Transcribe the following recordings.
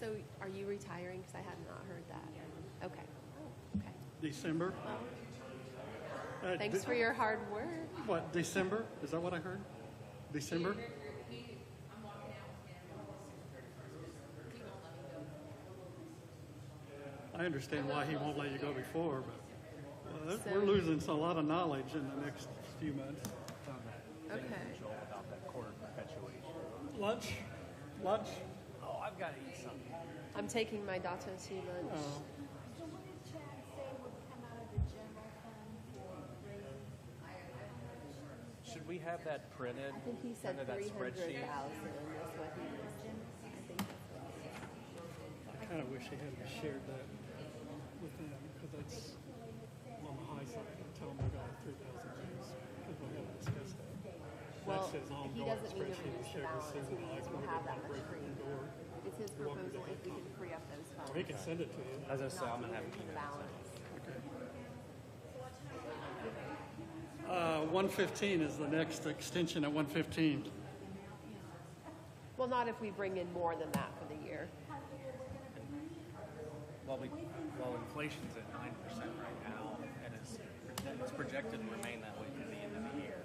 So are you retiring? Because I had not heard that. Okay. Oh, okay. December. Thanks for your hard work. What, December? Is that what I heard? December? I understand why he won't let you go before, but we're losing a lot of knowledge in the next few months. Okay. About that quarter perpetuation. Lunch? Oh, I've got to eat something. I'm taking my daughter to lunch. Oh. So what did Chad say would come out of the general fund for raising? Should we have that printed? I think he said Printed that 300,000. spreadsheet? That's what he was. I think that's what he said. I kind of wish he had shared that with them, because that's on the high side. Tell him we got 3,000 Gs, because we haven't discussed that. Well, That's his he ongoing doesn't need to spreadsheet he reduce the shared with balance. Susan. He needs to Like, have that we're much breaking free. the door. It's his proposal if we can free up those funds. Or he can send it to you. As I say, I'm Not going to have to an the email. balance. Okay. 115 is the next extension at 115. Well, not if we bring in more than that for the year. Well, inflation's at 9% right now, and it's projected to remain that way through the end of the year.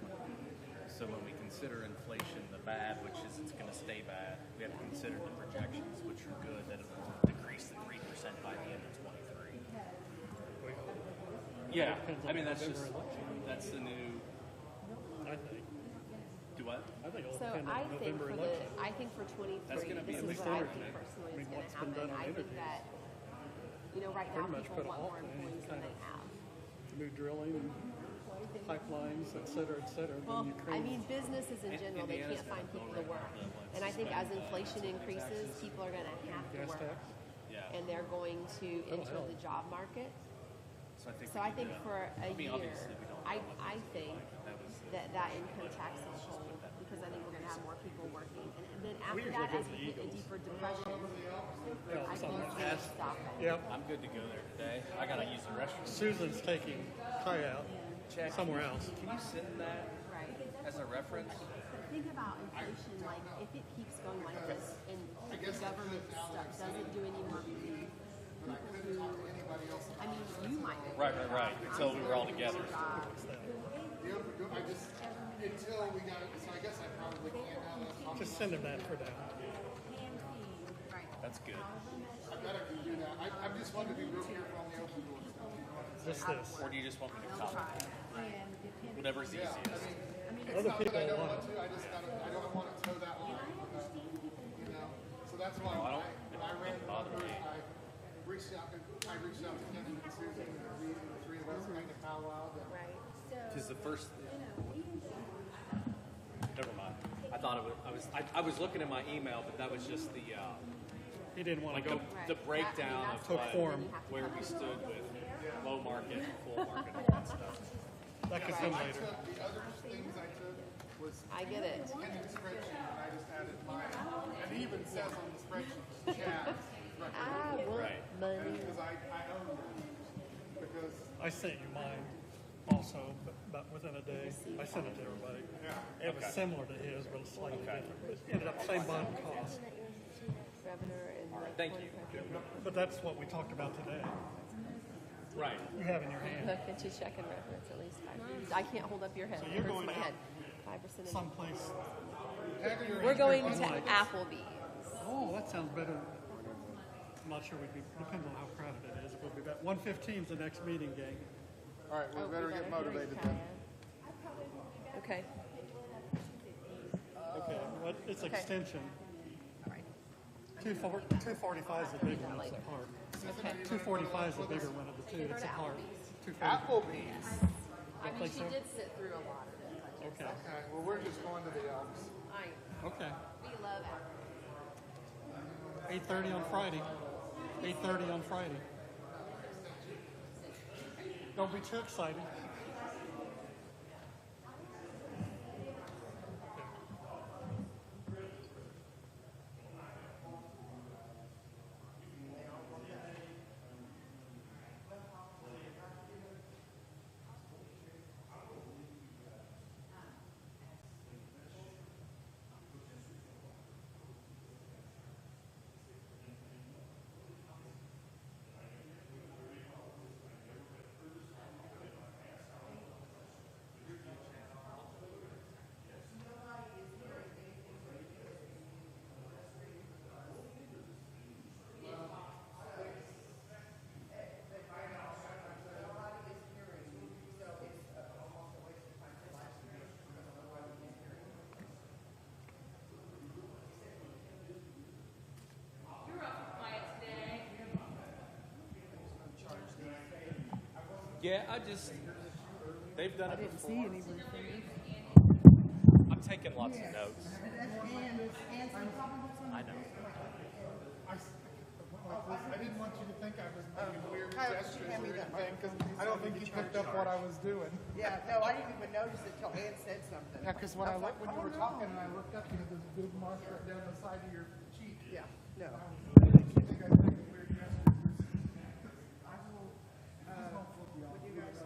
So when we consider inflation the bad, which is it's going to stay bad, we have to consider the projections, which are good, that it will decrease to 3% by the end of 23. Yeah, I mean that's the new. I think. Do what? I think it'll So depend I on the think November for election. I think for 23, That's gonna be this at is least what I energy. think personally I mean, is going what's to been happen. done on I think energy that, right now pretty much people put a want halt more to any employees than kind they of have. new drilling and pipelines, et cetera, Well, in Ukraine. I mean, businesses in general, they Indiana's can't find got a people bill to right work. now that And I think as suspend, inflation increases, taxes. people are going to have to Gas work. tax? Yeah. And they're going to enter help. the job market. So I think for a year, obviously we don't know what I think that was. that income tax is whole, because I think we're going to have more people working. And then after usually that, go as to we the hit a Eagles. deeper depression, I think somewhere. it's going to stop it. Yep. I'm good to go there today. I gotta use the restroom. Susan's taking Kai out Check. somewhere else. Can you send that Right. as a reference? But think about inflation, like if it keeps going like this and the government doesn't do any more relief, people who, I mean, you might. Right. Until we were all together. I just, until we got it, so I guess I probably can't now that I'm talking. Just send him that for now. That's good. I bet I can do that. I just wanted to be real careful on the open door stuff. Just this. Or do you just want me to copy? Whatever's Yeah, easiest. I mean, Other it's not that people I don't want want to, I don't want to toe that line. You know, so that's why I when don't- I ran doesn't bother numbers, me. I reached out to Kenny and Susan, and we, the three of us, kind of powwowed. Right. Because the first. Never mind. I thought it was. I was looking at my email, but that was just the He didn't want like to go. the breakdown That- I mean, of that's Took what, form. where we stood with low market, full market, all that stuff. That could come I later. took, the other things I took was I get it. Kenny's spreadsheet, and I just added mine. And it even says on the spreadsheet, Chad's record. I want Right. money. Because I own them. Because, I sent you mine also, but within a day. I sent it to everybody. It was similar to his, but slightly different. It ended up same bottom cost. Governor and Thank you. But that's what we talked about today. Right. You have in your hand. Look at you checking reference at least 5%. I can't hold up your head. So It you're hurts going my out head. 5%. Someplace. We're going to Unlike- Applebee's. Oh, that sounds better. I'm not sure we'd be, depends on how crowded it is. We'll be back. 1:15 is the next meeting, gang. all right, we Oh, better get motivated then. Okay. Okay, what, it's Okay. extension. All right. 245 is the big one, it's Later. apart. Okay. 245 is the bigger one of the two, Take her it's to apart. Applebee's. 240. Applebee's. I mean, think she so? did sit through a lot of it. Okay, Okay, well, we're just going to the Elks. okay. We love Applebee's. 8:30 on Friday. 8:30 on Friday. Don't be too excited. Yeah, they've done it before. See any roofing. I'm taking lots of notes. I know. I didn't want you to think I was making weird Kyle, gestures hand me or that anything, because mic. I don't think you picked up what I was doing. Yeah, no, I didn't even notice it till Ann said something. Yeah, because when I I was looked, when like, you were oh, no. talking and I looked up, you had this big mark right down the side of your cheek. Yeah, no. I think you think I was making weird gestures. I will, please don't flip you off. Would you guys,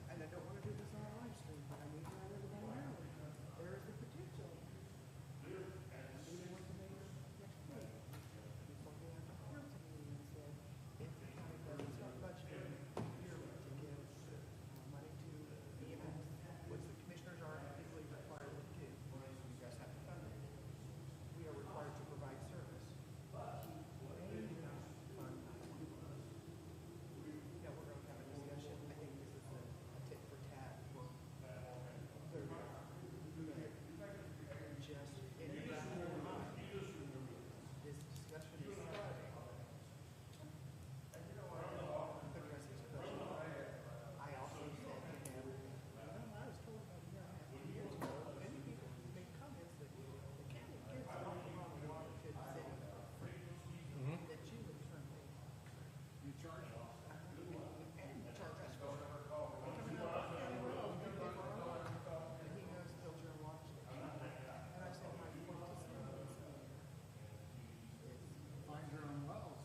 and I don't want to do this on a live stream, but I need to let everyone know. There is the potential. I'm meeting with the mayor next week. Before we have the council meeting, and said, if the county doesn't start budgeting yearly to give money to EMS, which the commissioners are legally required to do, you guys have to fund it. We are required to provide service. He may not fund that one. Yeah, we're going to have a discussion. I think this is a tit for tat. Third. Just in the back of your mind, this discussion is starting. Address his question. I also said to him, I was told about a year and a half, 2 years ago, many people made comments that the county gives alcohol and water to the city for free. That you would turn me. You charge me. And charge us for it. Coming out of the county road, you pay for our water. And he knows filter and water station. And I said, my point to him is Find your own wells.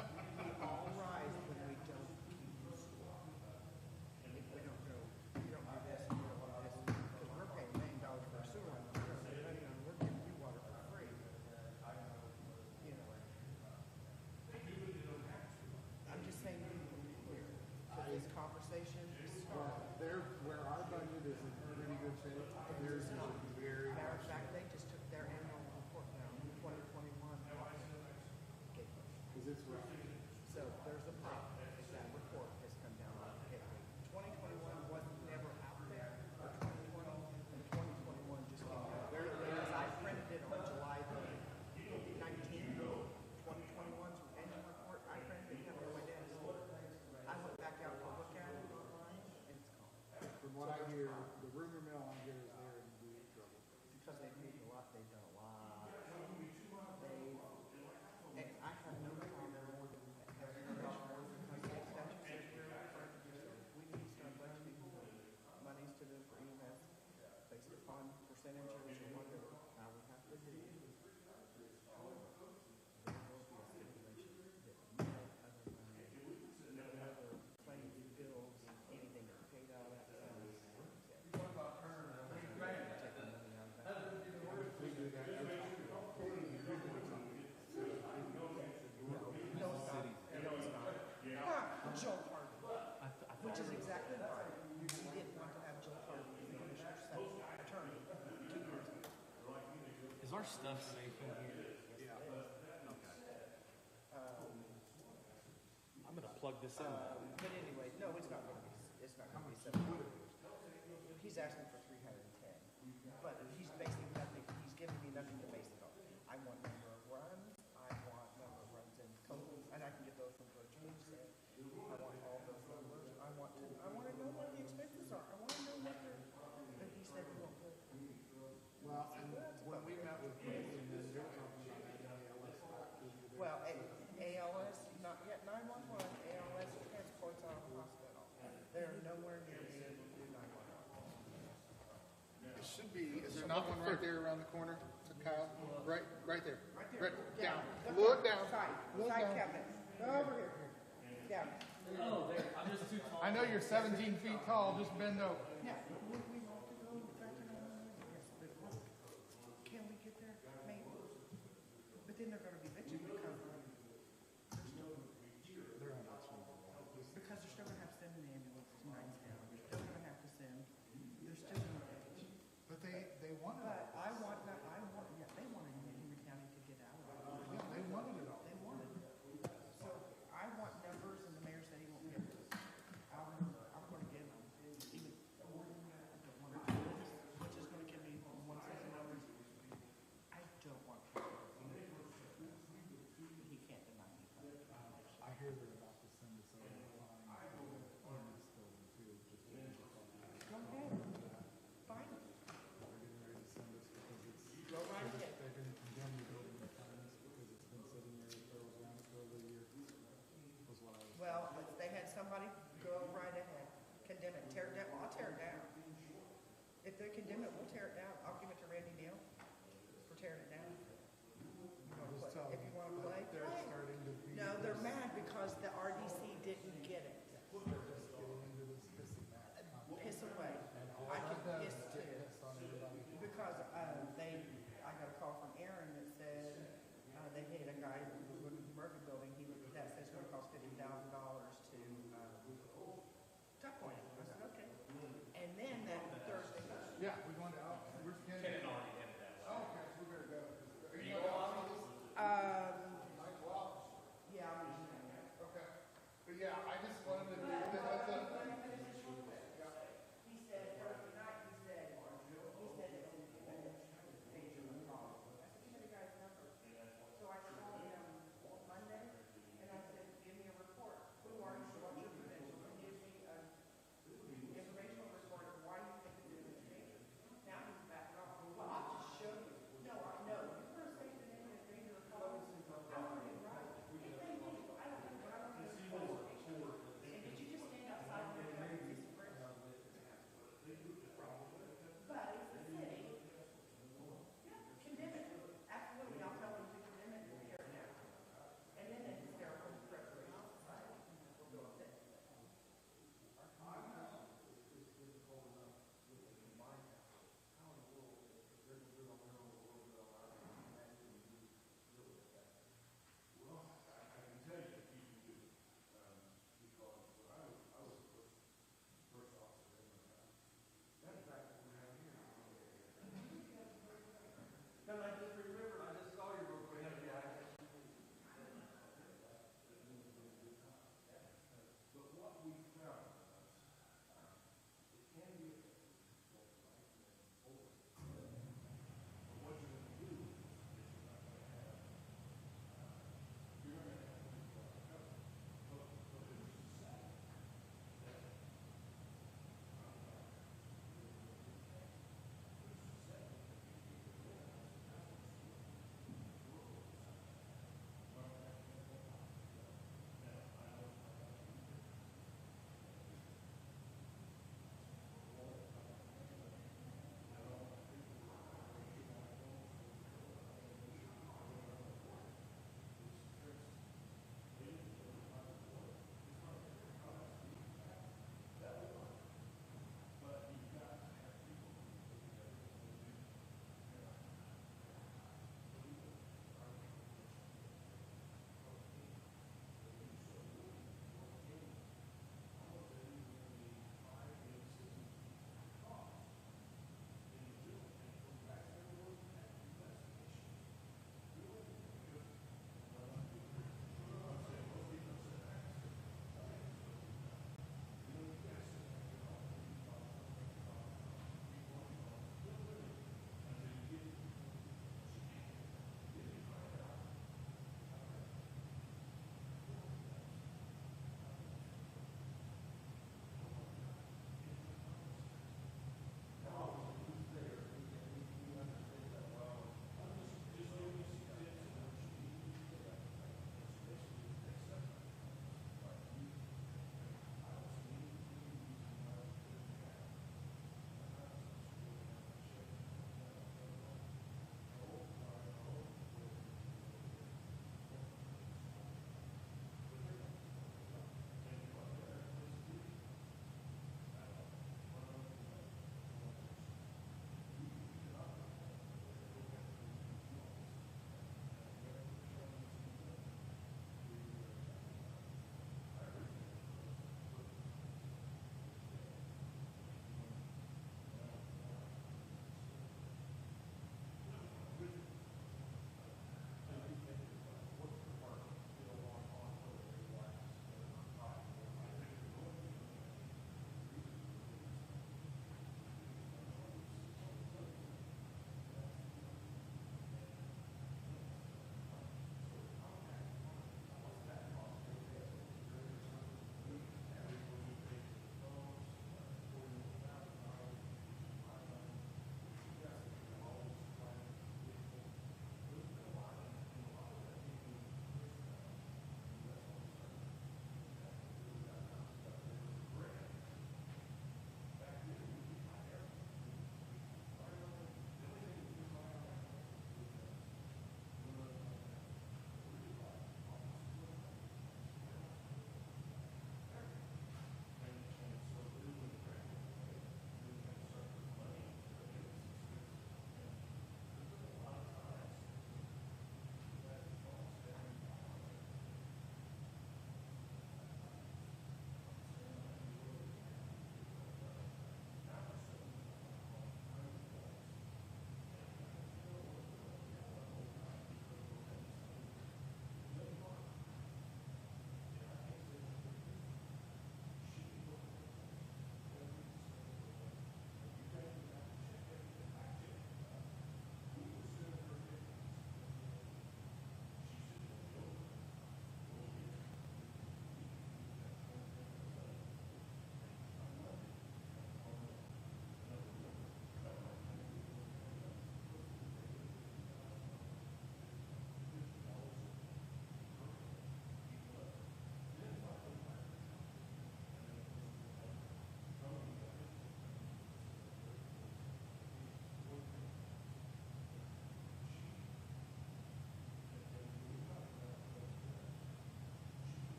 we all rise when we don't keep score. If we don't go, you don't do this, you don't want this, because we're paying $1 million for a sewer line, we're spending money on, we're giving you water for free. You know. I'm just saying, be clear, that this conversation started. There, where our budget is in pretty good shape, theirs is in very Matter bad of fact, they just took their annual report down, 2021. because it's rough. So there's a problem. That report has come down on the gateway. 2021 wasn't never out there. But 2020 and 2021 just came out. Because I printed it on July the 19th, 2021's annual report. I printed it, kept it on my desk. I went back out to look at it, and it's gone. From what I hear, the rumor mill I hear is they're in deep trouble. Because they've moved a lot, they've done a lot. And I have no problem having a commissioner, because the statute says we're required to do so. We need to start budgeting monies to them for EMS based upon percentages or whatever, how we have to do. There will be a stipulation that no other money, no other claims, bills, anything that's paid out of that fund is exempt. Taking money out of that. We do that, you're talking about pulling the big ones on. No, it's not. No, it's not. Joe Harvey, which is exactly why we didn't want to have Joe Harvey as the commissioner's attorney 2 years ago. Is our stuff safe in here? I'm gonna plug this in. But anyway, no, it's not going to be. It's not going to be 700. He's asking for 310, but he's basing nothing. He's giving me nothing to base it on. I want number of runs. I want number of runs in total, and I can get those from Coach James. I want all those numbers. I want to know what the expenses are. I want to know what they're. But he said he won't do it. Well, and when we met with Brady and then they were talking about ALS. Well, ALS, not yet 911. ALS transports out of the hospital. They're nowhere near being able to do 911. It should be, is there not one right there around the corner, Kyle? Right there. Right, down. Look down. Side Look down. cabinet. Over here. Down. I'm I know you're 17 feet tall, just bend over. Yeah. We want to go back to 911. Yes, but can we get there? Maybe. But then they're going to be bitching because they're still going to have to send an ambulance to Nicestown. They're still going to have to send. They're still going to bitch. But they wanted it. But yeah, they wanted Henry County to get out of it. Yeah, they wanted it all. They wanted it. So I want numbers, and the mayor said he won't give them. I'm going to give them even more than that. I don't want to do this, which is going to give me one set of numbers. I don't want people. condemn it, we'll tear it down. I'll give it to Randy Neal for tearing it down. Just tell If you them wanna play, they're play. starting to be. No, they're mad because the RDC didn't get it. They're just getting into this pissing match. Piss away. All I that can does piss is too. get pissed on everybody. Because I got a call from Aaron that said they hit a guy who was looking at the Murphy building. That says it's going to cost $50,000 to tuck point it. I said okay. And then that Thursday, Yeah, we're going to out. Where's Ken? Ken already headed that way. Oh, okay, we better go. Are you going on? um,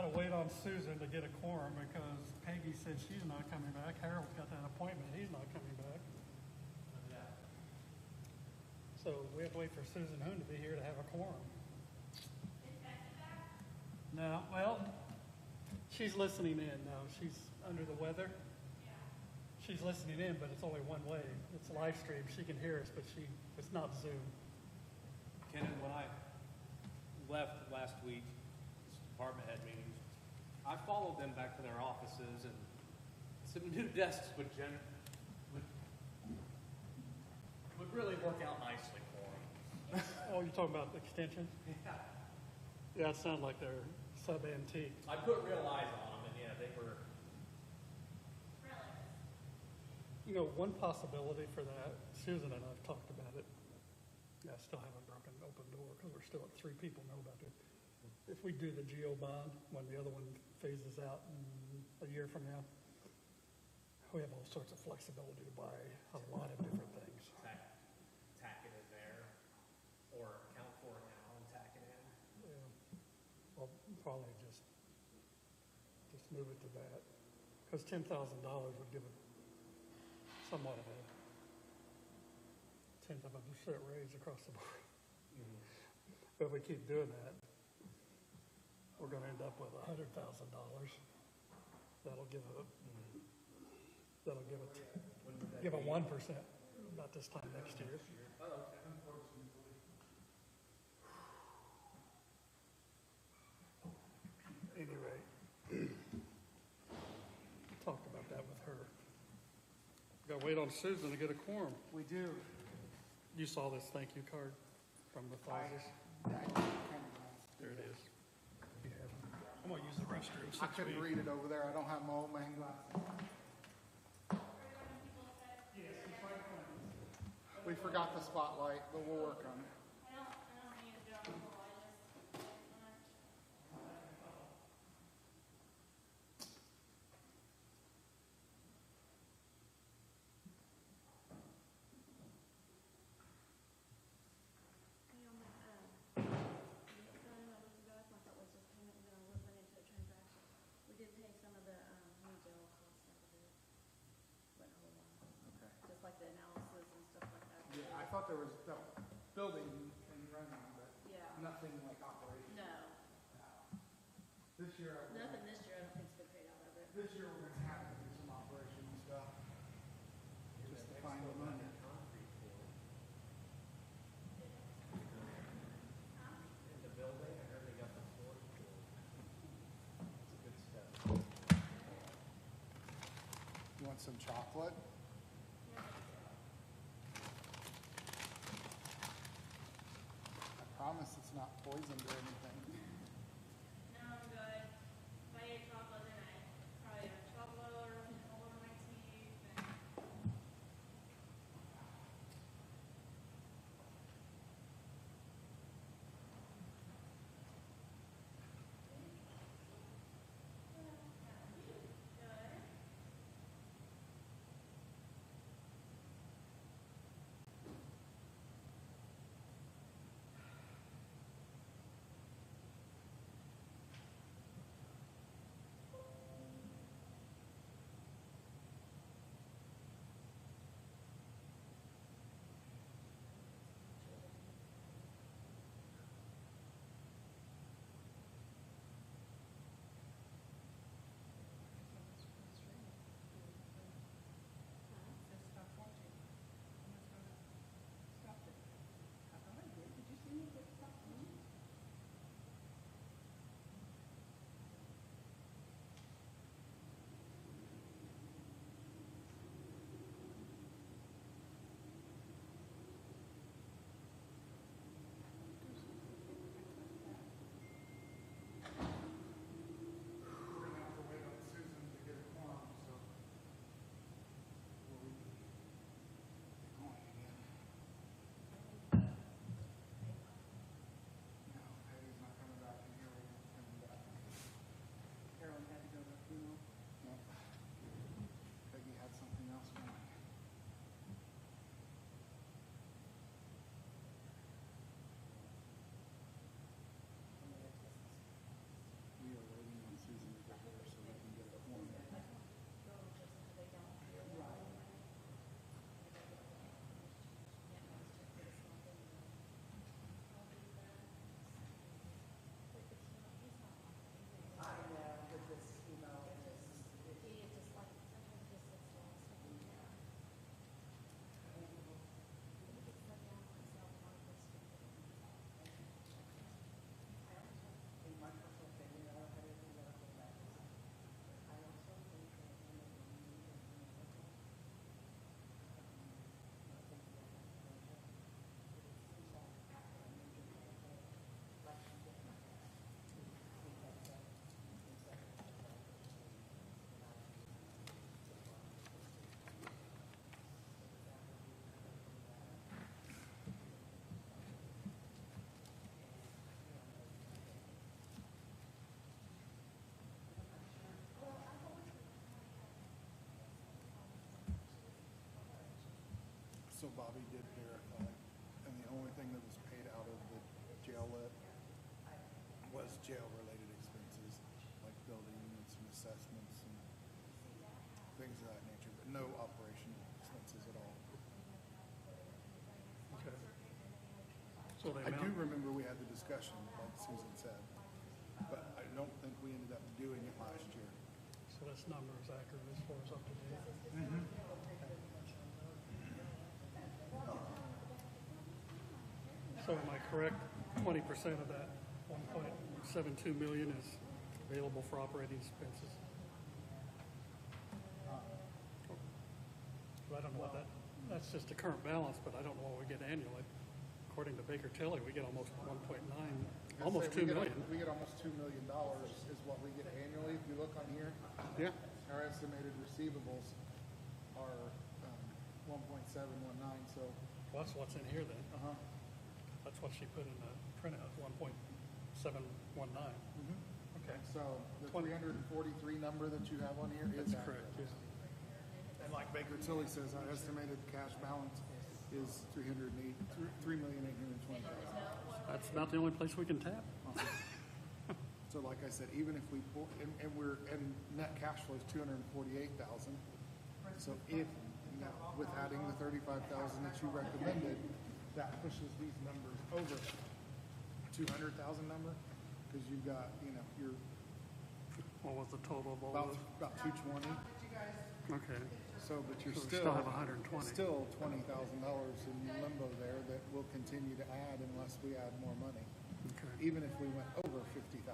gotta wait on Susan to get a quorum because Peggy said she's not coming back. Harold's got that appointment, he's not coming back. So we have to wait for Susan Hoon to be here to have a quorum. No, well, she's listening in now. She's under the weather. She's listening in, but it's only one way. It's live stream. She can hear us, but it's not Zoom. Ken, when I left last week, this department head meetings, I followed them back to their offices, and some new desks would really work out nicely for them. Oh, you're talking about the extension? Yeah. Yeah, it sounded like they're sub-antique. I put real eyes on them, and yeah, they were. You know, one possibility for that, Susan and I have talked about it. Yeah, I still haven't broken an open door because we're still at 3 people know about it. If we do the GO bond when the other one phases out in a year from now, we have all sorts of flexibility to buy a lot of different things. Tack it in there, or count for it now and tack it in. Yeah. Well, probably just move it to that because $10,000 would give it somewhat of a 10th of a percent raise across the board. But if we keep doing that, we're going to end up with $100,000. That'll give a 1% about this time next year. Anyway, talked about that with her. Got to wait on Susan to get a quorum. We do. You saw this thank you card from the Fawzes? There it is. I'm going to use the restroom. I couldn't read it over there. I don't have my old man glasses. We forgot the spotlight, but we'll work on it. Like the analysis and stuff like that. Yeah, I thought there was the building and running, but Yeah. nothing like operation. No, This year, nothing this year. I don't think's been paid out of it. this year we're going to have to do some operation stuff just to find the money. In the building, I heard they got the floor pool. It's a good step. You want some chocolate? I promise it's not poisoned or anything. No, I'm good. If I ate chocolate, then I probably have chocolate all over my teeth. And So Bobby did verify, and the only thing that was paid out of the jail lit was jail-related expenses, like building and some assessments and things of that nature, but no operational expenses at all. Okay. So the I do amount, remember we had the discussion, like Susan said, but I don't think we ended up doing it last year. so this number is accurate as far as up to date. So am I correct, 20% of that 1.72 million is available for operating expenses? I don't know what that's just the current balance, but I don't know what we get annually. According to Baker Tilly, we get almost 1.9, almost 2 million. We get almost $2 million is what we get annually. If you look on here, Yeah. our estimated receivables are 1.719, so, Well, that's what's in here then. uh-huh. That's what she put in the printout, 1.719. Okay. So the 343 number that you have on here is That's accurate. correct, yeah. And like Baker Tilly says, our estimated cash balance is $3,820,000. That's about the only place we can tap. So like I said, even if we pull, and net cash flow is $248,000. So if, with adding the $35,000 that you recommended, that pushes these numbers over $200,000 number, because you've got, you're What was the total of all about those? 220. Okay. So, but you're So we still still have 120. Still $20,000 in limbo there that will continue to add unless we add more money. Okay. Even if we went over $50,000,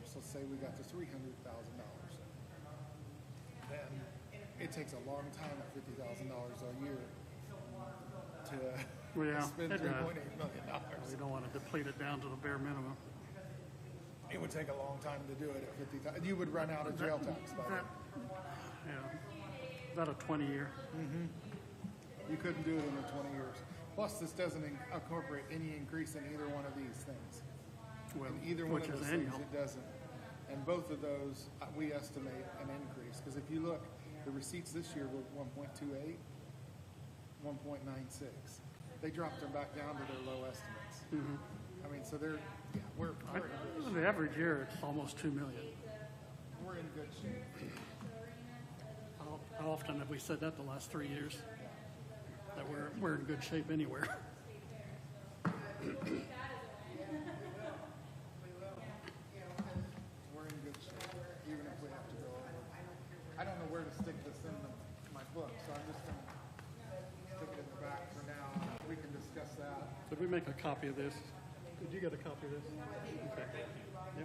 so say we got to $300,000, then it takes a long time at $50,000 a year to Yeah, spend it $3.8 does. million. We don't want to deplete it down to the bare minimum. It would take a long time to do it at 50,000. You would run out of jail tax by then. Yeah. About a 20-year. You couldn't do it in 20 years. Plus, this doesn't incorporate any increase in either one of these things. Well, In either one which of is those things, annual. it doesn't. And both of those, we estimate an increase. Because if you look, the receipts this year were 1.28, 1.96. They dropped them back down to their low estimates. I mean, so they're, we're in The average year, it's almost 2 million. we're in good shape. How often have we said that the last 3 years? That we're in good shape anywhere. We're in good shape, even if we have to go over. I don't know where to stick this in my book, so I'm just going to stick it in the back for now. We can discuss that. Did we make a copy of this? Did you get a copy of this? Okay. Yeah.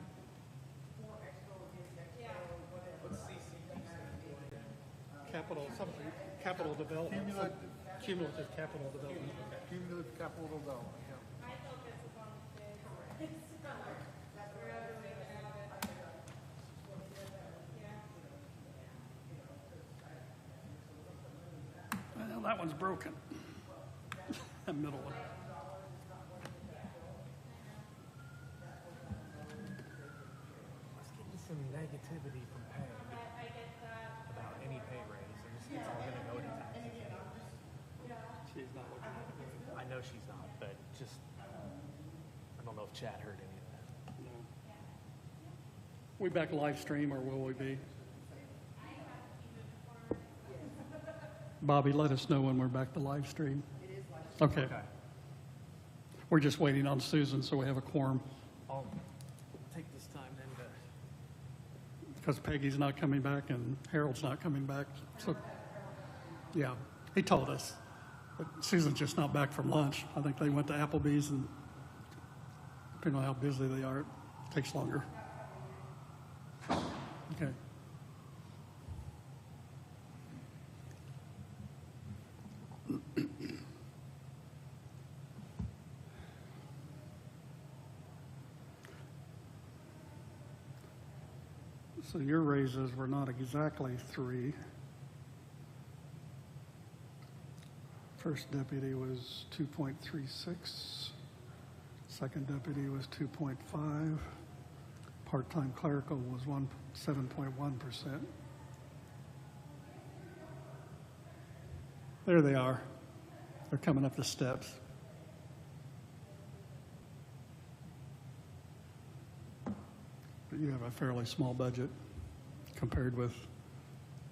Capital development. Cumulative capital development. Cumulative capital development, yeah. I focus upon the big, wherever we have it. Yeah. Well, that one's broken. The middle one. Let's get some negativity from Peg I get that. about any pay raise. It's all going to go to taxes. She's not looking at it. I know she's not, but just, I don't know if Chad heard any of that. No. We back live stream or will we be? Bobby, let us know when we're back to live stream. Okay. Okay. We're just waiting on Susan, so we have a quorum. I'll take this time then to, Because Peggy's not coming back and Harold's not coming back. So, yeah, he told us. But Susan's just not back from lunch. I think they went to Applebee's, and depending on how busy they are, it takes longer. Okay. So your raises were not exactly 3. First deputy was 2.36. Second deputy was 2.5. Part-time clerical was 7.1%. There they are. They're coming up the steps. But you have a fairly small budget compared with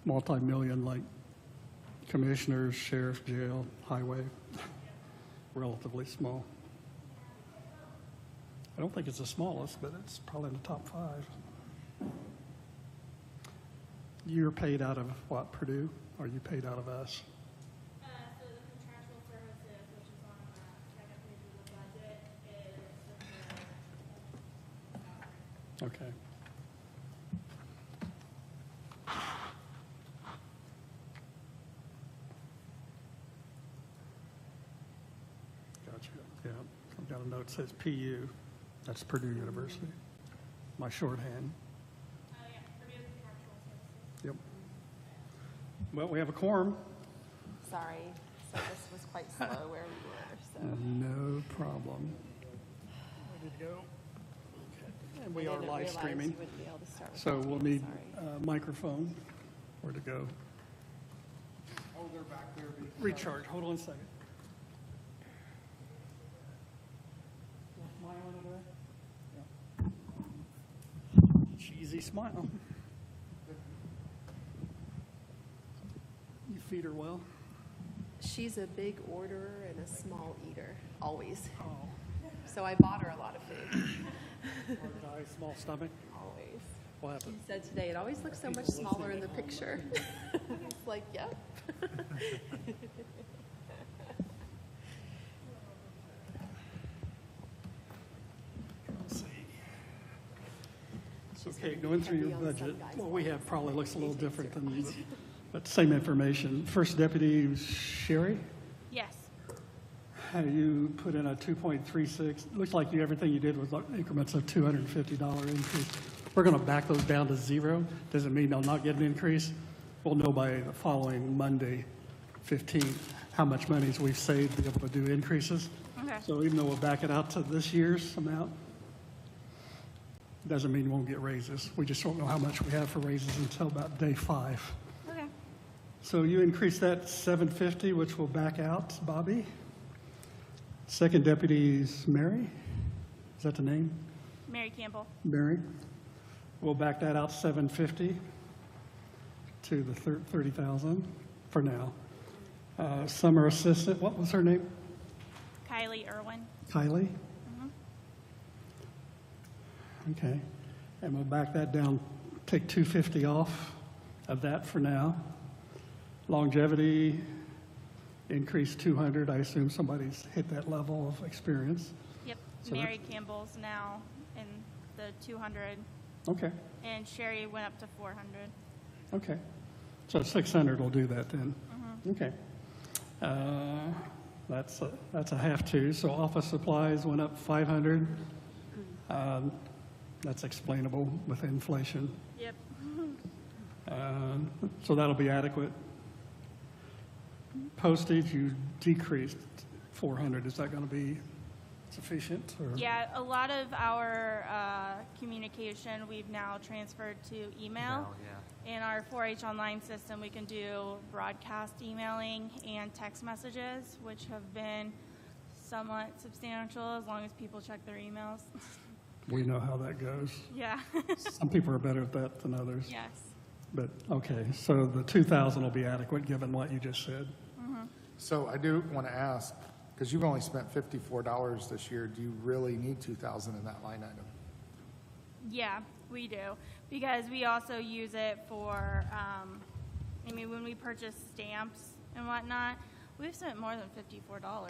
multi-million like commissioners, sheriff, jail, highway, relatively small. I don't think it's the smallest, but it's probably in the top 5. You're paid out of what, Purdue? Or are you paid out of us? So the contractual services, which is on the second page of the budget, is Okay. Gotcha. Yeah, I've got a note that says PU. That's Purdue University. My shorthand. yeah, Purdue contractual services. Yep. Well, we have a quorum. Sorry. So this was quite slow where we were, so. No problem. Ready to go? And we I are didn't live realize streaming, you wouldn't be able to start with so that we'll meeting, need sorry. a microphone. Where to go? Oh, they're back there. Recharge. Hold on a second. Smile over there? Yeah. Cheesy smile. You feed her well? She's a big orderer and a small eater, always. Oh. So I bought her a lot of food, Hard eye, small stomach? always. What She happened? said today, it always looks so much smaller in the picture. It's like, yep. Let's see. She's Okay, gonna going be through your heavy on some budget, guys' what we have wallets. probably looks a little She takes different her than you, wallets. but same information. First deputy, Sherry, Yes. you put in a 2.36, looks like everything you did was increments of $250 increase. We're going to back those down to 0. Doesn't mean they'll not get an increase. We'll know by the following Monday, 15th, how much monies we've saved to be able to do increases. Okay. So even though we'll back it out to this year's amount, doesn't mean you won't get raises. We just don't know how much we have for raises until about day 5. Okay. So you increase that 750, which will back out, Bobby. Second deputy's Mary. Is that the name? Mary Campbell. Mary. We'll back that out 750 to the 30,000 for now. Summer assistant, what was her name? Kylie Irwin. Kylie? Okay. And we'll back that down, take 250 off of that for now. Longevity, increase 200. I assume somebody's hit that level of experience. Yep. So Mary Campbell's now in the 200, Okay, and Sherry went up to 400. okay. So 600 will do that then. Okay. That's a have to. So office supplies went up 500. That's explainable with inflation. Yep. So that'll be adequate. Postage, you decreased 400. Is that going to be sufficient? Or? Yeah, a lot of our communication we've now transferred to email. In our 4-H online system, we can do broadcast emailing and text messages, which have been somewhat substantial as long as people check their emails. We know how that goes. Yeah. Some people are better at that than others. Yes. But, okay, so the 2,000 will be adequate given what you just said. So I do want to ask, because you've only spent $54 this year, do you really need 2,000 in that line item? Yeah, we do. Because we also use it for, when we purchase stamps and whatnot, we've spent more than $54.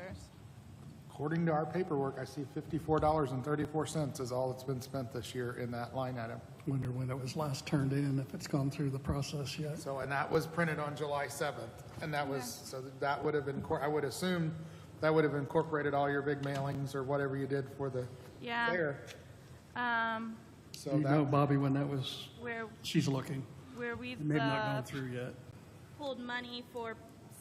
According to our paperwork, I see $54.34 is all that's been spent this year in that line item. Wonder when it was last turned in, if it's gone through the process yet. So, and that was printed on July 7th, and that was, so that would have been, I would assume that would have incorporated all your big mailings or whatever you did for the Yeah. fair. Do So you know, that, Bobby, when that was, Where she's looking. we've It may have not gone through yet. pulled money for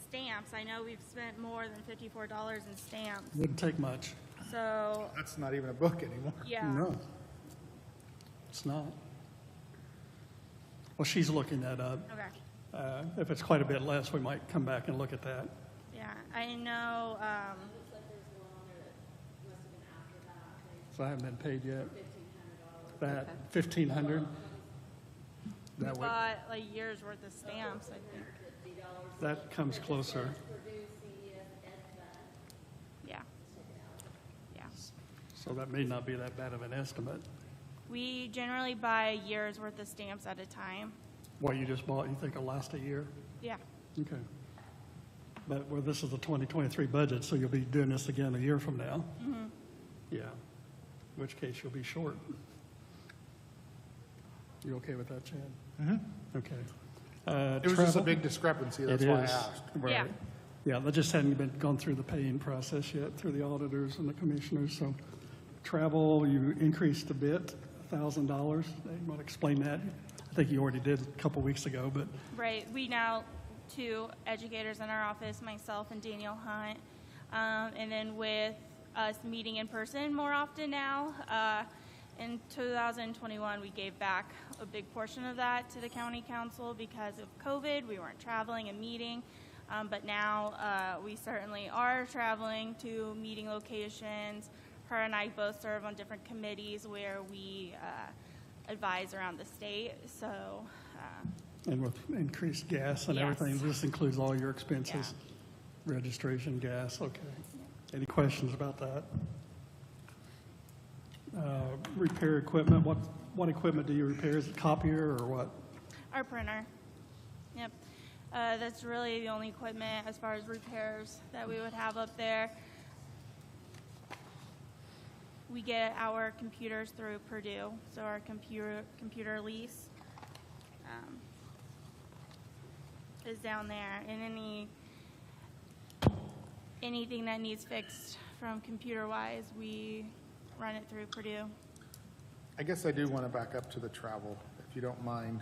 stamps. I know we've spent more than $54 in stamps. Wouldn't take much. So, that's not even a book anymore. yeah. No, it's not. Well, she's looking that up. Okay. If it's quite a bit less, we might come back and look at that. Yeah, I know, So I haven't been paid yet. That 1,500? we That would, bought like years worth of stamps, I think. that comes closer. Yeah. Yeah. So that may not be that bad of an estimate. We generally buy a year's worth of stamps at a time. What you just bought, you think will last a year? Yeah. Okay. But well, this is the 2023 budget, so you'll be doing this again a year from now? Mm-hmm. Yeah. In which case you'll be short. You okay with that, Chad? Mm-hmm. Okay. It was just a travel? big discrepancy, It that's why I is, asked. right. Yeah. Yeah, that just hadn't been gone through the paying process yet through the auditors and the commissioners. So travel, you increased a bit, $1,000. You want to explain that? I think you already did a couple weeks ago, but Right. We now, two educators in our office, myself and Daniel Hunt, and then with us meeting in person more often now, in 2021, we gave back a big portion of that to the county council because of COVID. We weren't traveling and meeting, but now we certainly are traveling to meeting locations. Her and I both serve on different committees where we advise around the state. So, and with increased gas and Yes. everything, this includes all your expenses, registration, gas, okay. Any questions about that? Repair equipment, what equipment do you repair? Is it copier or what? our printer. Yep. That's really the only equipment as far as repairs that we would have up there. We get our computers through Purdue, so our computer lease is down there, and anything that needs fixed from computer-wise, we run it through Purdue. I guess I do want to back up to the travel, if you don't mind,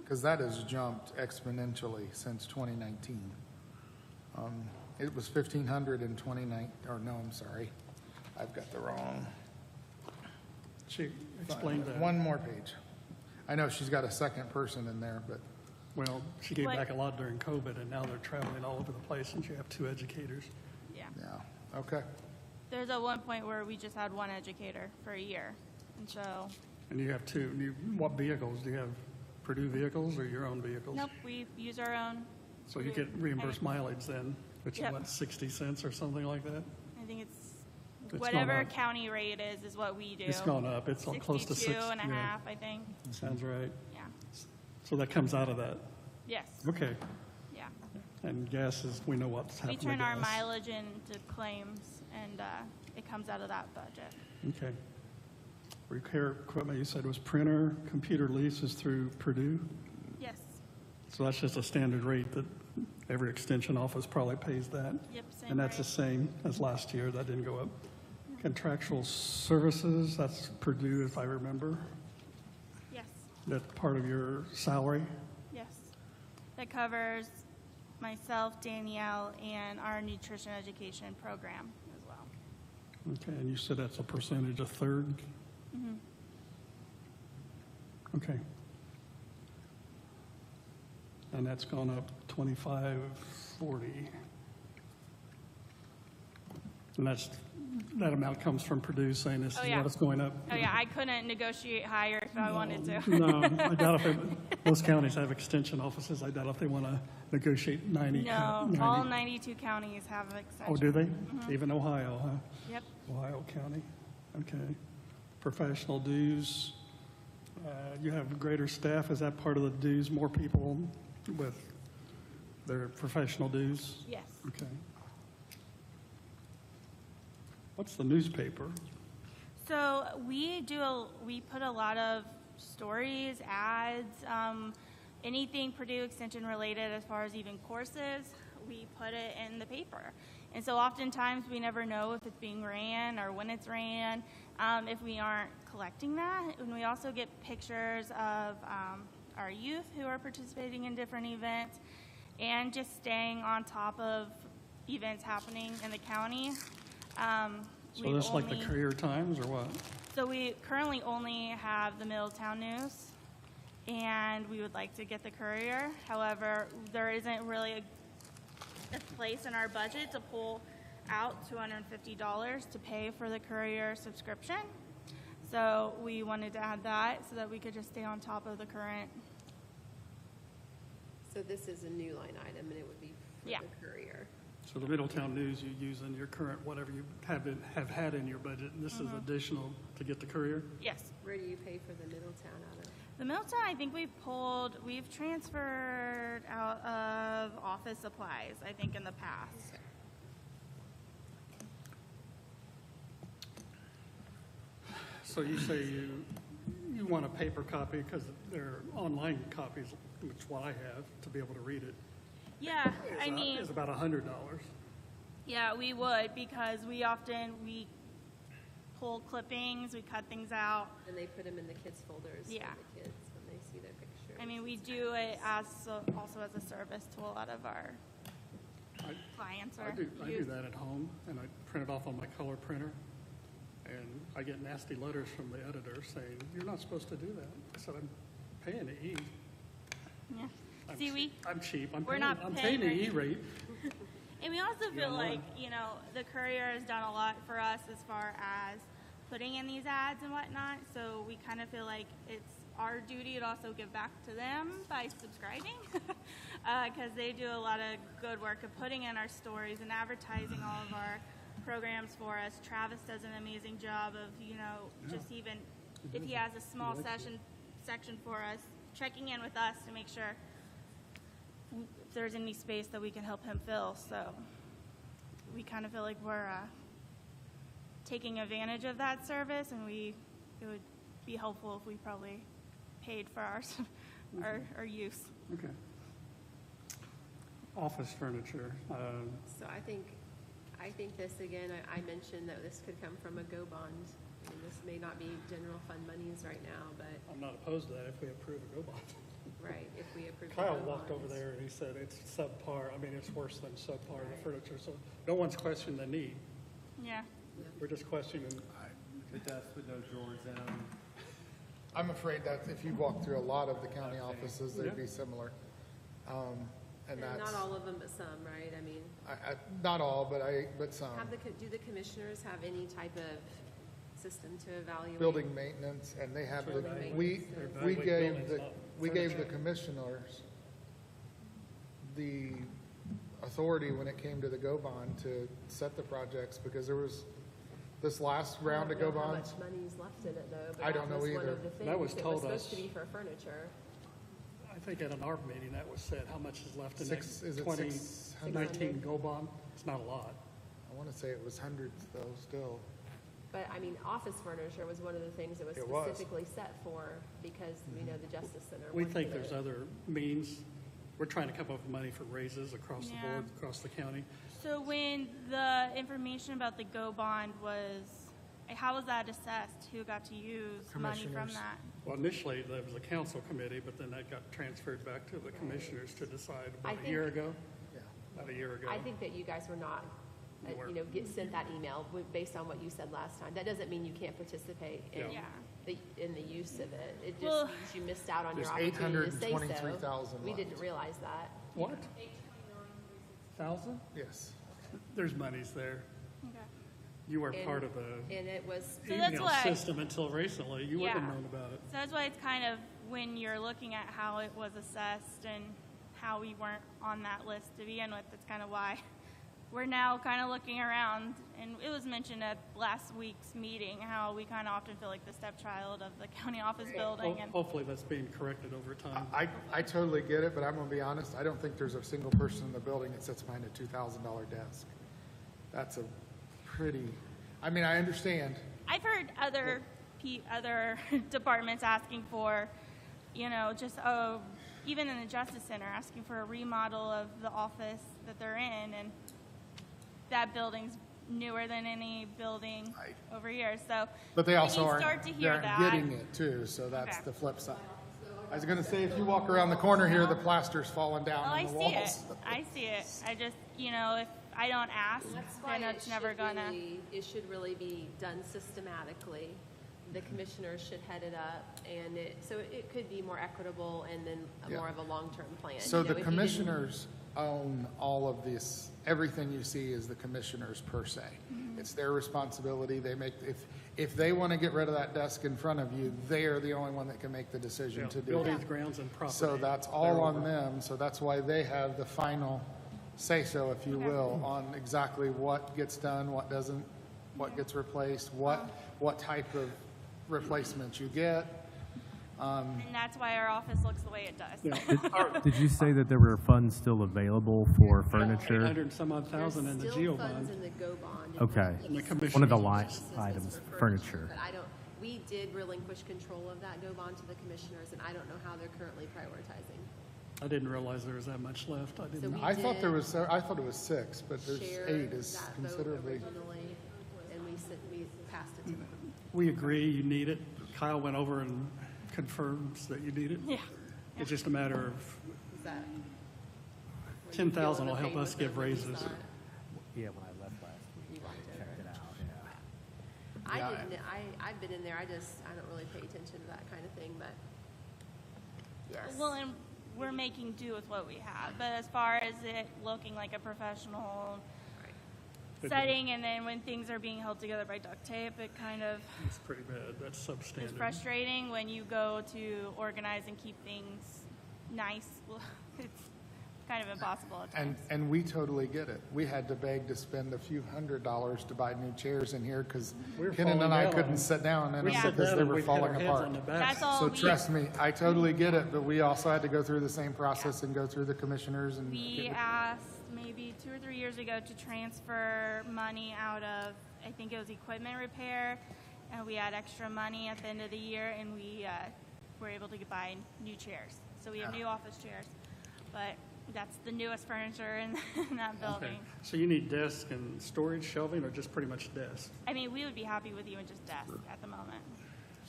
because that has jumped exponentially since 2019. It was 1,500 in 2019, or no, I'm sorry. I've got the wrong. She explained that. One more page. I know she's got a second person in there, but Well, she gave What- back a lot during COVID, and now they're traveling all over the place, and you have two educators. Yeah. yeah, okay. There's at one point where we just had one educator for a year, and so, And you have two. What vehicles? Do you have Purdue vehicles or your own vehicles? nope, we use our own. So you get reimbursed mileage then, which is Yep. what, 60 cents or something like that? I think it's It's whatever gone up. county rate is what we do. It's gone up. It's close to 62 six. and a yeah. half, I think. Sounds right. Yeah. So that comes out of that. Yes. Okay. Yeah. And gas is, we know what's We happening. turn our mileage into claims, and it comes out of that budget. Okay. Repair equipment, you said was printer, computer lease is through Purdue? Yes. So that's just a standard rate that every extension office probably pays that? Yep, same And that's the rate. same as last year, that didn't go up. Contractual services, that's Purdue if I remember. Yes. That's part of your salary? Yes. That covers myself, Danielle, and our nutrition education program as well. Okay, and you said that's a percentage, a third? Mm-hmm. Okay. And that's gone up 2540. And that amount comes from Purdue saying this Oh, is yeah. what it's going up? Oh, yeah, I couldn't negotiate higher if I wanted to. No, I doubt if most counties have extension offices. I doubt if they want to negotiate 90. No, all 92 counties have extension. Oh, do they? Even Ohio, huh? Yep. Ohio County, okay. Professional dues, you have greater staff, is that part of the dues, more people with their professional dues? Yes. Okay. What's the newspaper? So we put a lot of stories, ads, anything Purdue Extension related as far as even courses, we put it in the paper. And so oftentimes we never know if it's being ran or when it's ran, if we aren't collecting that. And we also get pictures of our youth who are participating in different events and just staying on top of events happening in the county. So this like the Career Times or what? So we currently only have the Middletown News, and we would like to get the Courier. However, there isn't really a place in our budget to pull out $250 to pay for the courier subscription. So we wanted to add that so that we could just stay on top of the current. So this is a new line item, and it would be for Yeah. the courier. So the Middletown News you use in your current, whatever you have had in your budget, and this is additional to get the courier? Yes. Where do you pay for the Middletown out of? The Middletown, I think we've transferred out of office supplies, I think, in the past. So you say you want a paper copy because there are online copies, which is what I have, to be able to read it. Yeah, I mean, It's about $100. yeah, we would, because we pull clippings, we cut things out. And they put them in the kids' folders Yeah. for the kids when they see their pictures. I mean, we do it also as a service to a lot of our clients I or do youth. that at home, and I print it off on my color printer, and I get nasty letters from the editor saying, "You're not supposed to do that." I said, "I'm paying the E." Yeah. See, I'm cheap. we're not I'm paying paying the our- E rate. And we also feel online. like, the courier has done a lot for us as far as putting in these ads and whatnot. So we kind of feel like it's our duty to also give back to them by subscribing, because they do a lot of good work of putting in our stories and advertising all of our programs for us. Travis does an amazing job of, just even if he has a small section for us, checking in with us to make sure if there's any space that we can help him fill. So we kind of feel like we're taking advantage of that service, and it would be helpful if we probably paid for our use. Okay. Office furniture. So I think this, again, I mentioned that this could come from a GO bond. I mean, this may not be general fund monies right now, but, I'm not opposed to that if we approve a go bond. right, if we approve the Kyle GO walked over bonds. there and he said it's subpar. I mean, it's worse than subpar, the furniture. So no one's questioning the need. Yeah. We're just questioning. The desk with no drawers in them. I'm afraid that if you walk through a lot of the county offices, they'd be similar. And And that's, not all of them, but some, right? I mean, not all, but some. do the commissioners have any type of system to evaluate? Building maintenance, and they have the, Building we maintenance. Evaluate buildings, not we gave the furniture. commissioners the authority when it came to the GO bond to set the projects, because there was this last round of GO I don't know how bonds. much money's left in it, though, but I don't that know was one either. of the things. That was It told supposed us. to be for furniture. I think at an ARP meeting that was said, how much is left in Is it 2019 600? go bond? It's not a lot. I want to say it was hundreds though, still. But, I mean, office furniture was one of the things that was It was. specifically set for, because, the Justice Center. We wanted think it. there's other means. We're trying to come up with money for raises across the Yeah. board, across the county. So when the information about the GO bond how was that assessed? Who got to use money from Commissioners. that? Well, initially, there was a council committee, but then that got transferred back to the commissioners to decide I about a think- year ago. Yeah. About a year ago. I think that you guys were not, You weren't. get sent that email based on what you said last time. That doesn't mean you can't participate in Yeah. in the use of it. It just Well- means you missed out on your There's opportunity to say so. 823,000 We left. didn't realize that. What? 1,000? Yes. There's monies there. Okay. You weren't And- part of the And it was, So that's email why- system until recently. You wouldn't have Yeah. known about it. So that's why it's kind of when you're looking at how it was assessed and how we weren't on that list to begin with, that's kind of why we're now kind of looking around. And it was mentioned at last week's meeting how we kind of often feel like the stepchild of the county office building. And Hopefully that's being corrected over time. I totally get it, but I'm gonna be honest, I don't think there's a single person in the building that sits behind a $2,000 desk. That's a pretty, I mean, I understand. I've heard other departments asking for, even in the Justice Center, asking for a remodel of the office that they're in, and that building's newer than any building Right. over here. So But they when also you aren't, start to they hear aren't that, getting it too, so that's Okay. the flip side. I was gonna say, if you walk around the corner here, the plaster's falling down well, on I the see walls. it. I see it. I just, if I don't ask, that's why then it's never gonna. it should really be done systematically. The commissioners should head it up, and so it could be more equitable and then Yeah. more of a long-term plan. So if the you didn't- commissioners own all of this. Everything you see is the commissioners per se. It's their responsibility. They make, if they want to get rid of that desk in front of you, they are the only one that can make the decision to do Buildings, it. grounds, and property. So that's all on them, so that's why they have the final say-so, if you will, on exactly what gets done, what doesn't, what gets replaced, what type of replacement you get. And that's why our office looks the way it does. Yeah. Did you say that there were funds still available for furniture? 800 and some odd thousand in the There's GEO still funds bond. in the GO bond. Okay. And the One commission. of the line This was items, for furniture. But I don't, we did relinquish control of that GO bond to the commissioners, and I don't know how they're currently prioritizing. I didn't realize there was that much left. I So didn't. we I thought there did was, I thought it was 6, but there's share 8 is that vote considerably. originally, and we passed it to them. We agree you need it. Kyle went over and confirms that you need it. Yeah. It's just a matter of, Is that? were you 10,000 feeling will the help pain us with give them when you raises. saw it? Yeah, when I left last week, You walked I over checked it. it out, yeah. I Yeah, didn't, I've been in there, I don't really pay attention to that kind of thing, but yes. Well, and we're making do with what we have, but as far as it looking like a professional setting, and then when things are being held together by duct tape, it kind of It's pretty bad. That's is substandard. frustrating when you go to organize and keep things nice. It's kind of impossible at times. And we totally get it. We had to beg to spend a few $100s to buy new chairs in here because We were Kenan and falling I down. couldn't sit down in We them sit because down they and were we'd hit our falling heads apart. on the back. That's all So we, trust me, I totally get it, but we also had to go through the same process and go through the commissioners and. we get it. asked maybe 2 or 3 years ago to transfer money out of, I think it was equipment repair, and we had extra money at the end of the year, and we were able to buy new chairs. So we have new office chairs, but that's the newest furniture in, in that Okay. building. So you need desk and storage shelving or just pretty much desk? I mean, we would be happy with even just desk at the moment.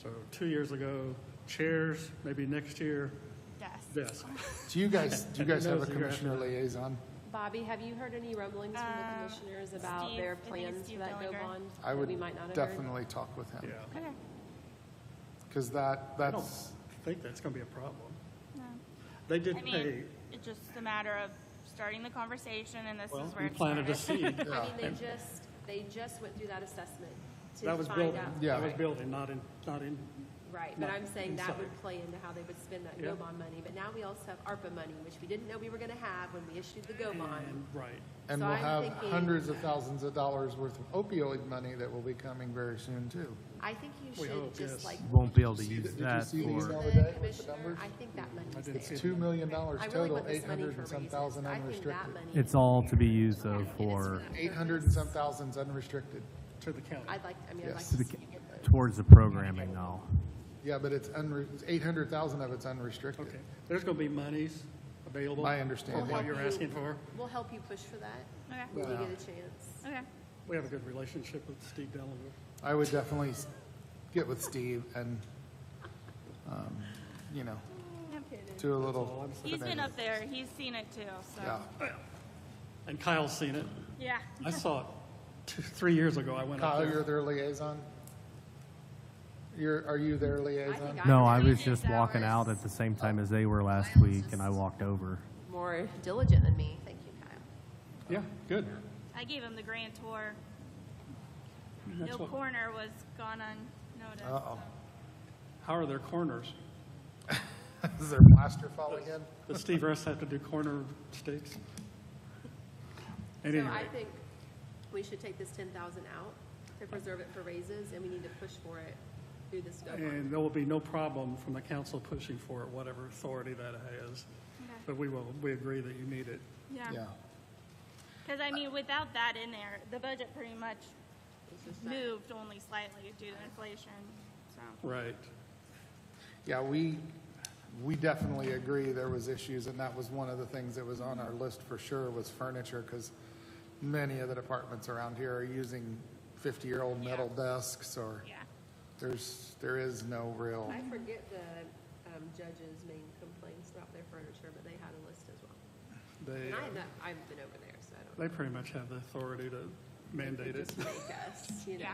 So 2 years ago, chairs, maybe next year, Desk. desk. Do you guys have a Knows that you're commissioner liaison? Bobby, have you heard any rumblings from the commissioners about Steve, their I think it's plans for Steve that GO Dillinger. bond? I that would we might not have heard? definitely talk with him. Yeah. Okay. Because I don't that's, think that's going to be a problem. No. They did I pay, mean, it's just a matter of starting the conversation, and this well, is where we it planted a started. seed. I mean, they just went through that assessment to That was find building, out. Yeah. that was building, not in, Right, but not I'm saying that inside. would play into how they would spend that Yeah. GO bond money. But now we also have ARPA money, which we didn't know we were gonna have when we issued the GO bond. and, right. and So we'll I'm have thinking- hundreds of thousands of dollars worth of opioid money that will be coming very soon too. I think you We should hope, just yes. like, Won't be able to Did use you that see these the for, other the day with the commissioner, numbers? I think that money is didn't see there. $2 million I really total, want this money 800 for and some raises. thousand I think that unrestricted. money. it's all to be used though for, 800 and some thousands unrestricted. To the county. I'd like Yes. to to see the, you get those. towards the programming though. Yeah, but it's 800,000 of it's unrestricted. Okay, there's going to be monies available. My understanding. For what you're We'll help asking you- for. We'll help you push for that Okay. when you Yeah. get a chance. Okay. We have a good relationship with Steve Dellinger. I would definitely get with Steve and, you know, do a all little. I'm saying. He's been up there. He's seen it too. So Yeah. And Kyle's seen it. yeah. I saw it 3 years ago. I went up Kyle, there. you're their liaison? Are you their liaison? think No, I agree was with just walking ours. out at the same time as they were last week and I walked over. More diligent than me. Thank you, Kyle. Yeah, good. I gave him the grand tour. That's No what, corner was gone unnoticed. Uh-oh. how are their corners? Is there plaster falling in? Does Steve Russ have to do corner stakes? At So any I rate, think we should take this 10,000 out to preserve it for raises, and we need to push for it through this GO bond. and there will be no problem from the council pushing for it, whatever authority that it has. Okay. But we agree that you need it. Yeah. Because I mean, without that in there, the budget pretty much It's just that. moved only slightly due to inflation. So Right. Yeah, we definitely agree there was issues, and that was one of the things that was on our list for sure was furniture, because many of the departments around here are using 50-year-old metal desks, or yeah. there is no real, I forget the judge's main complaints about their furniture, but they had a list as well. They, And I've been over there, so I don't know. they pretty much have the authority to mandate it. Just make us, you know. Yeah.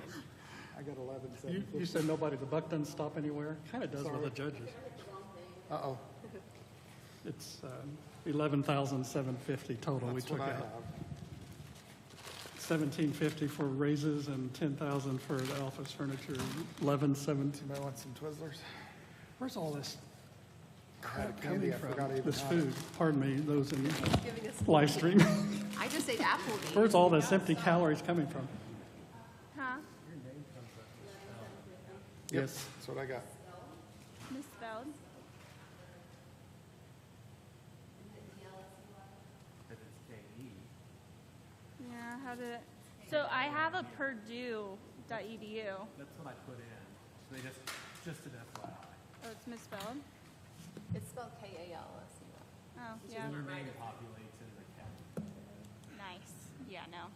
I got 11, You said nobody, the buck doesn't stop anywhere? Kind of does with the judges. Uh-oh. It's, $11,750 total we That's took what I out. have. $1,750 for raises and $10,000 for the office furniture, $11,700. Anybody want some Twizzlers? Where's all this I had a crap candy, coming I from? forgot I even This had it. food, pardon me, those in Giving us live stream. I just ate Applebee's. Where's all this empty calories coming from? Huh? Yes, that's what I got. Misspelled? If it's KE. Yeah, how did it? So I have a Purdue.edu. That's what I put in. They just an FYI. Oh, it's misspelled? It's spelled K-A-L-S-E-Y. Oh, Which yeah. is Their not name right. populates in the county. Nice. Yeah, no.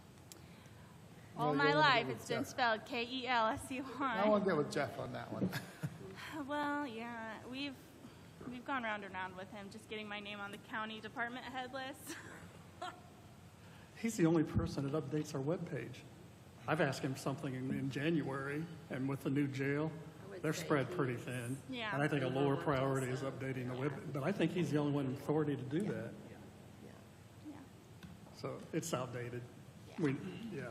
Well, All you my wanna life, go with it's been Jeff. spelled I K-E-L-S-E-Y. want to get with Jeff on that one. Well, yeah, we've gone round and round with him, just getting my name on the county department head list. He's the only person that updates our webpage. I've asked him something in January, and with the new jail, they're say spread he's- pretty thin. Yeah. And I think a Pretty lower low priority is also. updating the web, but I think he's the only one with authority to do that. Yeah. Yeah. So it's outdated. We, yeah.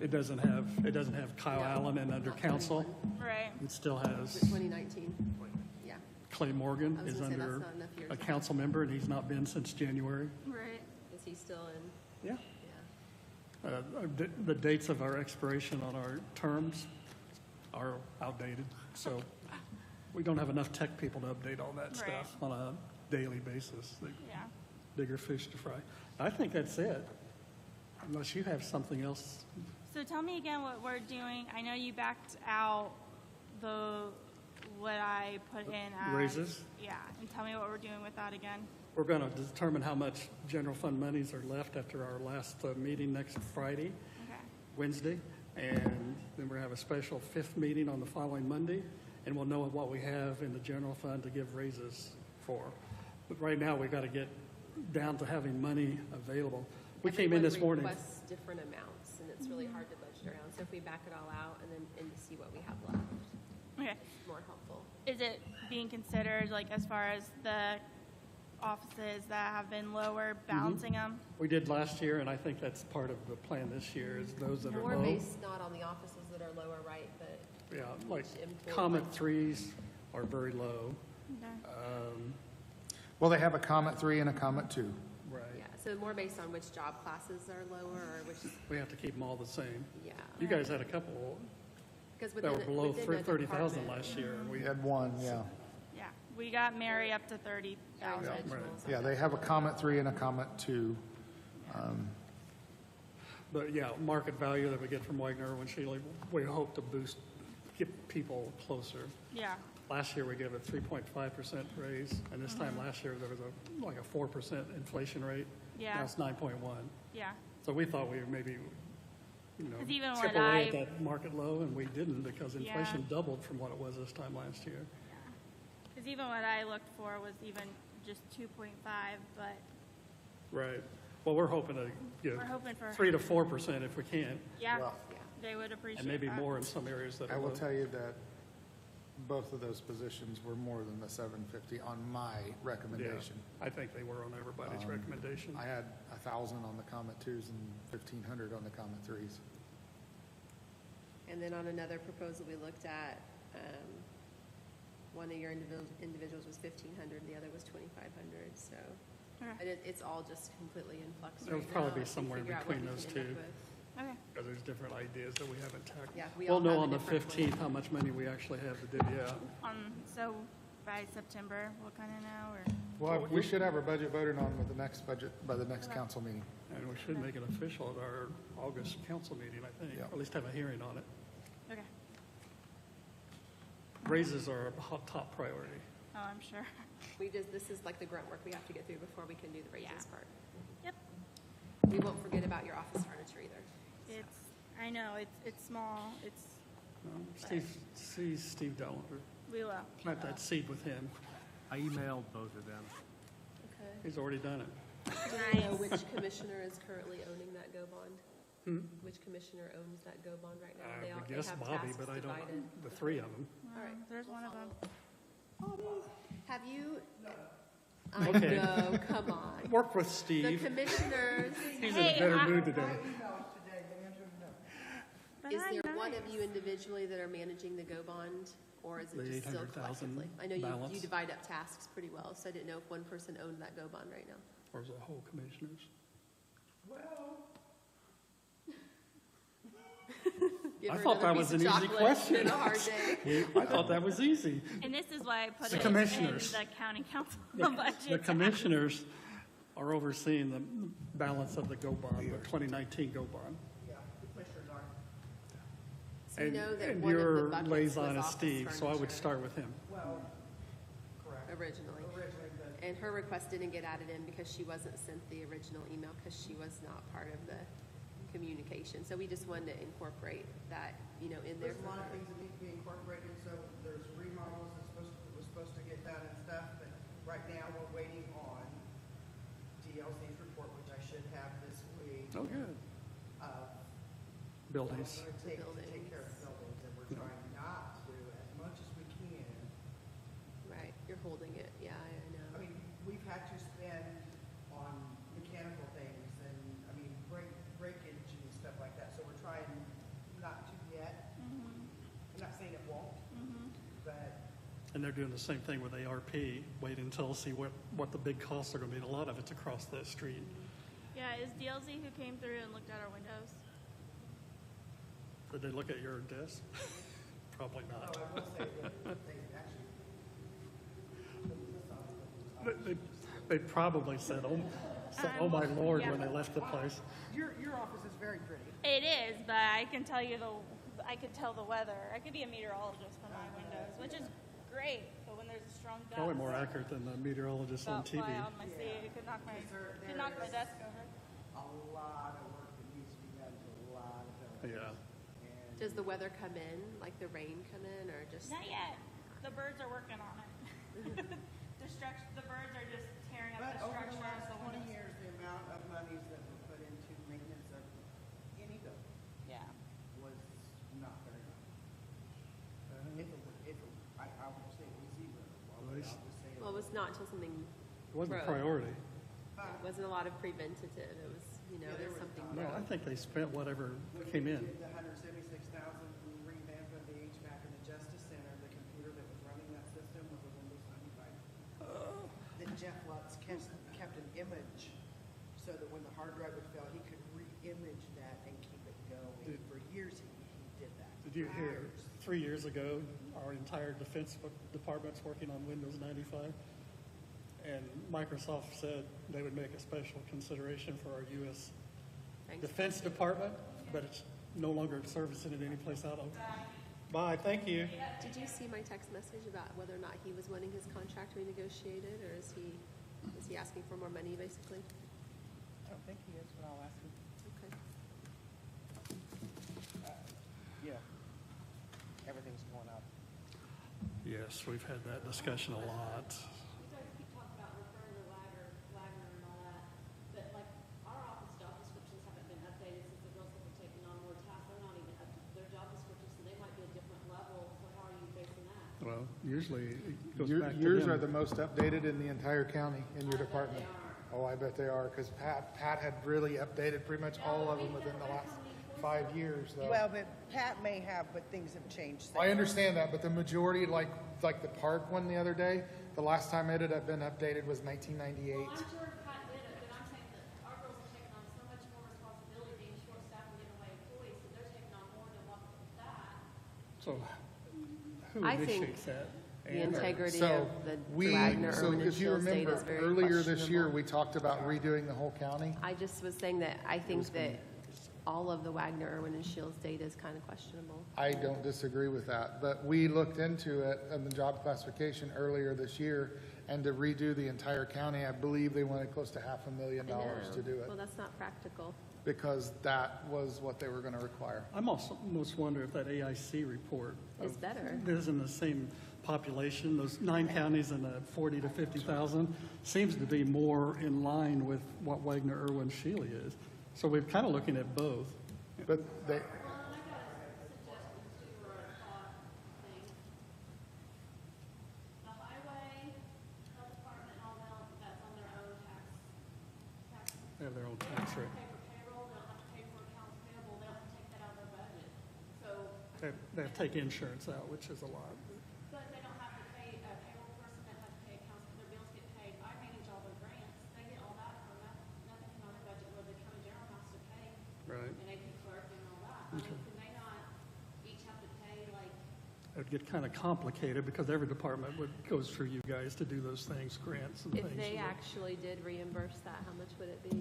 It doesn't have Kyle No, Allen in under not council. 21. Right. It still Was it has 2019? Yeah. Clay Morgan I was is gonna say, that's under not enough years. a council member, and he's not been since January. Right. Is he still in? Yeah. Yeah. The dates of our expiration on our terms are outdated, so we don't have enough tech people to update all that stuff on a daily basis. They Yeah. bigger fish to fry. I think that's it, unless you have something else. So tell me again what we're doing. I know you backed out what I put in as Raises? Yeah, and tell me what we're doing with that again. We're going to determine how much general fund monies are left after our last meeting next Friday, Okay. Wednesday, and then we're going to have a special fifth meeting on the following Monday, and we'll know what we have in the general fund to give raises for. But right now, we've got to get down to having money available. We came in this morning. Everyone requests different amounts, and it's really hard to budget around. So if we back it all out and to see what we have left, Okay. it's more helpful. Is it being considered, like, as far as the offices that have been lower, balancing them? We did last year, and I think that's part of the plan this year, is those that are We're low. based not on the offices that are lower, right, but Yeah, like employee- Comet 3s are very low. Okay. Well, they have a Comet 3 and a Comet 2. Right. yeah. So more based on which job classes are lower or which, We have to keep them all the same. yeah. You guys had a couple Because that were within below within a 30,000 department, last year, and We we had one, yeah. Yeah. We got Mary up to 30,000. individuals Yeah, they have a Comet 3 and a Comet 2. But yeah, market value that we get from Wagner and Shealy, we hope to boost, get people closer. Yeah. Last year, we gave a 3.5% raise, and this time last year, there was like a 4% inflation rate. Yeah. Now it's 9.1. Yeah. So we thought we would maybe, you know, 'Cause even chip when away at I- that market low, and we didn't, because Yeah. inflation doubled from what it was this time last year. Because even what I looked for was even just 2.5, but Right. Well, we're hoping to give we're hoping for 3 to 4% if we can, yeah, Well, they would appreciate and maybe that. more in some areas that I are will low. tell you that both of those positions were more than the 750 on my Yeah, recommendation. I think they were on everybody's recommendation. I had 1,000 on the Comet 2s and 1,500 on the Comet 3s. And then on another proposal we looked at, one of your individuals was 1,500, and the other was 2,500, so. Okay. And it's all just completely in flux right now. It'll probably be as we somewhere figure out what between we those can end two. up with. Okay. Because there's different ideas that we haven't tackled. Yeah, we We'll all know have a on the different one. 15th how much money we actually have to divvy out. So by September, we'll kind of know, or Well, we should have our budget voted on with the next budget, by the next council meeting. And we should make it official at our August council meeting, I think, Yeah. or at least have a hearing on it. okay. Raises are a top priority. Oh, I'm sure. This is like the grunt work we have to get through before we can do the raises Yeah. part. Yep. We won't forget about your office furniture either. I know it's small. Steve Delander. We will. Plant that seed with him. I emailed both of them. Okay. He's already done it. Do we know which commissioner is currently owning that GO bond? Which commissioner owns that GO bond right now? I They would guess have Bobby, tasks but I don't, divided. the three of them. All right. There's one of them. Have you, I Okay. know, come on. Work with The Steve. commissioners, He's Hey, in a better I- mood today. Emails today, the answer is no. But is I'm there one of nice. you individually that are managing the Go Bond? Or is it The just still 800,000 collectively? I know you balance. divide up tasks pretty well, so I didn't know if one person owned that Go Bond right now. Or is it whole commissioners? Well, Give I her thought another that was piece an of easy chocolate question. and a hard day. I thought that was easy. And this is why I put The it commissioners. in the county council The budget. commissioners are overseeing the balance of the Go Bond, the 2019 Go Bond. yeah, the commissioners are. So you know that And one of your the buckets liaison was is office Steve, so I would furniture start with him. Well, correct. originally. Originally, but And her request didn't get added in because she wasn't sent the original email because she was not part of the communication. So we just wanted to incorporate that, in there. there's a lot of things that need to be incorporated, so there's remodels that was supposed to get done and stuff, but right now we're waiting on DLC's report, which I should have this week. Oh, good. Buildings. We're gonna take care of the buildings, and we're trying not to, as much as we can. Right, you're holding it. Yeah, I I know. mean, we've had to spend on mechanical things and, breakage and stuff like that, so we're trying not to yet. I'm not saying it won't, but And they're doing the same thing with ARP. Wait until see what the big costs are going to be. And a lot of it's across the street. Yeah, is DLC who came through and looked at our windows? Did they look at your desk? Probably oh, not. I will say that they actually. They probably said, "Oh my Lord," when they left the place. Your office is very pretty. It is, but I can tell you I could tell the weather. I could be a meteorologist from my windows, which is great. But when there's a strong gust, Probably more accurate than the meteorologist on about TV. fly out my seat, it could knock my desk over. A lot of work that needs to be done to a lot of buildings. Yeah. And Does the weather come in, like the rain come in, or just? Not yet. The birds are working on it. The birds are just tearing up But the over structure the last of the 20 windows. years, the amount of monies that were put into maintenance of any building Yeah. was not very much. I won't say it was zero. I'll just say it Well, it was not until something. It wasn't a broke. priority. It wasn't a lot of preventative. It was, Yeah, there was something. No, I broke. think they spent whatever When came we in. did the 176,000 revamp of the HVAC in the Justice Center, the computer that was running that system was a Windows 95. That Jeff Lutz kept an image so that when the hard drive would fail, he could re-image that and keep it going. For years, he did that. Did you hear, Years. 3 years ago, our entire defense department's working on Windows 95? And Microsoft said they would make a special consideration for our U.S. Thanks. Defense Department, but it's no longer servicing it anyplace out of. Bye, thank you. Did you see my text message about whether or not he was wanting his contract renegotiated, or is he asking for more money, basically? I don't think he is, but I'll ask him. Okay. Yeah. Everything's going up. Yes, we've had that discussion a lot. You guys keep talking about referring to Wagner and all that, but like our office job descriptions haven't been updated since the girls have been taking on more tasks. They're not even up to their job descriptions, so they might be a different level. So how are you basing that? Well, usually it goes back to Yours them. are the most updated in the entire county in your department. Oh, I bet they are, because Pat had really updated pretty much all of them within the last 5 years, though. Well, but Pat may have, but things have changed. I understand that, but the majority, like the park one the other day, the last time it had been updated was 1998. Well, I'm sure Pat did it, but I'm saying that our girls are taking on so much more responsibility, being short-staffed and giving away employees, so they're taking on more than what that. So who I think initiates that? The Ann or- integrity So of the we, Wagner, so Irwin, and if you Shields data remember, is very earlier this year, questionable. we talked about redoing the whole county. I just was saying that I think that all of the Wagner, Irwin, and Shields data is kind of questionable. I don't disagree with that, but we looked into it in the job classification earlier this year, and to redo the entire county, I believe they wanted close to $500,000 to do it, Well, that's not practical. because that was what they were gonna require. I'm also almost wonder if that AIC report It's better. is in the same population, those 9 counties and the 40 to 50,000, seems to be more in line with what Wagner, Irwin, Shealy is. So we're kind of looking at both. But they, Well, and I got a suggestion too, or a thought thing. The highway, health department, and all that They have to take insurance out, which is a lot. But they don't have to pay a payroll person that has to pay accounts, their bills get paid. I manage all their grants. They get all that for nothing from their budget where the county general has to pay. Right. And AP clerk and all that. I mean, can they not each have to pay like, It'd get kind of complicated because every department goes through you guys to do those things, grants and If things. they actually did reimburse that, how much would it be?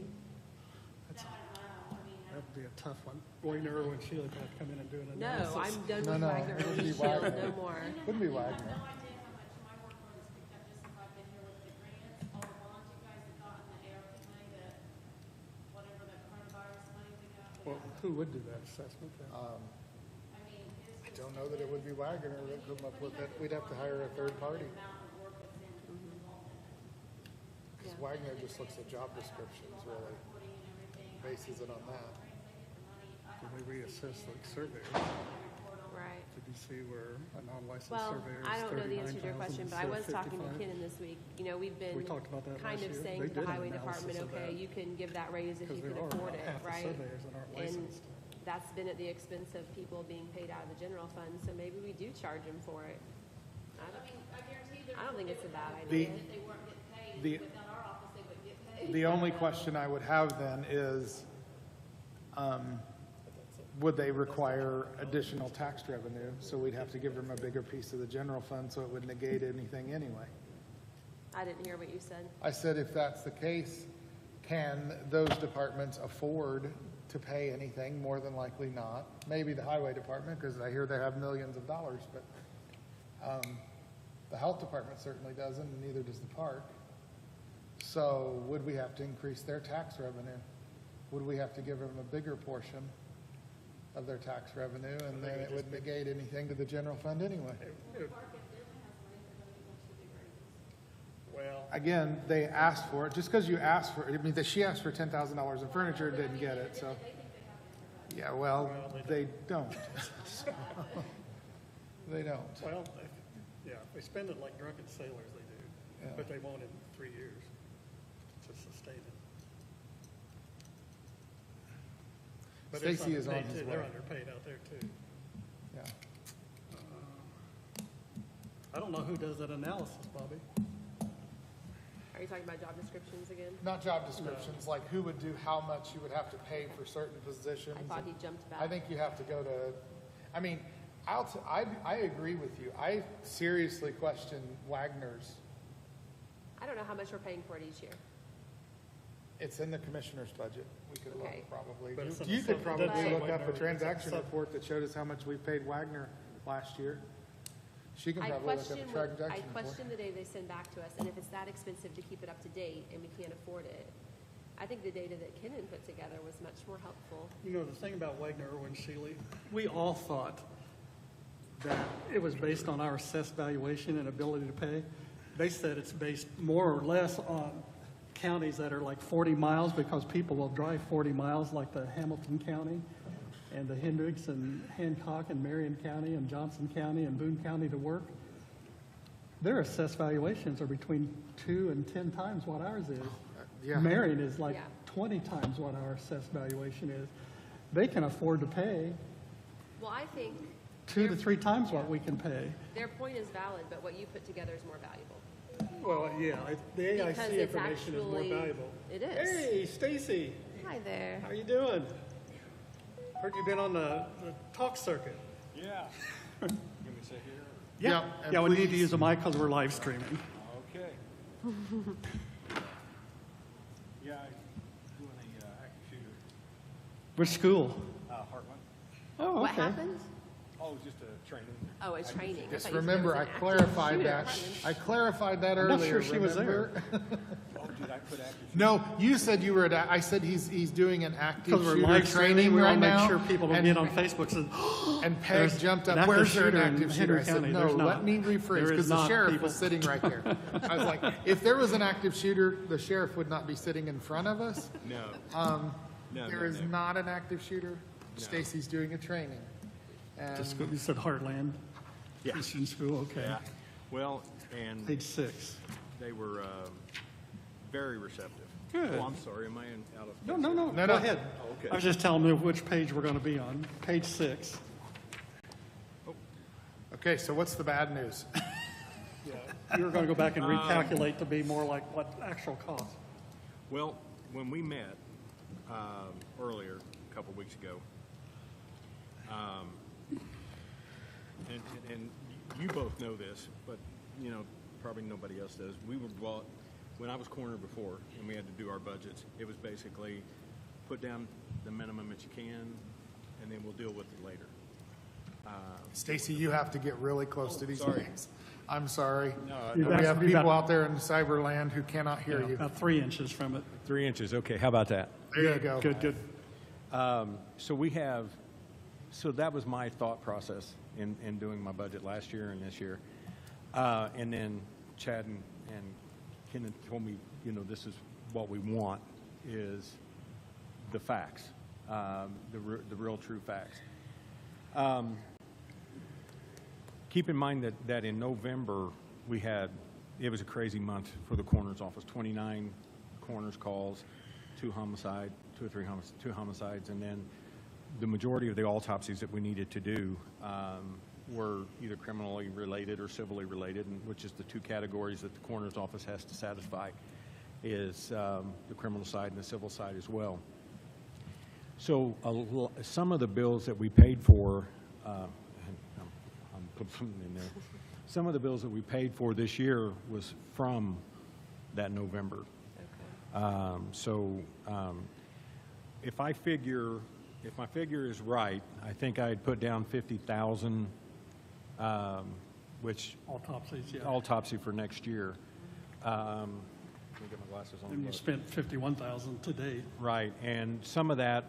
That's- That'd be a tough one. Wagner and Sheila have to come in and do an No, analysis. I'm done with No, Wagner it would be and Shield, Wagner. no more. Wouldn't be you have Wagner. no idea how much my workload has picked up just since I've been here with the grants, all the bonds you guys have gotten, the ARP money, the, whatever the coronavirus money we got. Well, who would do that assessment then? I mean, I don't know that it would be Wagner that come up with it. We'd have to hire a third party. amount of work that's involved in it. Because Wagner just looks at job descriptions, really. Bases it on that. Do we reassess the surveyors? Right. Did you see where a non-licensed Well, surveyor is I don't know the answer to your 39,000 question, but I was instead of talking to 55? Kenan this week. You know, we've been We talked about that kind last of year. saying They to the did an highway analysis department, of okay, that. you can give that raise if Because you there can are afford about it, half the right? surveyors that aren't And licensed. that's been at the expense of people being paid out of the general fund, so maybe we do charge them for it. I mean, I guarantee there's. I don't think it's a bad The- idea. If they weren't getting paid, The- without our office, they wouldn't get paid. The only question I would have then is, would they require additional tax revenue? So we'd have to give them a bigger piece of the general fund, so it would negate anything anyway. I didn't hear what you said. I said, if that's the case, can those departments afford to pay anything? More than likely not. Maybe the highway department, because I hear they have millions of dollars, but the health department certainly doesn't, and neither does the park. So would we have to increase their tax revenue? Would we have to give them a bigger portion of their tax revenue, and then it would negate anything to the general fund anyway? Well, Again, they asked for it. Just because you asked for it, I mean, she asked for $10,000 in furniture, didn't get it, so. Yeah, well, they don't. They don't. well, yeah, if they spend it like drunken sailors, they do. Yeah. But they won't in 3 years to sustain it. But it's Stacy is on underpaid, his too. way. They're underpaid out there too. Yeah. I don't know who does that analysis, Bobby. Are you talking about job descriptions again? Not job descriptions, like who would do how much you would have to pay for certain positions. I thought he jumped back. I think you have to go to, I mean, I agree with you. I seriously question Wagner's. I don't know how much we're paying for it each year. It's in the commissioner's budget. We could Okay. look probably. But it's in You the could sub- probably it doesn't look say up a Wagner, transaction it's a sub- report that showed us how much we paid Wagner last year. She can I probably look up a question, transaction report. the day they send back to us, and if it's that expensive to keep it up to date and we can't afford it, I think the data that Kenan put together was much more helpful. You know, the thing about Wagner, Irwin, Shealy, we all thought that it was based on our assessed valuation and ability to pay. They said it's based more or less on counties that are like 40 miles because people will drive 40 miles, like the Hamilton County and the Hendricks and Hancock and Marion County and Johnson County and Boone County to work. Their assessed valuations are between 2 and 10 times what ours is. Yeah. Marion is like Yeah. 20 times what our assessed valuation is. They can afford to pay Well, I think 2 to 3 times what we can pay. their point is valid, but what you put together is more valuable. Well, yeah, the Because AIC it's information is more actually- valuable. it is. Hey, Stacy, Hi there. how you doing? Heard you've been on the talk circuit. Yeah. Give me a second here. Yeah, and Yeah, we need to please- use a mic because we're live streaming. Okay. Yeah, I'm doing a active shooter, Which school? Heartland. Oh, What okay. happened? Oh, just a training. Oh, it's training. I Just thought you said it remember, was I an active clarified shooter. that. I clarified that I'm earlier. not sure she was there. remember? Oh, did I put active shooter? No, you said you were at, I said he's doing an active Because we're shooter live streaming, training we right want to now. make sure people don't and- get on Facebook and And Peg There's jumped an up, active where's there an shooter in active shooter? Henry I said, County. no, There's let not. me rephrase, There is because the not, sheriff people. was sitting right there. I was like, if there was an active shooter, the sheriff would not be sitting in front of us. No. No, There is not an active shooter. Stacy's doing a training. And the school, you said Heartland Yeah. Christian School, okay. Yeah. Well, and Page 6. they were very receptive. Good. Oh, I'm sorry, am I out of? No, no, no, No, go no. ahead. Oh, okay. I was just telling them which page we're going to be on, page 6. Okay, so what's the bad news? Yeah, you were going to go back and recalculate to be more like what actual cost. Well, when we met earlier, a couple weeks ago, and you both know this, but you know probably nobody else does. We were bought when I was coroner before, and we had to do our budgets. It was basically put down the minimum that you can, and then we'll deal with it later. Stacy, you have to get really close to these sorry. things. I'm sorry. You've We have actually people got- out there in cyberland who cannot hear you. About 3 inches from it. 3 inches. Okay, how about that? There you go. Good, good. So that was my thought process in doing my budget last year and this year. And then Chad and Kenan told me, you know, this is what we want is the facts, the real true facts. Keep in mind that in November it was a crazy month for the coroner's office, 29 coroner's calls, two or three homicides, and then the majority of the autopsies that we needed to do were either criminally related or civilly related, which is the two categories that the coroner's office has to satisfy, is the criminal side and the civil side as well. So some of the bills that we paid for, I'm putting something in there. Some of the bills that we paid for this year was from that November. If my figure is right, I think I'd put down 50,000, which Autopsies, yeah. autopsy for next year. Let me get my glasses on. And you spent 51,000 to date. Right, and some of that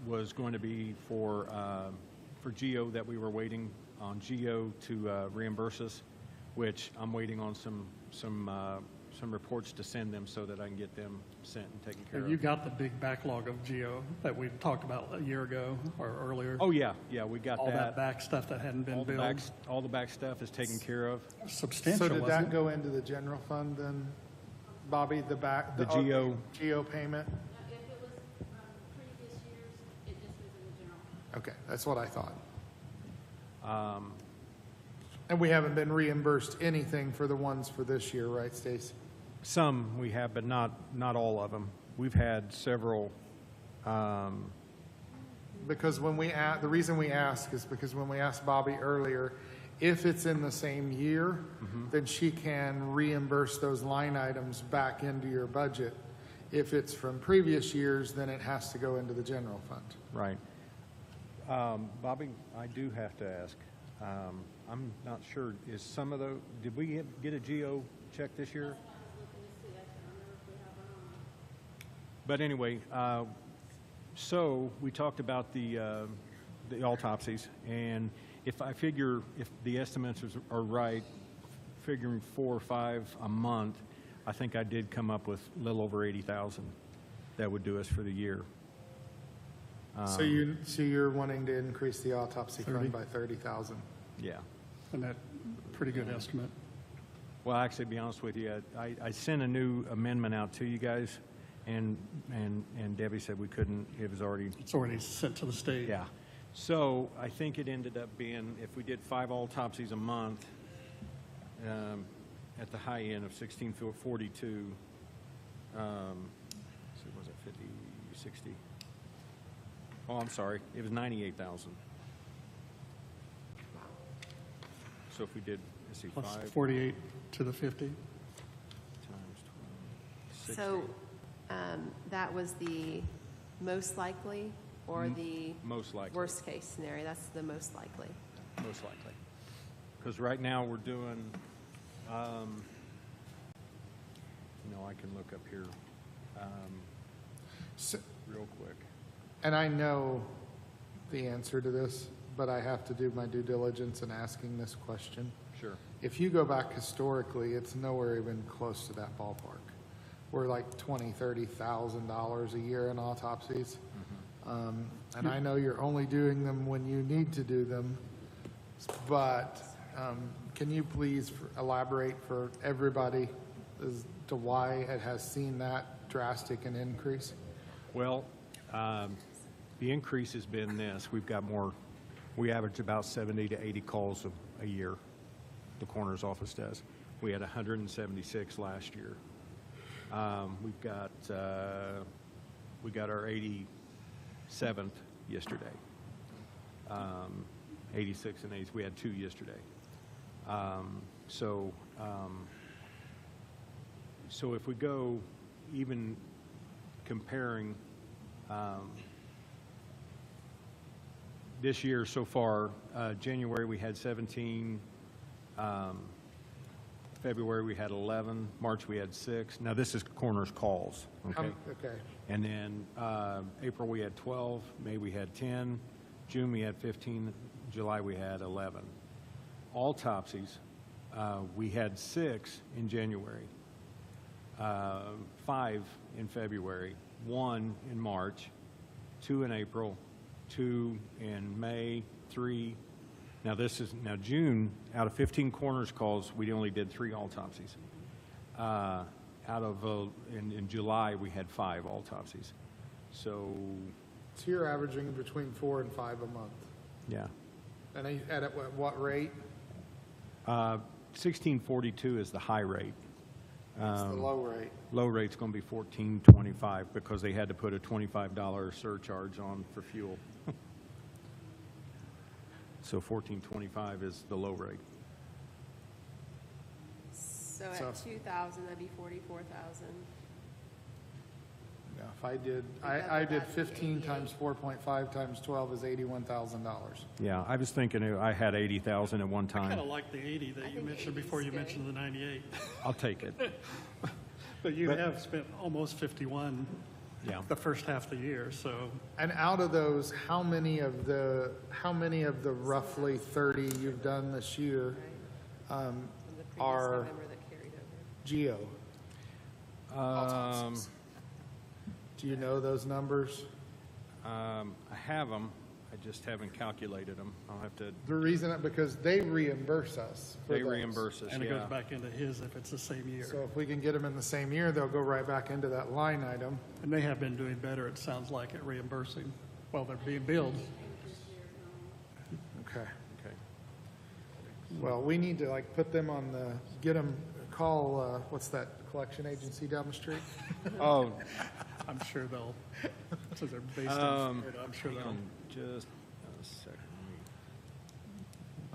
was going to be for GEO, that we were waiting on GEO to reimburse us, which I'm waiting on some reports to send them so that I can get them sent and taken care of. You got the big backlog of GEO that we talked about a year ago or earlier. Oh yeah, we got all that back stuff that hadn't been billed. All the back stuff is taken care of. Substantial. So did wasn't that it? go into the general fund then, Bobby, the GEO payment? If it was previous years, it just was in the general. Okay, that's what I thought. And we haven't been reimbursed anything for the ones for this year, right, Stace? Some we have, but not all of them. We've had several. Because the reason we ask is because when we asked Bobby earlier, if it's in the same year, then she can reimburse those line items back into your budget. If it's from previous years, then it has to go into the general fund. Right. Bobby, I do have to ask. I'm not sure. Is some of those? Did we get a GEO check this year? But anyway, so we talked about the autopsies, and if the estimates are right, figuring 4 or 5 a month, I think I did come up with a little over 80,000. That would do us for the year. So you're wanting to increase the autopsy fund by 30,000. Yeah. And that pretty good estimate. Well, actually, to be honest with you, I sent a new amendment out to you guys, and Debbie said we couldn't. It's already sent to the state. Yeah. So I think it ended up being, if we did 5 autopsies a month, at the high end of 1642, so was it 50, 60? Oh, I'm sorry. It was 98,000. So if we did, let's see, Plus 5 48 to the 50. times 12, 60. So that was the most likely or the most likely. worst case scenario? That's the most likely. Most likely. Because right now we're doing, I can look up here real quick. And I know the answer to this, but I have to do my due diligence in asking this question. Sure. If you go back historically, it's nowhere even close to that ballpark. We're like $20,000, $30,000 a year in autopsies. And I know you're only doing them when you need to do them, but can you please elaborate for everybody as to why it has seen that drastic an increase? Well, the increase has been this. We've got more. We average about 70 to 80 calls a year the coroner's office does. We had 176 last year. We got our 87th yesterday. 86 and 80. We had 2 yesterday. So if we go even comparing this year so far, January we had 17, February we had 11, March we had 6. Now this is coroner's calls, okay? Okay. And then April we had 12, May we had 10, June we had 15, July we had 11. Autopsies, we had 6 in January, 5 in February, 1 in March, 2 in April, 2 in May, 3. Now June, out of 15 coroner's calls, we only did 3 autopsies. In July, we had 5 autopsies. So you're averaging between 4 and 5 a month. yeah. And at what rate? 1642 is the high rate. It's the low rate. Low rate's going to be 1425 because they had to put a $25 surcharge on for fuel. So 1425 is the low rate. So at 2,000, that'd be 44,000. Yeah, if I did 15 times 4.5 times 12 is $81,000. Yeah, I was thinking I had 80,000 at one I kind time. of like the 80 that you think mentioned 80 is before you good. mentioned the 98. I'll take it. But you have spent almost 51 Yeah. the first half of the year, so And out of those, how many of the roughly 30 you've done this year From the previous are November that carried over. geo autopsies? Do you know those numbers? I have them. I just haven't calculated them. I'll have to. The reason, because they reimburse us for They those. reimburse us. and it Yeah. goes back into his if it's the same year. So if we can get them in the same year, they'll go right back into that line item. And they have been doing better, it sounds like, at reimbursing while they're being billed. Okay. Okay. Well, we need to put them on get them, call, what's that collection agency down the street? Oh, I'm sure they'll, since they're based in Florida, I'm sure hang they'll. on just a second.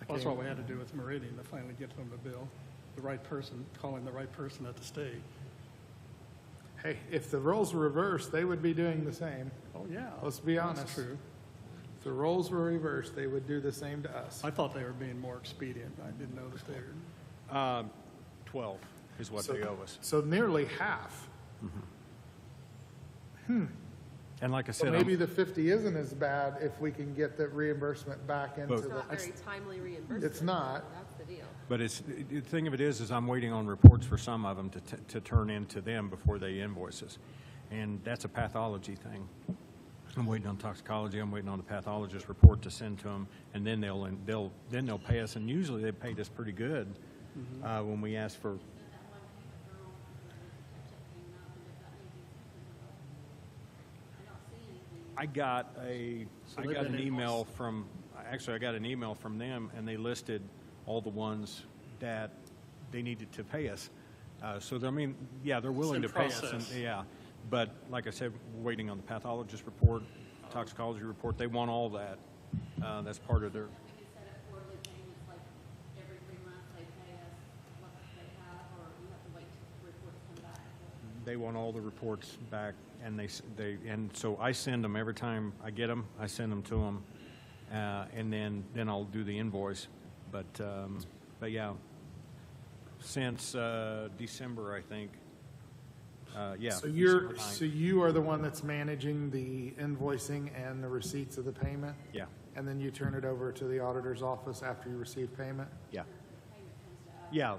That's what we had to do with Meridian to finally get them to bill the right person, calling the right person at the state. Hey, if the roles were reversed, they would be doing the same. Oh, yeah. Let's be honest. That's true. If the roles were reversed, they would do the same to us. I thought they were being more expedient. I didn't know that they were. 12 is what So- they owe us. So nearly half. And like I So said, maybe the 50 isn't as bad if we can get the reimbursement back into It's the. not very timely reimbursement. It's not. That's the deal. but the thing of it is I'm waiting on reports for some of them to turn into them before they invoice us. And that's a pathology thing. I'm waiting on toxicology. I'm waiting on the pathologist report to send to them, and then they'll pay us. And usually they paid us pretty good when we asked for. I got an email from them, and they listed all the ones that they needed to pay us. So they're willing to in pay us. process. But like I said, we're waiting on the pathologist report, toxicology report. They want all that. That's part of their. If you set up quarterly payments, like every 3 months they pay us what they have, or you have to wait till the reports come back? They want all the reports back, and and so I send them every time I get them. I send them to them, and then I'll do the invoice. But yeah, since December, I think. Yeah. So December 9th. you are the one that's managing the invoicing and the receipts of the payment? Yeah. And then you turn it over to the auditor's office after you receive payment? Yeah. Payment comes to us. Yeah.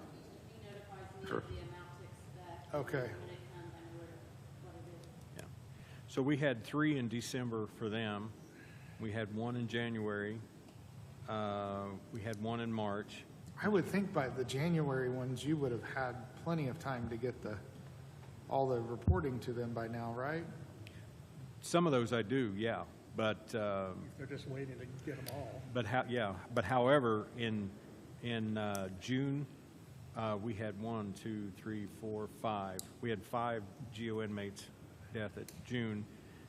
He notifies me Sure. of the amount to expect. Okay. When it comes, I know what it is. Yeah. So we had 3 in December for them. We had 1 in January. We had 1 in March. I would think by the January ones, you would have had plenty of time to get all the reporting to them by now, right? Some of those I do, yeah. But They're just waiting to get them all. But however, in In June, we had 1, 2, 3, 4, 5. We had 5 GEO inmates death at June,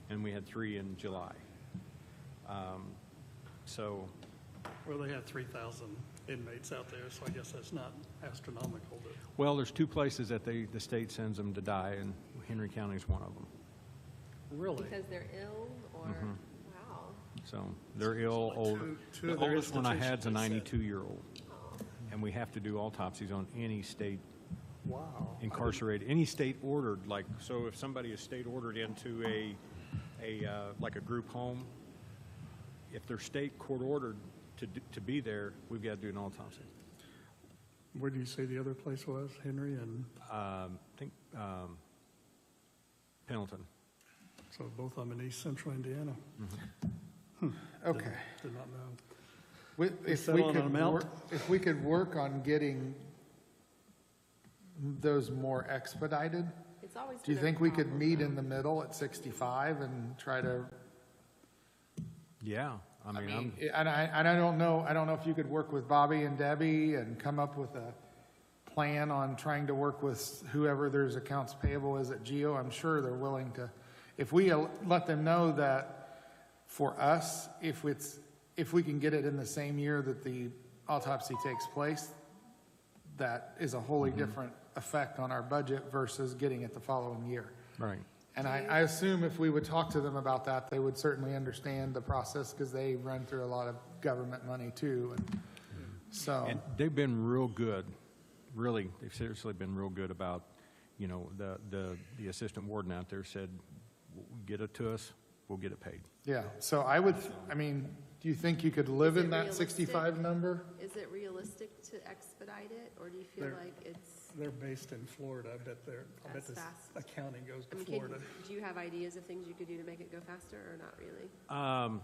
and we had 3 in July. So, Well, they had 3,000 inmates out there, so I guess that's not astronomical. But well, there's 2 places that the state sends them to die, and Henry County is one of them. really, Because they're ill or, wow. So they're ill, old. two The of their oldest one I had is a institutions, they said. 92-year-old. And we have to do autopsies on any state wow. incarcerated, any state ordered, like, so if somebody is state ordered into like a group home, if they're state court ordered to be there, we've got to do an autopsy. Where do you say the other place was, Henry? And I think Pendleton. so both of them in East Central Indiana. Okay. Did not know. If settle on an amount? if we could work on getting those more expedited, It's always do you been a think we could problem, meet though. in the middle at 65 and try to? Yeah, I mean, And I don't know if you could work with Bobby and Debbie and come up with a plan on trying to work with whoever there's accounts payable is at GEO. I'm sure they're willing to, if we let them know that for us, if we can get it in the same year that the autopsy takes place, that is a wholly different effect on our budget versus getting it the following year. right. And I assume if we would talk to them about that, they would certainly understand the process because they run through a lot of government money too. And so, And they've been real good, really, they've seriously been real good about, you know, the assistant warden out there said, get it to us, we'll get it paid. yeah. So do you think you could live Is in it that realistic? 65 number? Is it realistic to expedite it, or do you feel They're- like it's, They're based in Florida. I bet That's this fast. accounting goes I to mean, Florida. do you have ideas of things you could do to make it go faster, or not really?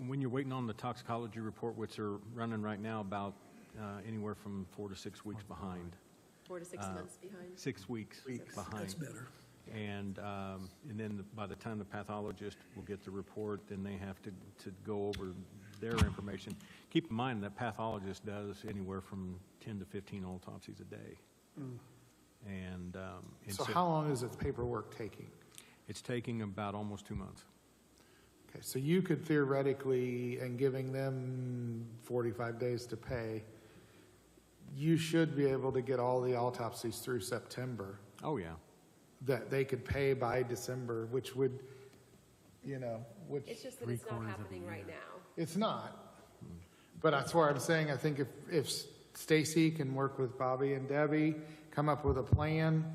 When you're waiting on the toxicology report, which are running right now about anywhere from 4 to 6 weeks behind. 4 to 6 months behind? 6 weeks behind. That's better. And then by the time the pathologist will get the report, then they have to go over their information. Keep in mind that pathologist does anywhere from 10 to 15 autopsies a day. And So how long is its paperwork taking? it's taking about almost 2 months. Okay, so you could theoretically, and giving them 45 days to pay, you should be able to get all the autopsies through September Oh, yeah. that they could pay by December, which would, which It's just that it's not happening right now. it's not. But that's where I'm saying, I think if Stacy can work with Bobby and Debbie, come up with a plan,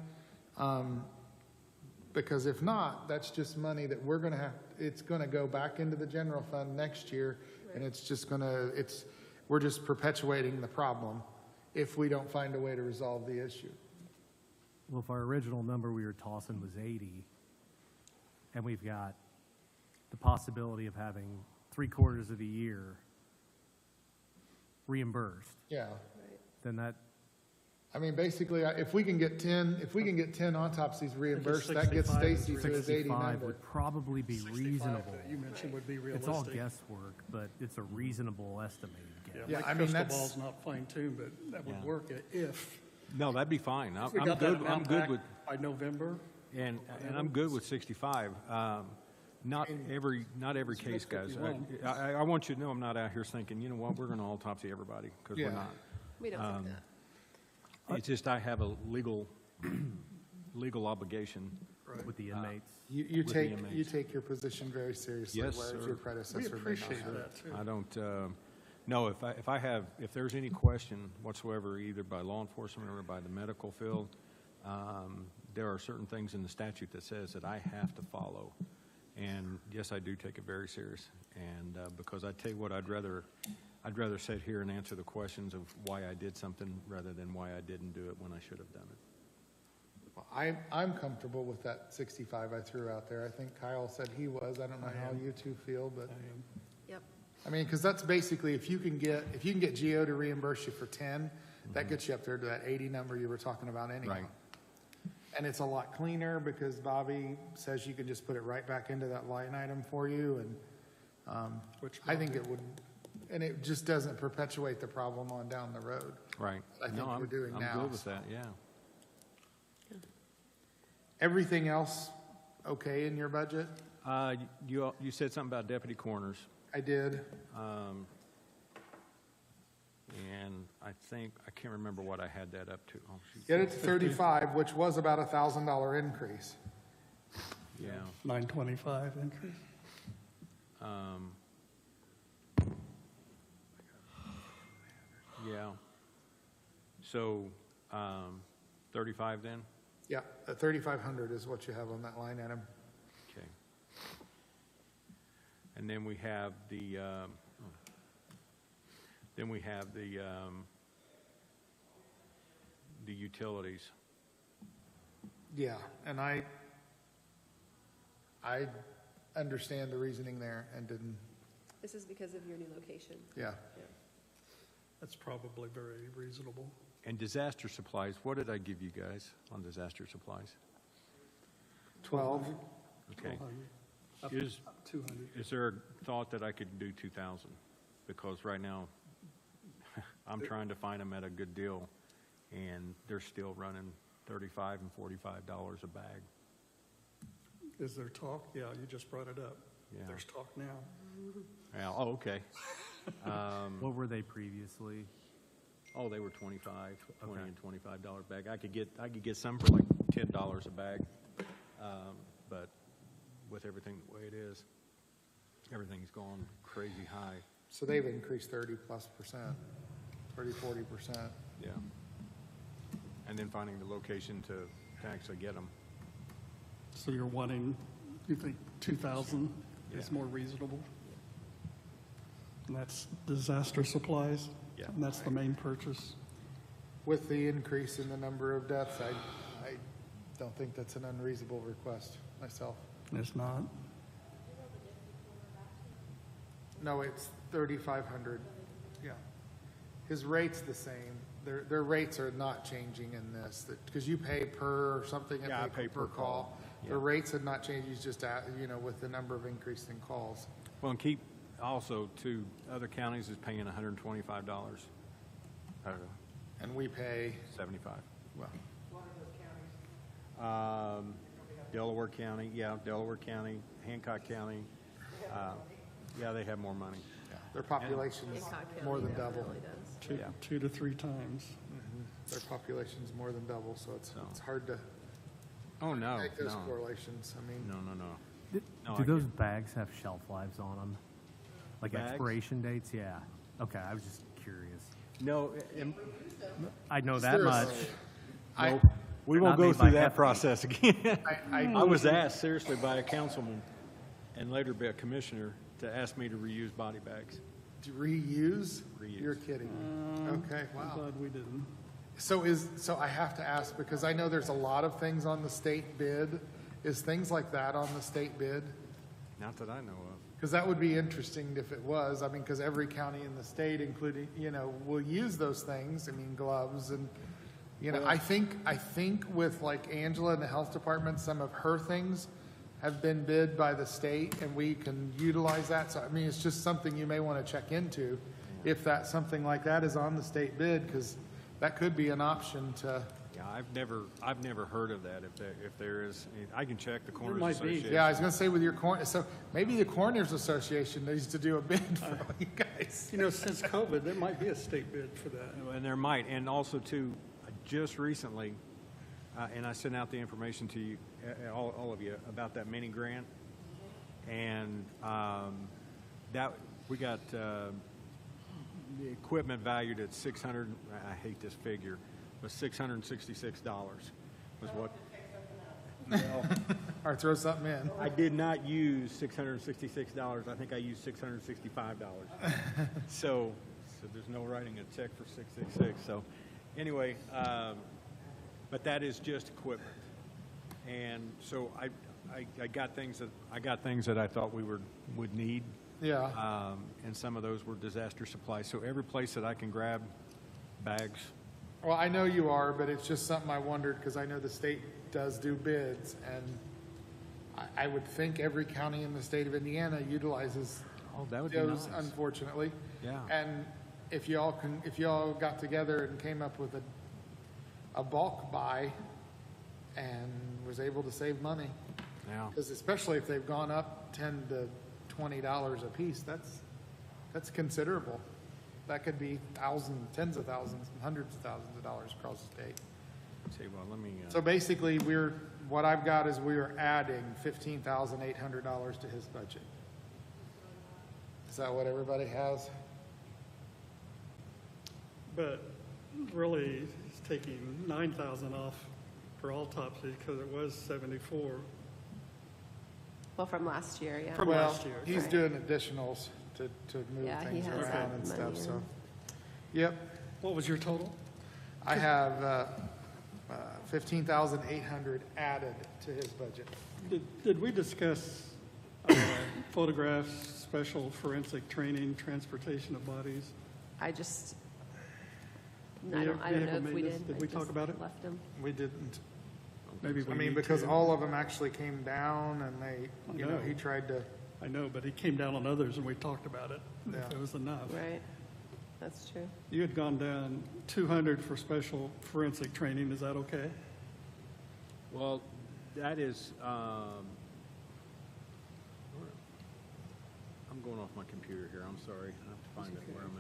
because if not, that's just money that we're gonna have, it's gonna go back into the general fund next year, and it's just we're just perpetuating the problem if we don't find a way to resolve the issue. Well, if our original number we were tossing was 80, and we've got the possibility of having 3/4 of the year reimbursed, Yeah. then that, Basically, if we can get 10 autopsies reimbursed, that gets 65 is Stacy to his 80 65 number. would probably be 65 reasonable. that you mentioned would be It's all realistic. guesswork, but it's a reasonable estimated guess. Yeah, My crystal ball's not fine-tuned, but that would work if No, that'd be fine. we I'm got that good. I'm amount good back with, by November. and I'm good with 65. Not every case, guys. 51. I want you to know I'm not out here thinking, you know what, we're going to autopsy everybody, because Yeah. we're not. We don't think that. It's just I have a legal obligation. With the inmates. You with the take inmates. your position very seriously, Yes, whereas sir. your We predecessor may not appreciate have. that, too. I don't, no, if there's any question whatsoever, either by law enforcement or by the medical field, there are certain things in the statute that says that I have to follow. And yes, I do take it very serious. And because I tell you what, I'd rather sit here and answer the questions of why I did something rather than why I didn't do it when I should have done it. I'm comfortable with that 65 I threw out there. I think Kyle said he was. I don't know how you two feel, but Yep. because that's basically if you can get GEO to reimburse you for 10, that gets you up there to that 80 number you were talking about anyway. Right. And it's a lot cleaner because Bobby says you can just put it right back into that line item for you, and Which I think it would And it just doesn't perpetuate the problem on down the road. Right. I think No, we're doing now. I'm good with that, yeah. Everything else okay in your budget? You said something about deputy coroners. I did. And I think, I can't remember what I had that up to. Oh, shoot. Get it to 35, which was about a $1,000 increase. Yeah. 925 increase. Yeah. So, 35 then? Yeah, 3,500 is what you have on that line item. Okay. And then we have the, the utilities. Yeah, and I understand the reasoning there and didn't, This is because of your new location. yeah. That's probably very reasonable. And disaster supplies, what did I give you guys on disaster supplies? 12. Okay. 1,200. Up Is, 200. is there a thought that I could do 2,000? Because right now, I'm trying to find them at a good deal, and they're still running $35 and $45 a bag. Is there talk? Yeah, you just brought it up. Yeah. There's talk now. Yeah, oh, okay. What were they previously? Oh, they were 20 Okay. and $25 bag. I could get some for like $10 a bag, but with everything the way it is, everything's gone crazy high. So they've increased 30+%, 40%. Yeah. And then finding the location to actually get them. So you're wanting, you think 2,000 is Yeah. more reasonable? And that's disaster supplies? Yeah. And that's the main purchase? With the increase in the number of deaths, I don't think that's an unreasonable request myself. It's not? No, it's 3,500. Yeah. His rate's the same. Their rates are not changing in this, because you pay per or something. Yeah, I pay per call. The rates have not changed, he's just, with the number of increase in calls. Well, and keep, also, too, other counties is paying $125. And we pay, 75. well, Delaware County, Delaware County, Hancock County. Yeah, they have more money. yeah, their population's Hancock County more than double. definitely does. Two to three times. Their population's more than double, so it's hard to Oh, no, make those no. correlations. I mean, No. No, Do I those bags have shelf lives on them? Like Bags? expiration dates? Yeah. Okay, I was just curious. No, I know that There is- much. I, we Not won't go made by through that Hefty. process again. I I was asked seriously by a councilman and later by a commissioner to ask me to reuse body bags. reuse? Reuse. You're kidding me. Okay, I'm wow. glad we didn't. So I have to ask, because I know there's a lot of things on the state bid. Is things like that on the state bid? Not that I know of. Because that would be interesting if it was. I mean, because every county in the state, including, will use those things. I mean, gloves and, I think with like Angela and the health department, some of her things have been bid by the state and we can utilize that. So, I mean, it's just something you may want to check into if that, something like that is on the state bid, because that could be an option to, Yeah, I've never heard of that. If there is, I can check the Coroners might be. Association. yeah, I was going to say with your so maybe the Coroners Association needs to do a bid for all you guys. Since COVID, there might be a state bid for that. And there might, and also too, just recently, and I sent out the information to you, all of you, about that mini grant, and that we got the equipment valued at $600. I hate this figure, but $666 was what. Well, Or throw something in. I did not use $666. I think I used $665. So there's no writing a check for $666. So anyway, but that is just equipment. And so I got things that I thought we would need. Yeah. And some of those were disaster supplies. So every place that I can grab bags. Well, I know you are, but it's just something I wondered, because I know the state does do bids, and I would think every county in the state of Indiana utilizes Oh, that would be those, nice. unfortunately. Yeah. And if y'all got together and came up with a bulk buy and was able to save money, Yeah. because especially if they've gone up $10 to $20 a piece, that's considerable. That could be thousands, tens of thousands, hundreds of thousands of dollars across the state. See, well, let me, So basically, what I've got is we're adding $15,800 to his budget. Is that what everybody has? But really, it's taking 9,000 off for autopsy because it was 74. Well, from last year, yeah. From Well, last year. he's Right. doing additionals to move Yeah, he things has around that and money stuff, so. in. Yep, What was your total? I have 15,800 added to his budget. Did we discuss photographs, special forensic training, transportation of bodies? I don't know Vehicle if we maintenance, did. did I we talk just about it? Left them. We didn't. Maybe we I mean, need because to. all of them actually came down and they, you know, know. he tried to, I know, but he came down on others and we talked about it, if Yeah. it was enough. Right. That's true. You had gone down 200 for special forensic training, is that okay? well, that is, I'm going off my computer here, I'm sorry. I have to find it where I'm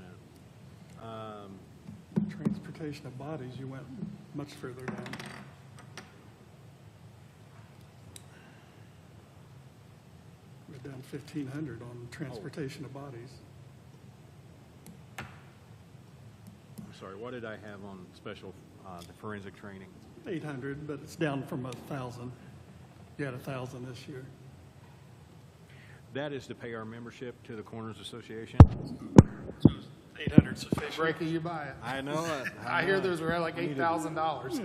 at. Transportation of bodies, you went much further down. We're down 1,500 on transportation of bodies. I'm sorry, what did I have on special, the forensic training? 800, but it's down from 1,000. You had 1,000 this year. That is to pay our membership to the Coroners Association. 800 sufficient. Breaky, you buy it. I know it. I hear those are like $8,000.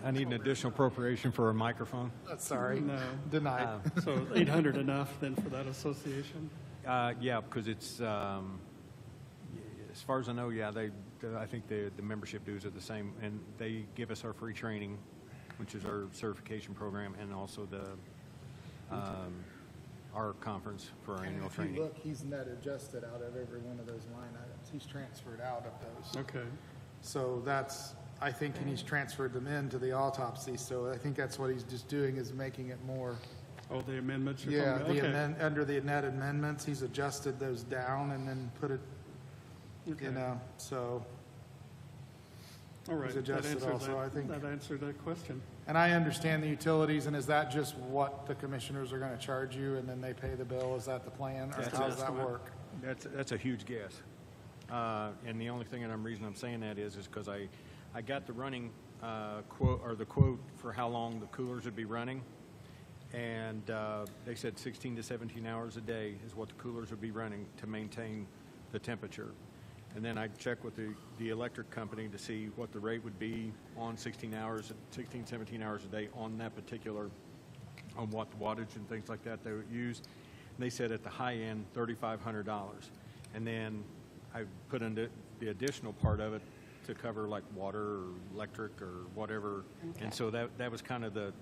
I need an additional appropriation for a microphone. Sorry, No. denied. So 800 enough then for that association? Yeah, because it's, as far as I know, yeah, I think the membership dues are the same, and they give us our free training, which is our certification program, and also our conference for our And annual if you training. look, he's net adjusted out of every one of those line items. He's transferred out of those. Okay. So that's, I think, and he's transferred them into the autopsy. So I think that's what he's just doing, is making it more. Oh, the amendments you're Yeah, talking about? Okay. under the net amendments, he's adjusted those down and then put it, Okay. you know, so. All right. He's That adjusted answered also, I think. That answered that question. And I understand the utilities, and is that just what the commissioners are gonna charge you and then they pay the bill? Is that the plan, or That's how an does that estimate. work? That's a huge guess. And the only thing, and the reason I'm saying that is because I got the running quote, or the quote for how long the coolers would be running. And they said 16 to 17 hours a day is what the coolers would be running to maintain the temperature. And then I checked with the electric company to see what the rate would be on 16, 17 hours a day on that particular, on what the wattage and things like that they would use. And they said at the high end, $3,500. And then I put in the additional part of it to cover like water or electric or whatever. Okay. And so that was kind of the,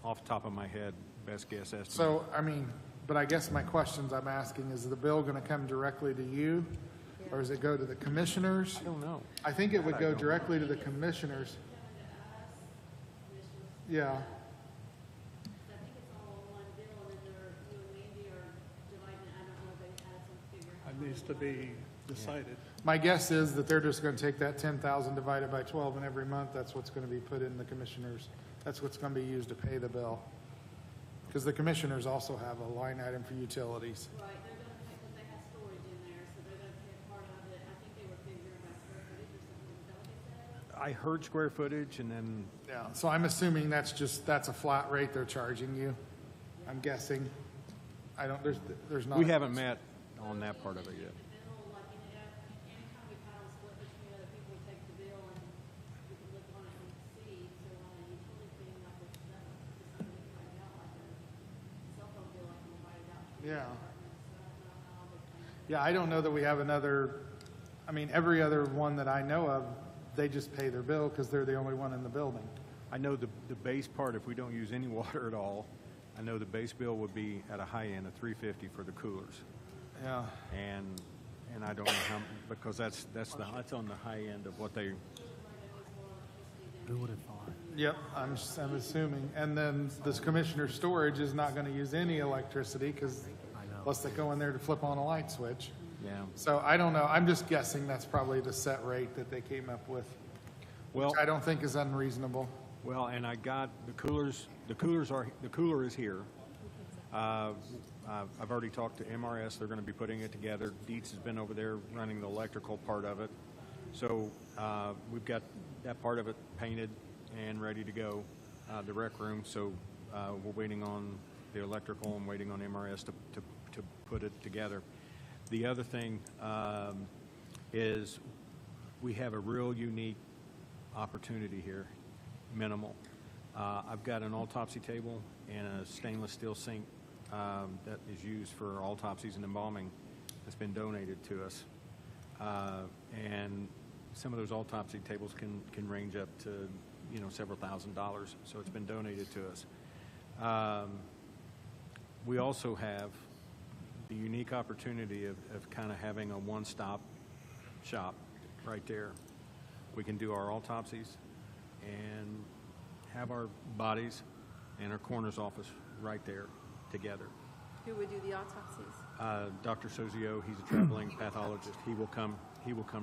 off the top of my head, best guess estimate. So, I mean, but I guess my questions I'm asking, is the bill gonna come directly to you? Or does it go to the commissioners? I don't know. I think it would I go don't know. directly to the commissioners. Yeah, I think it's all on one bill, and then you and Mandy are dividing it. I don't know if they had some figure. It needs to be decided. my guess is that they're just gonna take that 10,000 divided by 12, and every month, that's what's gonna be put in the commissioners. That's what's gonna be used to pay the bill. Because the commissioners also have a line item for utilities. Right, they're gonna pay, because they have storage in there, so they're gonna pay a part of it. I think they were figuring by square footage or something, is that what they said? I heard square footage, and then Yeah, so I'm assuming that's a flat rate they're charging you, I'm guessing. I don't, there's not. we haven't met on that part of it yet. The bill, like, anytime we kind of split between other people, we take the bill and we can look on it and see. So on a utility thing, like this, that, just something we write out, like a cell phone bill, I can write it out. for the Yeah. departments. So I don't know how they plan. Yeah, I don't know that we have another, I mean, every other one that I know of, they just pay their bill because they're the only one in the building. I know the base part, if we don't use any water at all, I know the base bill would be at a high end of $350 for the coolers. Yeah. And I don't know how, because that's on the high end of what they. Who would have thought? Yep, I'm assuming. And then this commissioner storage is not going to use any electricity because unless they go in there to flip on a light switch. Yeah. So I don't know. I'm just guessing that's probably the set rate that they came up with, Well, which I don't think is unreasonable. well, and I got the coolers. The cooler is here. I've already talked to MRS. They're going to be putting it together. Dietz has been over there running the electrical part of it. So we've got that part of it painted and ready to go, the rec room. So we're waiting on the electrical and waiting on MRS to put it together. The other thing is we have a real unique opportunity here, minimal. I've got an autopsy table and a stainless steel sink that is used for autopsies and embalming that's been donated to us. And some of those autopsy tables can range up to, several $1,000s. So it's been donated to us. We also have the unique opportunity of kind of having a one-stop shop right there. We can do our autopsies and have our bodies and our coroner's office right there together. Who would do the autopsies? Dr. Sozio, he's a traveling pathologist. He will come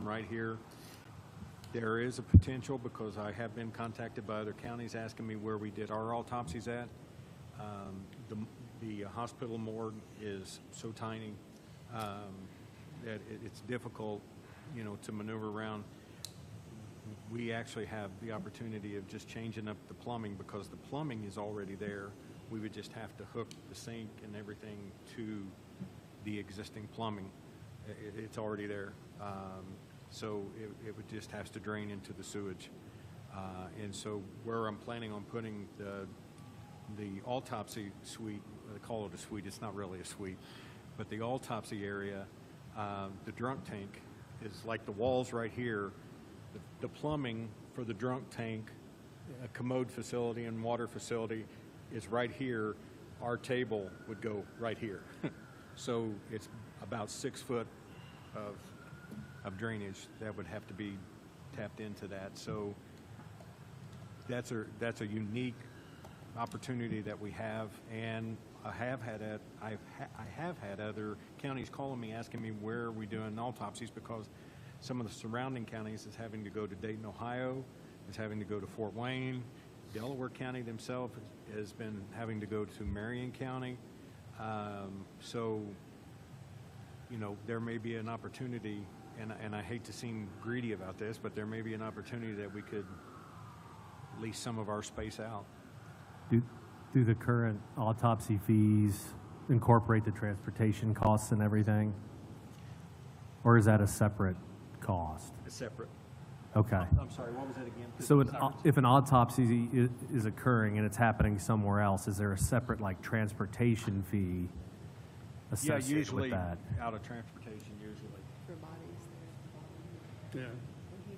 right here. There is a potential, because I have been contacted by other counties asking me where we did our autopsies at. The hospital morgue is so tiny that it's difficult, to maneuver around. We actually have the opportunity of just changing up the plumbing, because the plumbing is already there. We would just have to hook the sink and everything to the existing plumbing. It's already there. So it would just have to drain into the sewage. And so where I'm planning on putting the autopsy suite, they call it a suite, it's not really a suite, but the autopsy area, the drunk tank is like the walls right here. The plumbing for the drunk tank, a commode facility and water facility is right here. Our table would go right here. So it's about 6 foot of drainage that would have to be tapped into that. So that's a unique opportunity that we have, and I have had other counties calling me asking me where are we doing autopsies, because some of the surrounding counties is having to go to Dayton, Ohio, is having to go to Fort Wayne. Delaware County themselves has been having to go to Marion County. So, there may be an opportunity, and I hate to seem greedy about this, but there may be an opportunity that we could lease some of our space out. Do the current autopsy fees incorporate the transportation costs and everything? Or is that a separate cost? It's separate. Okay. I'm sorry, what was that again? So if an autopsy is occurring and it's happening somewhere else, is there a separate transportation fee associated with that? Out of transportation, usually. For bodies Yeah,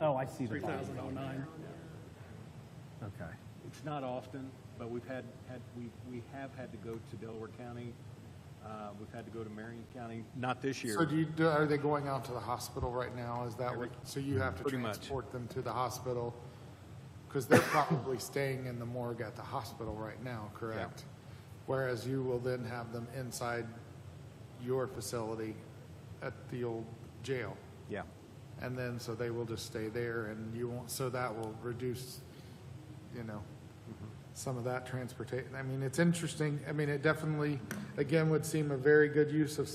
Oh, I see the. 3,009. Okay. It's not often, but we have had to go to Delaware County. We've had to go to Marion County. Not this year. So are they going out to the hospital right now? Is that what? So you have to Pretty much. transport them to the hospital, because they're probably staying in the morgue at the hospital right now, correct? Whereas you will then have them inside your facility at the old jail. Yeah. And then, so they will just stay there, and you won't, so that will reduce, some of that transportation. I mean, it's interesting. I mean, it definitely, again, would seem a very good use of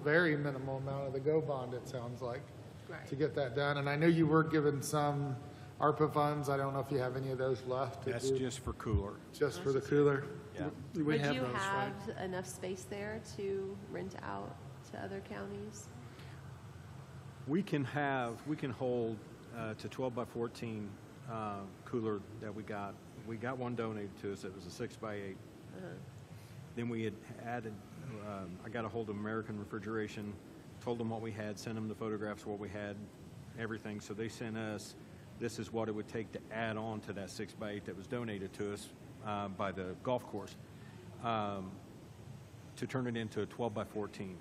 very minimal amount of the GO bond, it sounds like, Right. to get that done. And I know you were given some ARPA funds. I don't know if you have any of those left. That's just for cooler. Just for the cooler? Yeah. We Would have you those, right? have enough space there to rent out to other counties? We can hold to 12 by 14 cooler that we got. We got one donated to us. It was a 6 by 8. Then we had added, I got a hold of American Refrigeration, told them what we had, sent them the photographs of what we had, everything. So they sent us, this is what it would take to add on to that 6 by 8 that was donated to us by the golf course, to turn it into a 12 by 14.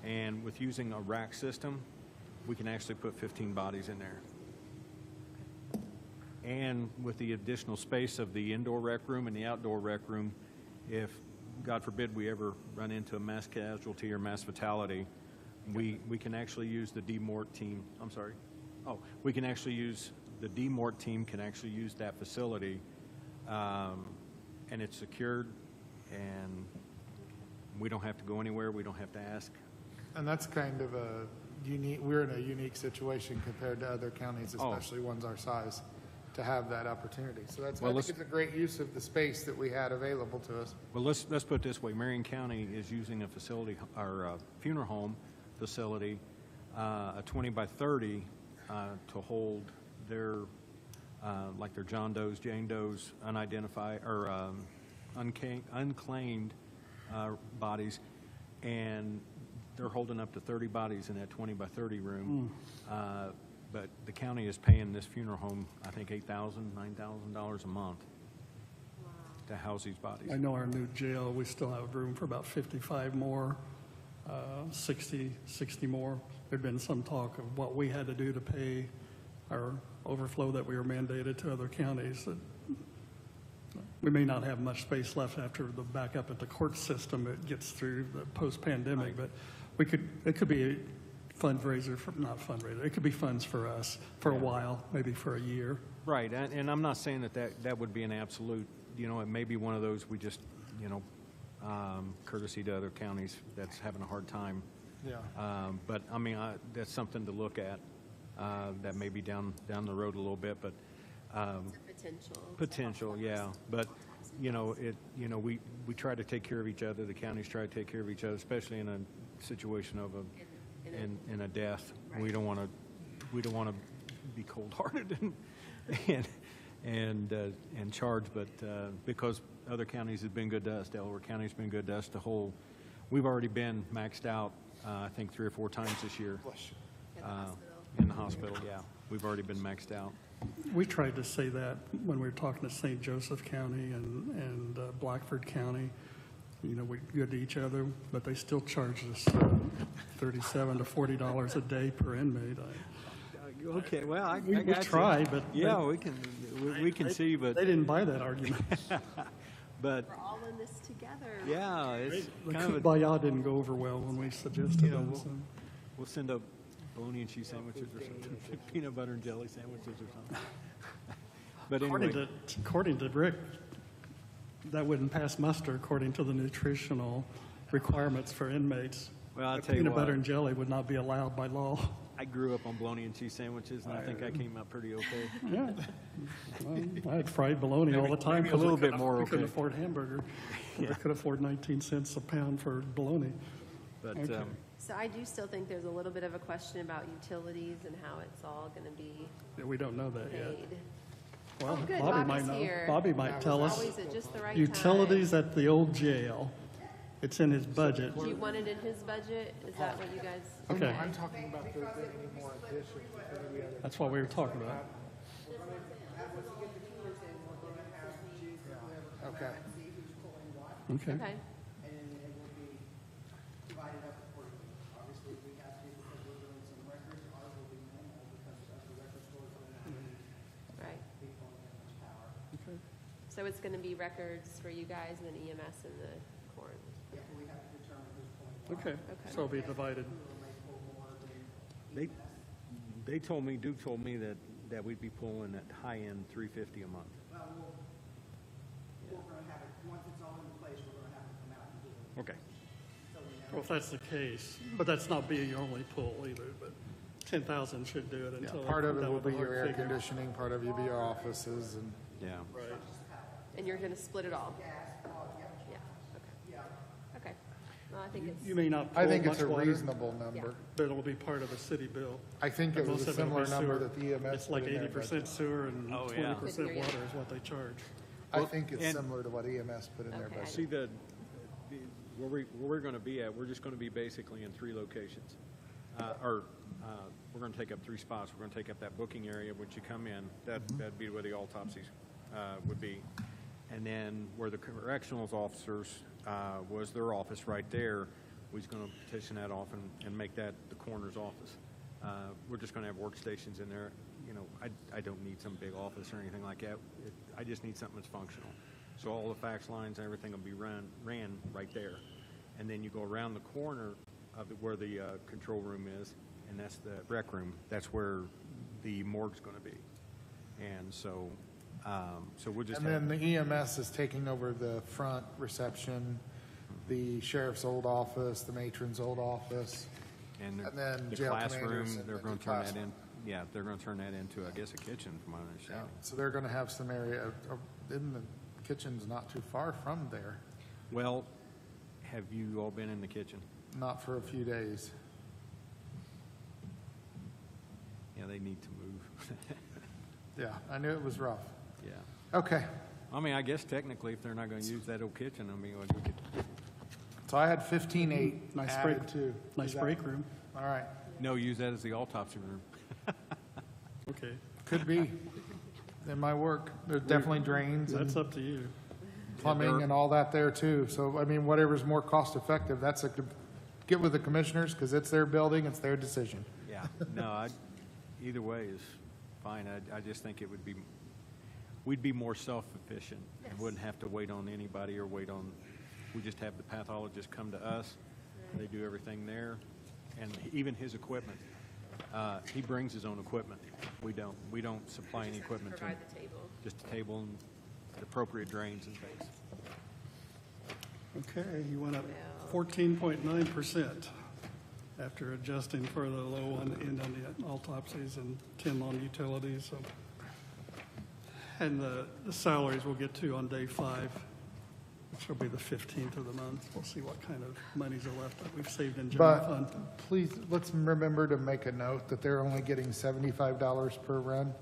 And with using a rack system, we can actually put 15 bodies in there. And with the additional space of the indoor rec room and the outdoor rec room, if, God forbid, we ever run into a mass casualty or mass fatality, we can actually use the DMORT team. I'm sorry. Oh, we can actually use, the DMORT team can actually use that facility, and it's secured, and we don't have to go anywhere. We don't have to ask. And that's kind of a unique, we're in a unique situation compared to other counties, especially ones our size, to have that opportunity. So that's, I think it's a great use of the space that we had available to us. Well, let's put it this way. Marion County is using a facility, or a funeral home facility, a 20 by 30, to hold their, like their John Does, Jane Does, unidentified, or unclaimed bodies, and they're holding up to 30 bodies in that 20 by 30 room. But the county is paying this funeral home, I think, $8,000, $9,000 a month to house these bodies. I know our new jail, we still have room for about 55 more, 60 more. There'd been some talk of what we had to do to pay our overflow that we were mandated to other counties. We may not have much space left after the backup at the court system. It gets through the post-pandemic, but it could be a fundraiser for, not fundraiser, it could be funds for us for a while, maybe for a year. Right, and I'm not saying that would be an absolute, you know, it may be one of those we just, you know, courtesy to other counties that's having a hard time. Yeah. But I mean, that's something to look at. That may be down the road a little bit, but It's a potential, yeah. But you know, we try to take care of each other. The counties try to take care of each other, especially in a situation of a death. Right. We don't want to be cold-hearted and charge, but because other counties have been good to us, Delaware County's been good to us. We've already been maxed out, I think 3 or 4 times this year. In the hospital, yeah. We've already been maxed out. We tried to say that when we were talking to St. Joseph County and Blackford County. You know, we're good to each other, but they still charge us $37 to $40 a day per inmate. Okay, well, we try, but yeah, we can see, but they didn't buy that argument. But we're all in this together. yeah, it's The kind of kumbaya didn't go over well when we suggested know, them. So. we'll send up bologna and cheese sandwiches or something, peanut butter and jelly sandwiches or something. But anyway, According to Rick, that wouldn't pass muster according to the nutritional requirements for inmates. well, I'll tell you Peanut what, butter and jelly would not be allowed by law. I grew up on bologna and cheese sandwiches, and I think I came out pretty okay. Yeah. Well, I had fried bologna all the time. maybe a little bit more We couldn't okay. afford hamburger. We could afford 19 cents a pound for bologna. But Okay. So I do still think there's a little bit of a question about utilities and how it's all going to be Yeah, we don't know that yet. paid. Well, Oh, good, Bobby might Bobby's know. here. Bobby might tell us. Always at just the right Utilities at the old jail. It's in his budget. time. Do you want it in his budget? Is that what you guys? Okay. I'm talking about if there's been any more additions to any other. That's what we were talking about. Okay. Okay. Okay. And then it will be divided up accordingly. Obviously, if we have to, because we're doing some records, ours will be minimal because of the record stores are going to have Right. people and that much power. Okay. So it's going to be records for you guys and then EMS and the court. Yeah, we have to determine who's pulling Okay. Okay. So it'll be divided. they told me, Duke told me that we'd be pulling at high end $350 a month. Well, we're going to have it, once it's all in place, we're going to have to come out and do it. Okay. So we have Well, if that's the case, but that's not be your only pull either, but 10,000 should do it Yeah, until. part of it that will was a be your hard air figure. conditioning, part of it will be your offices, and Yeah. Right. And you're going to split it all? Yeah. Okay. Okay. Well, I think it's. You may not I pull think it's much a water, reasonable number. but it'll be part of a city bill. I think But it was most a of it'll be similar number sewer. that the EMS It's like put in their 80% budget. sewer and Oh, yeah. 20% Couldn't hear water you. is what they charge. I think it's and- similar to what EMS put in their Okay. budget. See, where we're going to be at, we're just going to be basically in 3 locations. We're going to take up 3 spots. We're going to take up that booking area, which you come in, that'd be where the autopsies would be. And then where the correctional officers was their office right there, We're just going to petition that off and make that the coroner's office. We're just going to have workstations in there. You know, I don't need some big office or anything like that. I just need something that's functional. So all the fax lines and everything will be ran right there. And then you go around the corner of where the control room is, and that's the rec room. That's where the morgue's going to be. And so, we'll just. And then the EMS is taking over the front reception, the sheriff's old office, the matron's old office, and then the jail classroom. commanders and They're the going to turn that classroom. in. Yeah, they're going to turn that into, I guess, a kitchen, from my Yeah, understanding. so they're going to have some area, in the kitchen's not too far from there, Well, have you all been in the kitchen? not for a few days. Yeah, they need to move. Yeah, I knew it was rough. Yeah. Okay, I mean, I guess technically, if they're not going to use that old kitchen, I mean, we could. so I had 15.8 Nice added break, too. nice Is that- break room. All right, No, use that as the autopsy room. Okay, could be. In my work, there's definitely drains that's and up to you. plumbing and all that there too. So, I mean, whatever's more cost effective, get with the commissioners, because it's their building, it's their decision. Yeah. No, either way is fine. I just think it would be, we'd be more self-efficient and wouldn't have to wait on anybody or we just have the pathologist come to us. They do everything there. And even his equipment, he brings his own equipment. We don't supply any equipment to him. Provide the table. Just a table and the appropriate drains and things. Okay, you went up 14.9% after adjusting for the low on the autopsies and 10 on utilities. So, and the salaries we'll get to on day 5, which will be the 15th of the month. We'll see what kind of monies are left that we've saved in general fund. But please, let's remember to make a note that they're only getting $75 per run.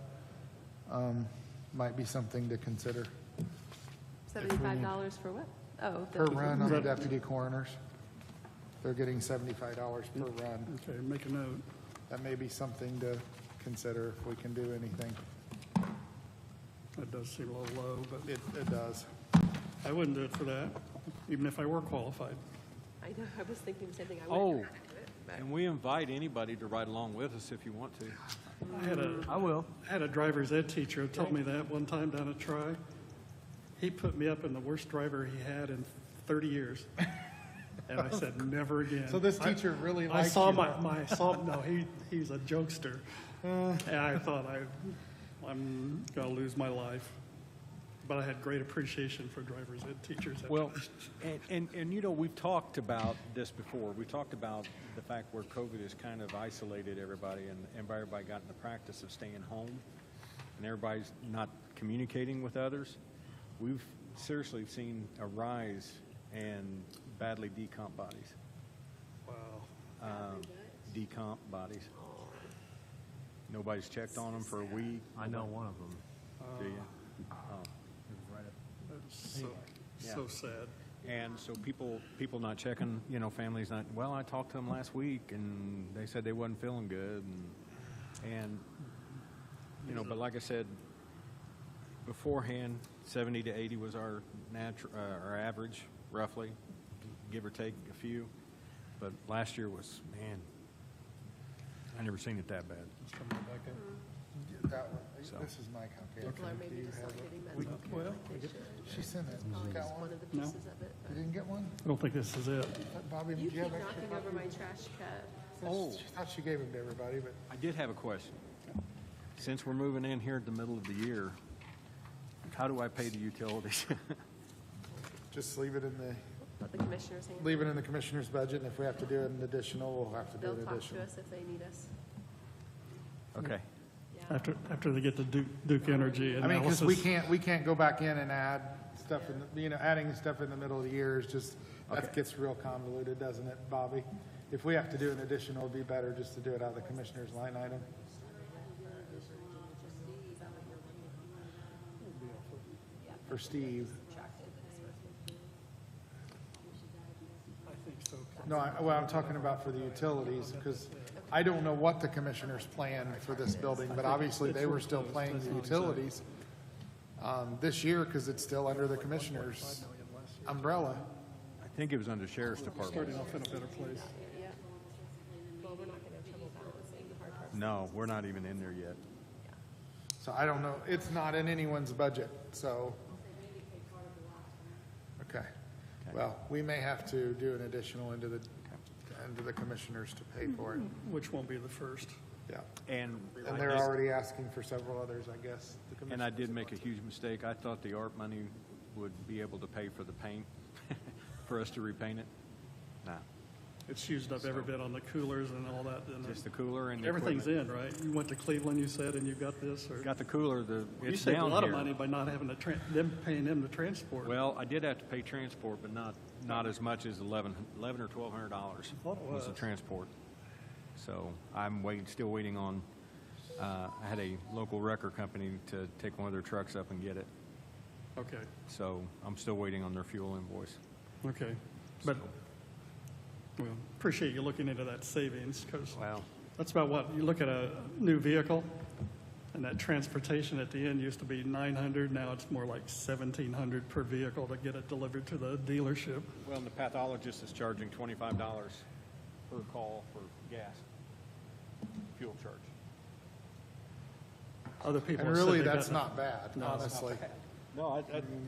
Might be something to consider. $75 for what? Oh, Per run on the deputy coroners. They're getting $75 per run. Okay, make a note. That may be something to consider if we can do anything. That does seem a little low, but It does. I wouldn't do it for that, even if I were qualified. I know, I was thinking the same thing. I Oh, wouldn't do it, but- and we invite anybody to ride along with us if you want to. I had a driver's ed teacher who told me that one time down at Tri. He put me up in the worst driver he had in 30 years. And I said, never again. So this teacher really I likes saw you. no, he's a jokester. And I thought I'm going to lose my life. But I had great appreciation for driver's ed teachers. Well, and you know, we've talked about this before. We talked about the fact where COVID has kind of isolated everybody and everybody got in the practice of staying home and everybody's not communicating with others. We've seriously seen a rise in badly decomp bodies. Wow. Decomp bodies. Nobody's checked on them for a week. I know one of them. Do you? Oh. That's Yeah. so sad. And so people not checking, you know, families not, well, I talked to them last week and they said they wasn't feeling good and you know, but like I said, beforehand, 70 to 80 was our our average, roughly, give or take a few. But last year was, man, I never seen it that bad. That one, So. this is my copy. People are Do maybe you just have not it? getting mental care well, like they should. She sent it. Probably Got just one? one of the No. pieces of it. You didn't get one? I don't think this is it. Bobby, You did you keep have extra knocking over copies? my trash cat. Oh. She thought she gave them to everybody, but I did have a question. Since we're moving in here at the middle of the year, how do I pay the utilities? just leave it in Let the commissioners handle it. leave it in the commissioner's budget, and if we have to do an additional, we'll have to do They'll an talk additional. to us if they need us. Okay. Yeah. After they get the Duke Energy I mean, analysis. because we can't go back in and add stuff in, you know, adding stuff in the middle of the year is just, that Okay. gets real convoluted, doesn't it, Bobby? If we have to do an additional, it'd be better just to do it out of the commissioner's line item. For Steve. I think so. No, well, I'm talking about for the utilities, because I don't know what the commissioners planned for this building, but obviously they were still paying the utilities this year, because it's still under the commissioner's umbrella. I I think it was under Sheriff's Department. Starting off in a better place. Yeah. Well, we're not gonna have trouble balancing the hard parts. No, we're not even in there yet. So I don't know, it's not in anyone's budget, so. Okay, well, we may have to do an additional into the commissioners to pay for it, Which won't be the first. yeah. And And I they're did- already asking for several others, I guess. the And I did commissioners. make a huge mistake. I thought the art money would be able to pay for the paint, for us to repaint it. Nah, It's used up every bit on the coolers and all that. And just the cooler and the everything's equipment. in, right? You went to Cleveland, you said, and you got this, or? Got the cooler, You it's saved a down lot of here. money by not having to, paying them to transport. Well, I did have to pay transport, but not as much as $11 or $1,200 thought it was the was. transport. So I'm still waiting on, I had a local wrecker company to take one of their trucks up and get it. Okay, So I'm still waiting on their fuel invoice. okay. But, well, appreciate you looking into that savings, because Wow. that's about what, you look at a new vehicle, and that transportation at the end used to be $900, now it's more like $1,700 per vehicle to get it delivered to the dealership. Well, and the pathologist is charging $25 per call for gas, fuel charge. Other people And have said really, they got that's the- not bad, No, it's honestly. No, In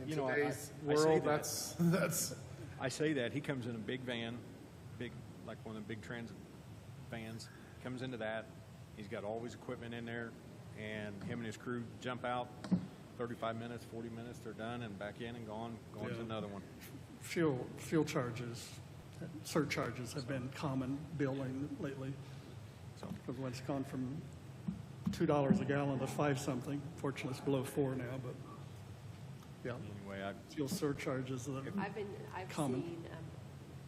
you know, today's I say world, that. that's, I say that, he comes in a big van, like one of the big transit vans, comes into that, he's got all his equipment in there, and him and his crew jump out, 35 minutes, 40 minutes, they're done, and back in and going to Yeah. another one. Fuel charges, surcharges have been common billing lately. So, Because when it's gone from $2 a gallon to 5-something, fortunately it's below 4 now, but, yeah, anyway, fuel surcharges are I've common. seen,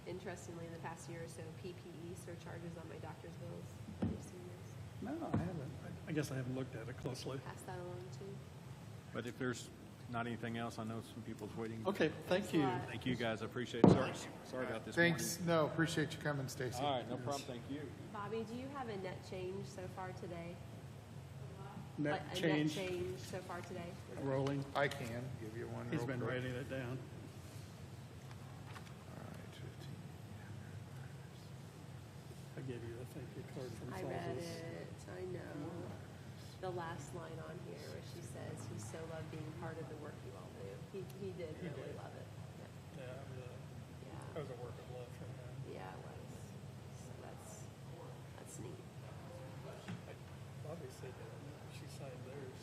interestingly, in the past year or so, PPE surcharges on my doctor's bills. Have you seen this? No, I haven't. I guess I haven't looked at it closely. Pass that along too. but if there's not anything else, I know some people's waiting. Okay, thank you. Thank you, guys, I appreciate it. Sorry about this morning. thanks, no, appreciate you coming, Stacy. All right, no problem, thank you. Bobby, do you have a net change so far today? Net Like, a change, net change so far today? rolling. I can give you one He's real been quick. writing it down. All right, 15. I gave you the thank you card from I read Falls. it, I know. The last line on here where she says, he so loved being part of the work you all do. He did really love it. Yeah, Yeah, that was a work of love from him. yeah, it was. So that's neat. Bobby said that she signed theirs.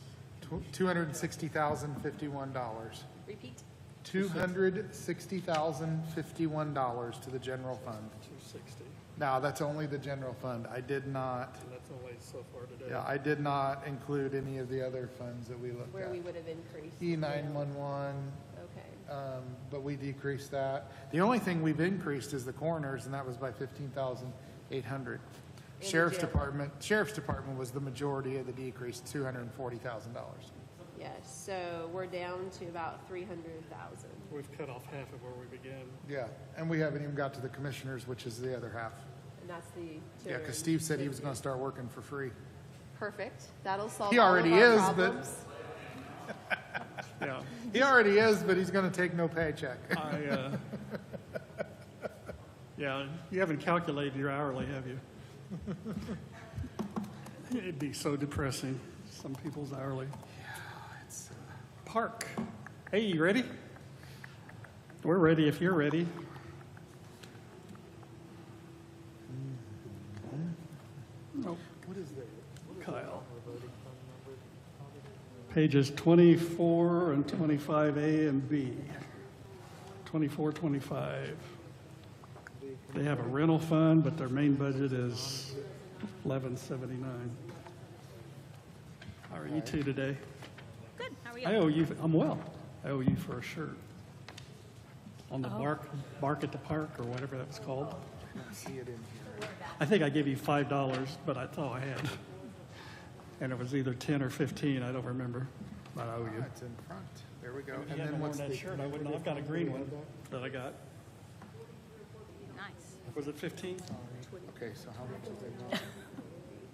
$260,051. Repeat. $260,051 to the general fund. 260, Now, that's only the general fund. I did not, and that's only so far today. yeah, I did not include any of the other funds that we looked Where we at. would have increased. E911, Okay. but we decreased that. The only thing we've increased is the coroners, and that was by 15,800. the Sheriff's jail. Department was the majority of the decrease, $240,000. Yes, so we're down to about 300,000. We've cut off half of where we began. Yeah, and we haven't even got to the commissioners, which is the other half. And that's the. Yeah, because Steve said he was gonna start working for free. Perfect. That'll solve He all of already our is, but- problems. Yeah, He already is, but he's gonna take no paycheck. yeah, you haven't calculated your hourly, have you? It'd be so depressing, some people's hourly. Park. Hey, you ready? We're ready if you're ready. Oh, What is that? Kyle. Pages 24 and 25A and B. 24, 25. They have a rental fund, but their main budget is 1179. How are you two today? Good, how are you? I owe you, I'm well. I owe you for a shirt. On the bark at the park, or whatever that was called. I don't see it in here. I think I gave you $5, but I thought I had. And it was either 10 or 15, I don't remember, but I owe you. It's in front. There we go. If you And hadn't then worn what's that the? shirt, I wouldn't, I've got a green one that I got. Nice. Was it 15? Okay, so how much is they want?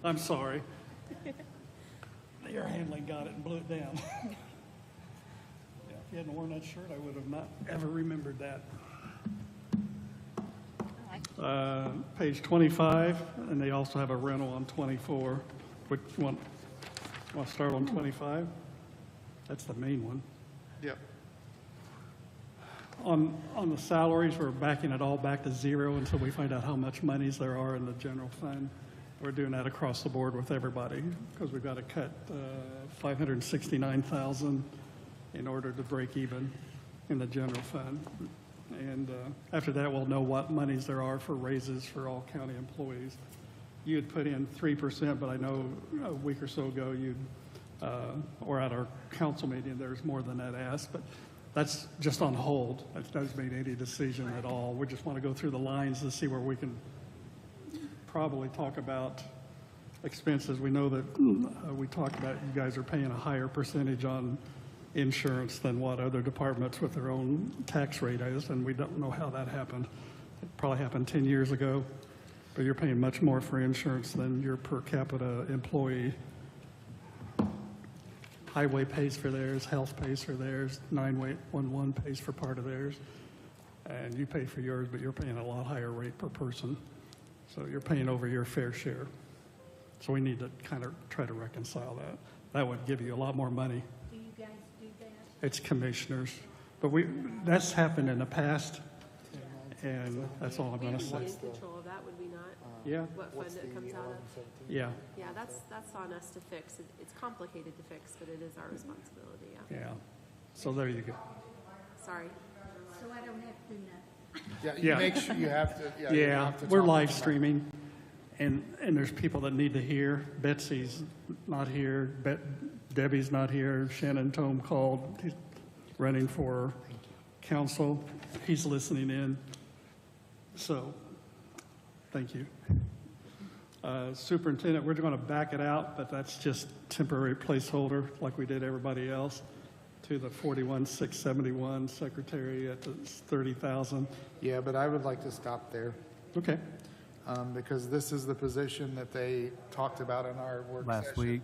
I'm sorry. The air handling got it and blew it down. Yeah, if you hadn't worn that shirt, I would have not ever remembered that. Page 25, and they also have a rental on 24. Which one? Want to start on 25? That's the main one. Yep. On the salaries, we're backing it all back to zero until we find out how much monies there are in the general fund. We're doing that across the board with everybody because we've got to cut $569,000 in order to break even in the general fund. And after that, we'll know what monies there are for raises for all county employees. You had put in 3%, but I know a week or so ago or at our council meeting, there's more than that asked, but that's just on hold. That doesn't mean any decision at all. We just want to go through the lines to see where we can probably talk about expenses. We know that we talked about you guys are paying a higher percentage on insurance than what other departments with their own tax rate is, and we don't know how that happened. It probably happened 10 years ago, but you're paying much more for insurance than your per capita employee. Highway pays for theirs, health pays for theirs, 911 pays for part of theirs, and you pay for yours, but you're paying a lot higher rate per person. So you're paying over your fair share. So we need to kind of try to reconcile that. That would give you a lot more money. Do you guys do that? It's commissioners. But that's happened in the past, and that's all I'm going to We say. would be in control of that, would we not? Yeah, What fund it comes out of? yeah, Yeah, that's on us to fix. It's complicated to fix, but it is our responsibility, yeah. yeah. So there you go. Sorry. So I don't have to do nothing. Yeah, you Yeah. make sure you have to, you Yeah, have to we're talk live about- streaming, and there's people that need to hear. Betsy's not here, Debbie's not here, Shannon Tome called, he's running for council, he's listening in. So, thank you. Superintendent, we're going to back it out, but that's just temporary placeholder, like we did everybody else, to the 41,671, secretary at the 30,000. Yeah, but I would like to stop there, Okay. because this is the position that they talked about in our work Last session, week.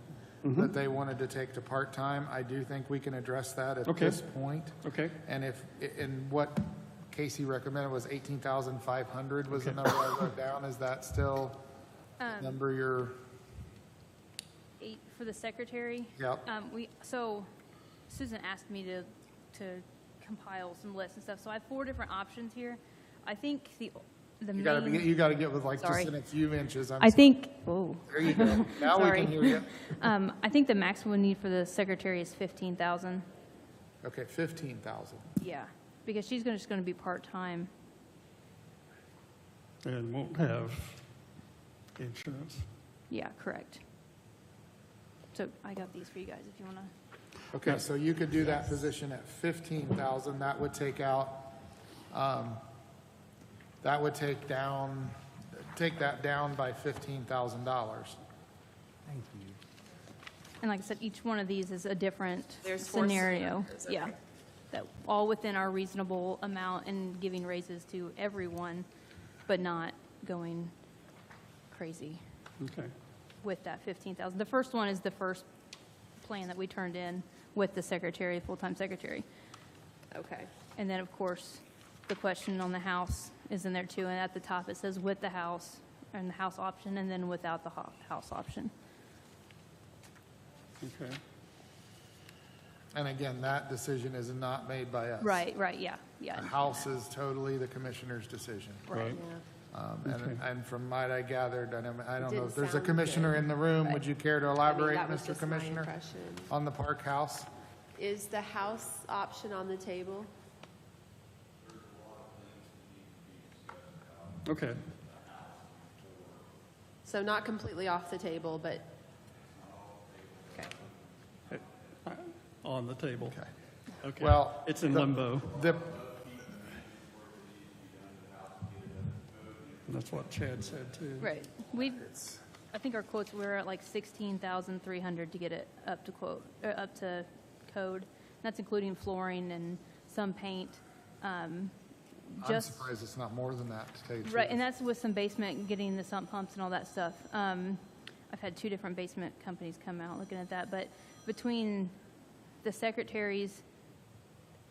that they wanted to take to part-time. I do think we can address that at Okay. this point. Okay. And and what Casey recommended was 18,500 was the number I wrote down. Is that still the number you're? 8 for the secretary. Yep. So Susan asked me to compile some lists and stuff. So I have 4 different options here. I think the You gotta get with like Sorry. just in a few inches. I think. Oh. There you go. Now we Sorry. can hear you. I think the maximum we need for the secretary is 15,000. Okay, 15,000. Yeah, because she's just going to be part-time. And won't have insurance. Yeah, correct. So I got these for you guys if you want to. Okay, so you could do that position at 15,000. That would take out, that would take that down by $15,000. Thank you. And like I said, each one of these is a different There's 4 scenario. scenarios, Yeah, okay. that all within our reasonable amount and giving raises to everyone, but not going crazy Okay. with that 15,000. The first one is the first plan that we turned in with the secretary, full-time secretary. Okay. And then, of course, the question on the house is in there too, and at the top it says with the house, and the house option, and then without the house option. Okay. And again, that decision is not made by us. Right, yeah. The house is totally the commissioner's decision. Right. Yeah. And from what I gathered, I don't know Didn't if there's a sound commissioner good. in the room. Would you care to I mean, elaborate, that was Mr. just my Commissioner, impression. on the park house? Is the house option on the table? Okay. So not completely off the table, but, okay. On the table. Okay. Okay. Well, It's in the- limbo. The, That's what Chad said too. Right. I think our quotes, we're at like 16,300 to get it up to up to code. That's including flooring and some paint. I'm Just surprised it's not more than that, to tell you the right, truth. and that's with some basement, getting the sump pumps and all that stuff. I've had 2 different basement companies come out looking at that, but between the secretaries,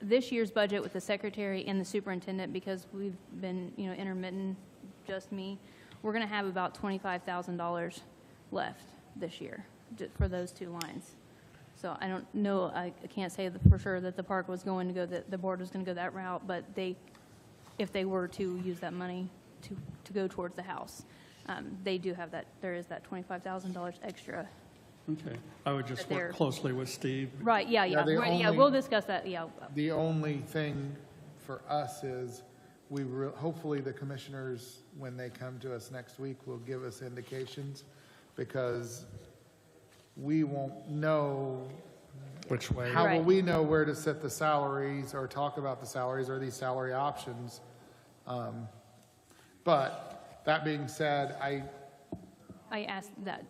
this year's budget with the secretary and the superintendent, because we've been, intermittent just me, we're going to have about $25,000 left this year for those two lines. So I don't know, I can't say for sure that the park was going to go, that the board was going to go that route, but if they were to use that money to go towards the house, they do have that, there is that $25,000 extra. Okay. I would just But they're- work closely with Steve. Right, yeah, Yeah, the Right, yeah, only- we'll discuss that, yeah. The only thing for us is, hopefully the commissioners, when they come to us next week, will give us indications, because we won't know, Which way? how will Right. we know where to set the salaries or talk about the salaries or these salary options? But that being said, I asked that,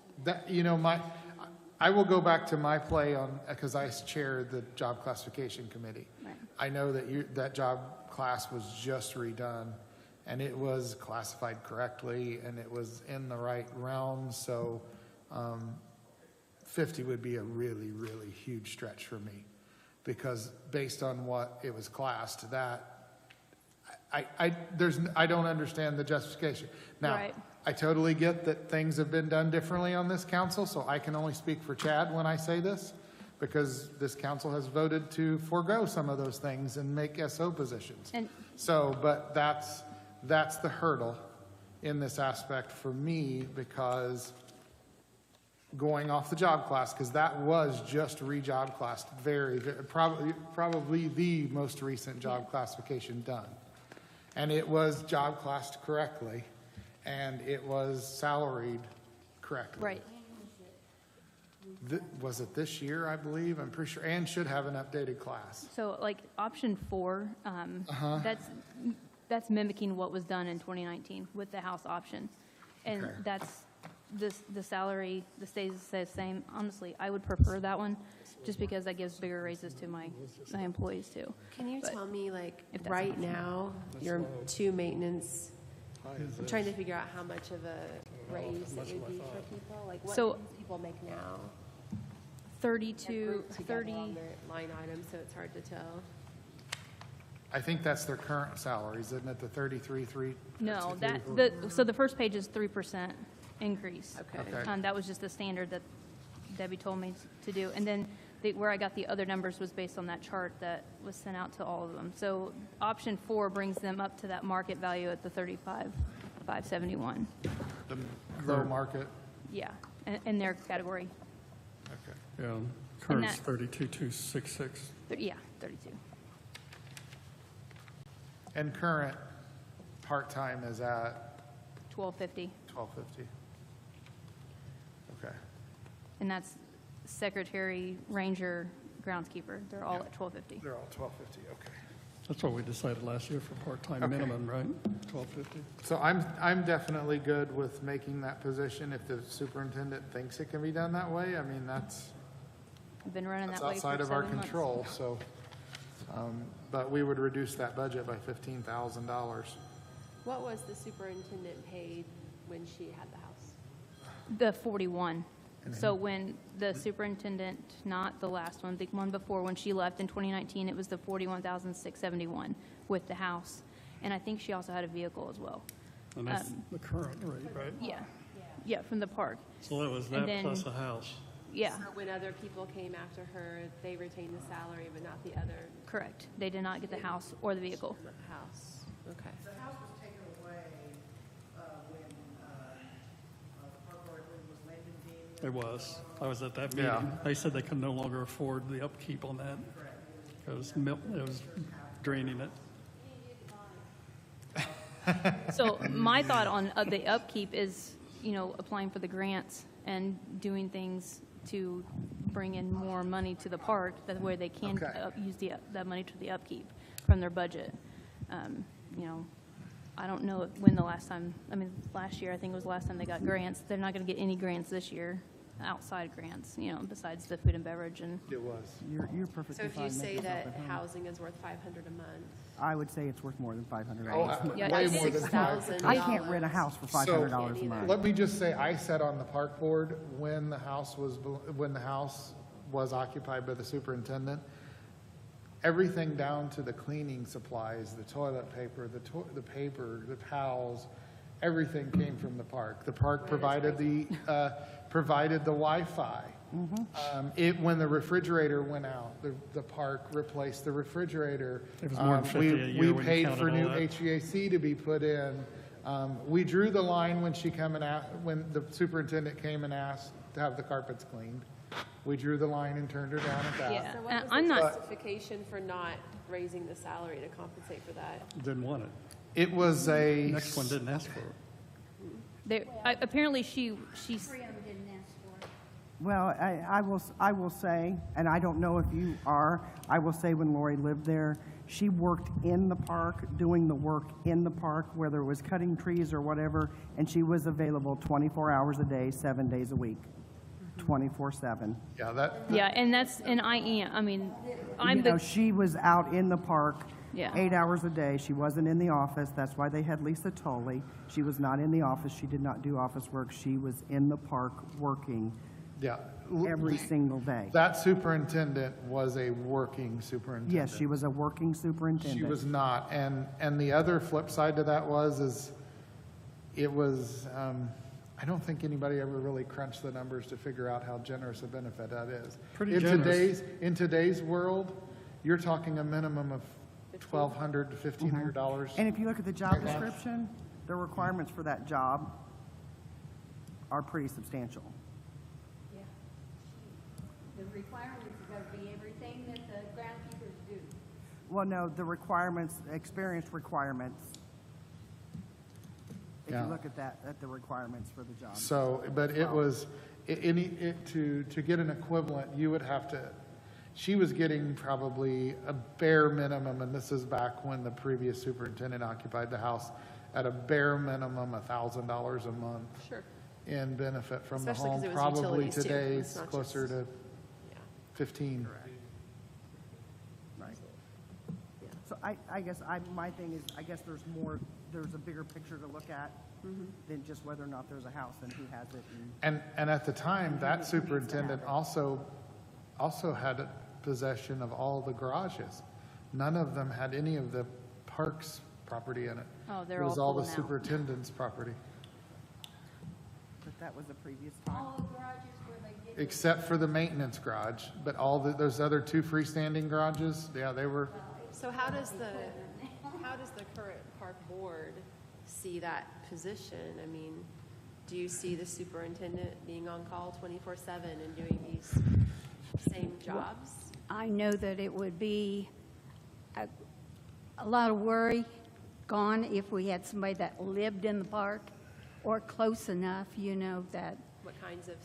I will go back to my play on, because I chair the job classification committee. Right. I know that that job class was just redone, and it was classified correctly, and it was in the right realm, so 50 would be a really, really huge stretch for me, because based on what it was classed, that, I don't understand the justification. Now, Right. I totally get that things have been done differently on this council, so I can only speak for Chad when I say this, because this council has voted to forego some of those things and make SO positions. and So, but that's the hurdle in this aspect for me, because going off the job class, because that was just re-job classed, probably the most recent job classification done. And it was job classed correctly, and it was salaried correctly. right, Was it this year, I believe? I'm pretty sure, and should have an updated class. so like option 4, that's mimicking what was done in 2019 with the house option. And Okay. that's, the salary, the stays the same. Honestly, I would prefer that one, just because that gives bigger raises to my employees too. Can you But tell me, like, if that's right an option. now, your two maintenance, I'm trying to figure out how much of a raise it would be for people? Like, what So- do people make now? 32, Grouped together 30, on their line items, so it's hard to tell. I think that's their current salaries, isn't it, the 33,300? no, so the first page is 3% increase. Okay. That was just the standard that Debbie told me to do. And then where I got the other numbers was based on that chart that was sent out to all of them. So option 4 brings them up to that market value at the 35,571. The low market? Yeah, in their category. Okay. Yeah, current's that- 32,266. Yeah, 32. And current part-time is at 1250. 1250? Okay. And that's secretary, ranger, groundskeeper. They're all at 1250. They're all 1250, okay. That's what we decided last year for part-time Okay. minimum, right? 1250. So I'm definitely good with making that position if the superintendent thinks it can be done that way. I mean, that's I've been running that way for outside of our 7 months. control, so. But we would reduce that budget by $15,000. What was the superintendent paid when she had the house? The 41. So when the superintendent, not the last one, the one before, when she left in 2019, it was the 41,671 with the house. And I think she also had a vehicle as well. And that's the current rate, right? Yeah. Yeah, from the park. So that was And that then- plus a house. Yeah, So when other people came after her, they retained the salary, but not the other correct. They did not get the house or the vehicle. house? Okay. The house was taken away when Park Board was Landon being. It was. I was at that Yeah. meeting. They said they could no longer afford the upkeep on that. It was draining it. So my thought on the upkeep is, applying for the grants and doing things to bring in more money to the park, that way they can Okay. use that money to the upkeep from their budget. I don't know when the last time, last year, I think it was the last time they got grants. They're not going to get any grants this year, outside grants, besides the food and beverage and. It was. You're So perfectly if fine. you say making that yourself at home. housing is worth $500 a month, I would say it's worth more than $500. Yeah, Way it's more than $6,000. I can't rent a house for $500 a So- month. Let me just say, I sat on the park board when the house was occupied by the superintendent. Everything down to the cleaning supplies, the toilet paper, the paper, the towels, everything came from the park. The park provided the Wi-Fi. When the refrigerator went out, the park replaced the refrigerator. It was more than 50 a year We when you paid counted for all new that. HVAC to be put in. We drew the line when when the superintendent came and asked to have the carpets cleaned. We drew the line and turned her down at that. Yeah. So what was I'm the not- justification for not raising the salary to compensate for that? Didn't want it. It was a. Next one didn't ask for it. Apparently she's, Three of them didn't ask for it. Well, I will say, and I don't know if you are, I will say when Lori lived there, she worked in the park, doing the work in the park, whether it was cutting trees or whatever, and she was available 24 hours a day, 7 days a week, 24/7. Yeah, and that's, and I am, I mean, I'm You know, the, she was out in the park Yeah. 8 hours a day. She wasn't in the office. That's why they had Lisa Tolley. She was not in the office. She did not do office work. She was in the park working yeah. every single day. That superintendent was a working superintendent. Yes, she was a working superintendent. She was not, and the other flip side to that was it was, I don't think anybody ever really crunched the numbers to figure out how generous a benefit that is. Pretty generous. In today's world, you're talking a minimum of $1,200 to $1,500. And if you look at the job description, the requirements for that job are pretty substantial. Yeah. The requirements are gonna be everything that the groundkeepers do. Well, no, the requirements, experience requirements. If Yeah. you look at that, at the requirements for the job. So, but it was, to get an equivalent, you would have to, she was getting probably a bare minimum, and this is back when the previous superintendent occupied the house, at a bare minimum, $1,000 a month Sure. in benefit from Especially 'cause the it home. was Probably utilities, too. today's It's not closer just- to 15. Right. So I guess my thing is, I guess there's a bigger picture to look at than just whether or not there's a house and who has it. And at the time, that superintendent also had possession of all the garages. None of them had any of the parks property in it. Oh, they're It was all all the full now. superintendent's property, But that was a previous time. All the garages where they did. except for the maintenance garage. But those other two freestanding garages, yeah, they were, So how does the current park board see that position? I mean, do you see the superintendent being on call 24/7 and doing these same jobs? I know that it would be a lot of worry gone if we had somebody that lived in the park or close enough, you know, that, What kinds of,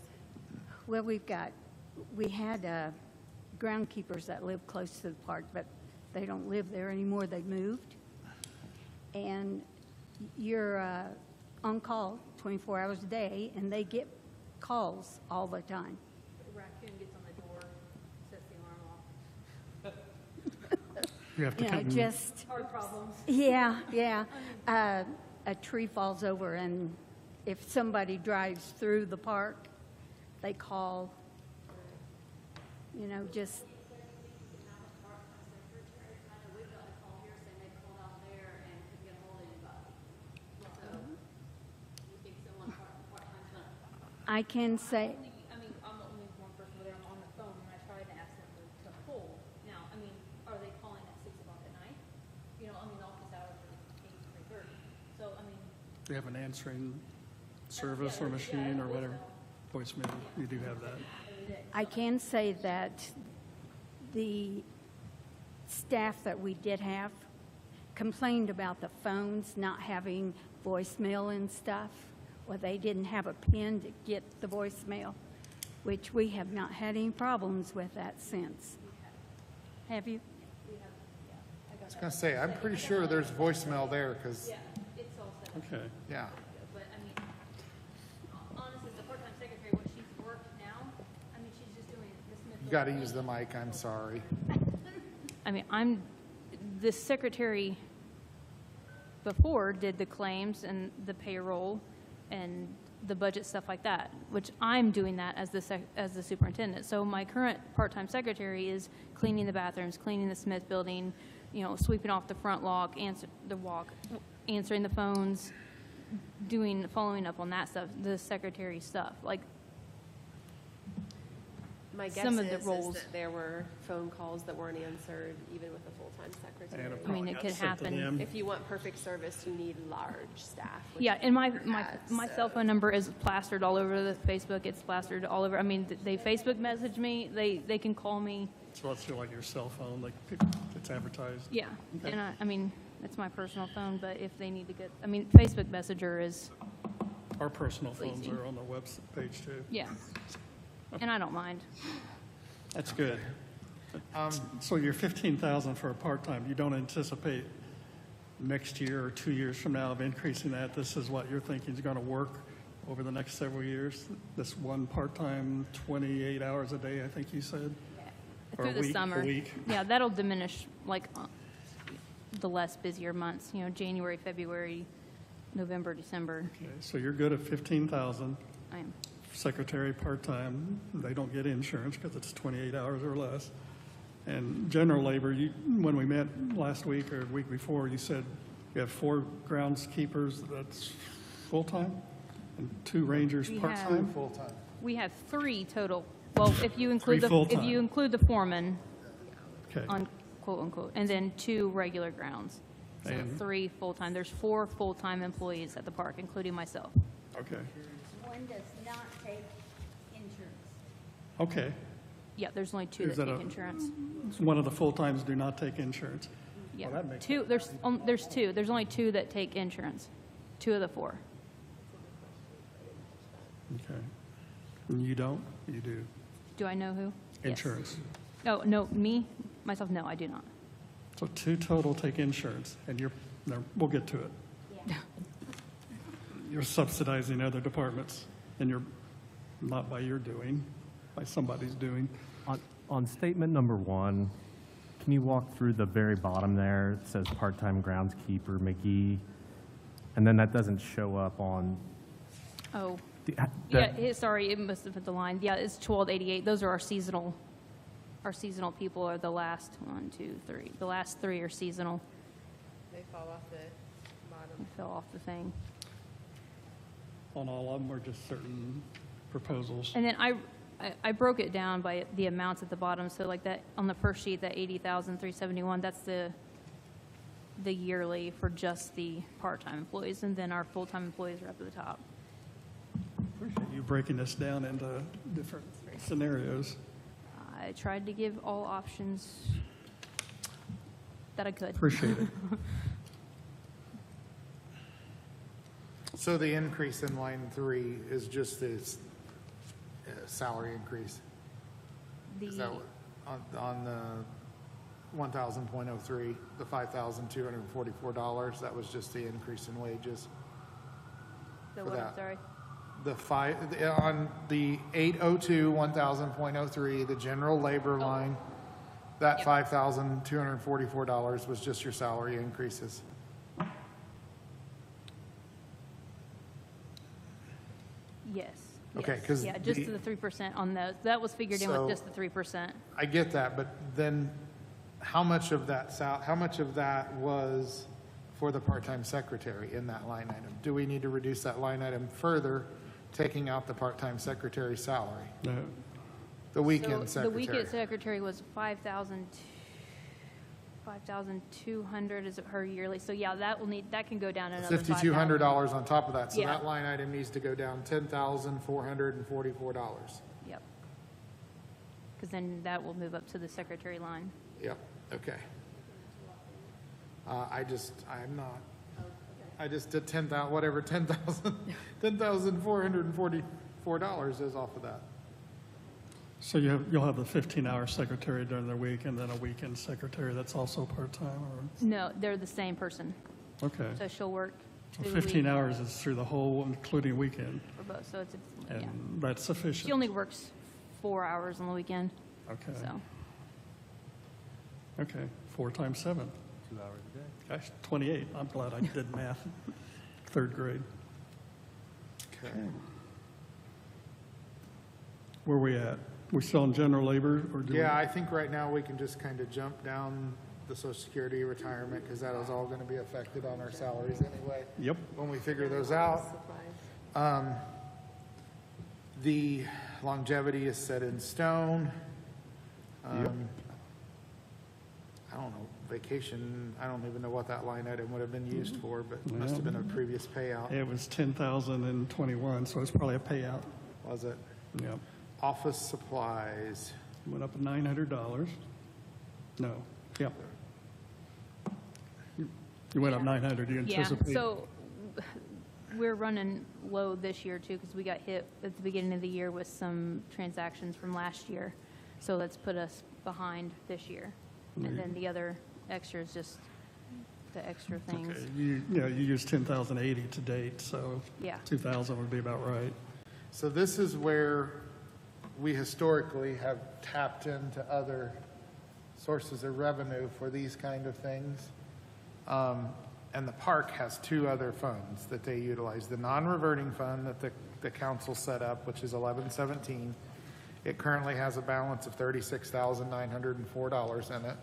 well, we had groundkeepers that live close to the park, but they don't live there anymore. They moved. And you're on call 24 hours a day, and they get calls all the time. raccoon gets on the door, sets the alarm off. You have to You know, come and- just, Hard problems. yeah. A tree falls over, and if somebody drives through the park, they call, you know, just, We've got a call here saying they called out there and couldn't get ahold of anybody. So, you think someone part-time's gonna I can say, I mean, I'm the only one person there on the phone when I tried to ask them to hold. Now, I mean, are they calling at 6 o'clock at night? You know, I mean, the office hours are 8 to 3:30. So, I mean, Do you have an answering service or machine or whatever? Voicemail, you do have that. I can say that the staff that we did have complained about the phones not having voicemail and stuff, or they didn't have a pin to get the voicemail, which we have not had any problems with that since. Have you? I was gonna say, I'm pretty sure there's voicemail there, because, it's all set up. Okay. yeah. But, I mean, honestly, the part-time secretary, what she's worked now, I mean, she's just doing the Smith. You gotta use the mic, I'm sorry. I mean, the secretary before did the claims and the payroll and the budget stuff like that, which I'm doing that as the superintendent. So my current part-time secretary is cleaning the bathrooms, cleaning the Smith building, you know, sweeping off the front walk, answering the phones, following up on that stuff, the secretary stuff, like, My guess some of the is roles. that there were phone calls that weren't answered, even with a full-time secretary. And it I mean, probably it got could sent to happen. them. If you want perfect service, you need large staff. which Yeah, and my has, cell phone number is plastered all over the Facebook. It's plastered all over. I mean, they Facebook message me. They can call me. So let's do like your cell phone, like it's advertised. Yeah, Okay. and I mean, it's my personal phone, but if they need to get, I mean, Facebook Messenger is, Our personal phones Easy. are on the web page too. yeah. And I don't mind. That's good. So your 15,000 for a part-time, you don't anticipate next year or 2 years from now of increasing that? This is what you're thinking is going to work over the next several years? This one part-time, 28 hours a day, I think you said? Or Through a the week- summer. A week? Yeah, that'll diminish, like, the less busier months, January, February, November, December. Okay, so you're good at 15,000. I am. Secretary part-time, they don't get insurance because it's 28 hours or less. And general labor, when we met last week or week before, you said you have 4 groundskeepers, that's full-time? And 2 rangers We part-time? Full-time. We have 3 total. Well, if you include full-time. the foreman Okay. on quote unquote, and then 2 regular grounds. So And- 3 full-time. There's 4 full-time employees at the park, including myself. Okay, One does not take insurance. okay. Yeah, there's only 2 Is that that take a- insurance. One of the full-times do not take insurance. Yeah, that makes 2. There's 2. There's only 2 that take insurance. 2 of the 4. Okay. And you don't? You do? Do I know who? Yes. Insurance. Oh, no, me, myself, no, I do not. So 2 total take insurance, and we'll get to it. You're subsidizing other departments, and you're, not by your doing, by somebody's doing. On statement number 1, can you walk through the very bottom there? It says part-time groundskeeper McGee, and then that doesn't show up on. Oh, the- yeah, sorry, it must have put the line. Yeah, it's 1288. Those are our seasonal people are the last 1, 2, 3. The last 3 are seasonal. They fall off the bottom. They fell off the thing. On all of them, or just certain proposals? And then I broke it down by the amounts at the bottom. So like that, on the first sheet, that 80,371, that's the yearly for just the part-time employees. And then our full-time employees are up at the top. Appreciate you breaking this down into different scenarios. I tried to give all options that I could. Appreciate it. So the increase in line 3 is just this salary increase? Is that what, on the 1,000.03, the $5,244, that was just the increase in wages? So for what, I'm that. sorry. On the 802, 1,000.03, the general labor line, that Yep. $5,244 was just your salary increases? Yes. Okay, yes. 'cause Yeah, just the- to the 3% on those. That was figured in with So- just the 3%. I get that, but then how much of that was for the part-time secretary in that line item? Do we need to reduce that line item further, taking out the part-time secretary salary? No. The weekend So the weekend secretary? secretary was 5,200 is her yearly. So yeah, that can go down another 5,000. $5,200 on top of that, so Yeah. that line item needs to go down $10,444. Yep. Because then that will move up to the secretary line. Yep, okay. I just did $10,444 is off of that. So you'll have the 15-hour secretary during the week, and then a weekend secretary that's also part-time, No, they're the same person. or, okay. So she'll work So through the 15 week hours is through the whole, including weekend, for both. So it's, yeah. and that's sufficient? She only works 4 hours on the weekend, Okay, so. okay, 4 times 7. 2 hours a day. Gosh, 28, I'm glad I did math, 3rd grade. Okay. Where we at? We still in general labor, or do we? Yeah, I think right now we can just kind of jump down the social security, retirement, because that is all gonna be affected on our salaries anyway. Yep. When we figure those out. Supplies. The longevity is set in stone. Yep. I don't know, vacation, I don't even know what that line item would have been used for, but it must have been a previous payout, It was 10,021, so it's probably a payout. was it? Yep. Office supplies, Went up $900. No, yep. You went up 900, you Yeah, anticipate? so we're running low this year too, because we got hit at the beginning of the year with some transactions from last year. So that's put us behind this year. And then the other extra is just the extra things. Okay, you used 10,080 to date, so Yeah. 2,000 would be about right. so this is where we historically have tapped into other sources of revenue for these kind of things. And the park has two other funds that they utilize. The non-reverting fund that the council set up, which is 1117. It currently has a balance of $36,904 in it.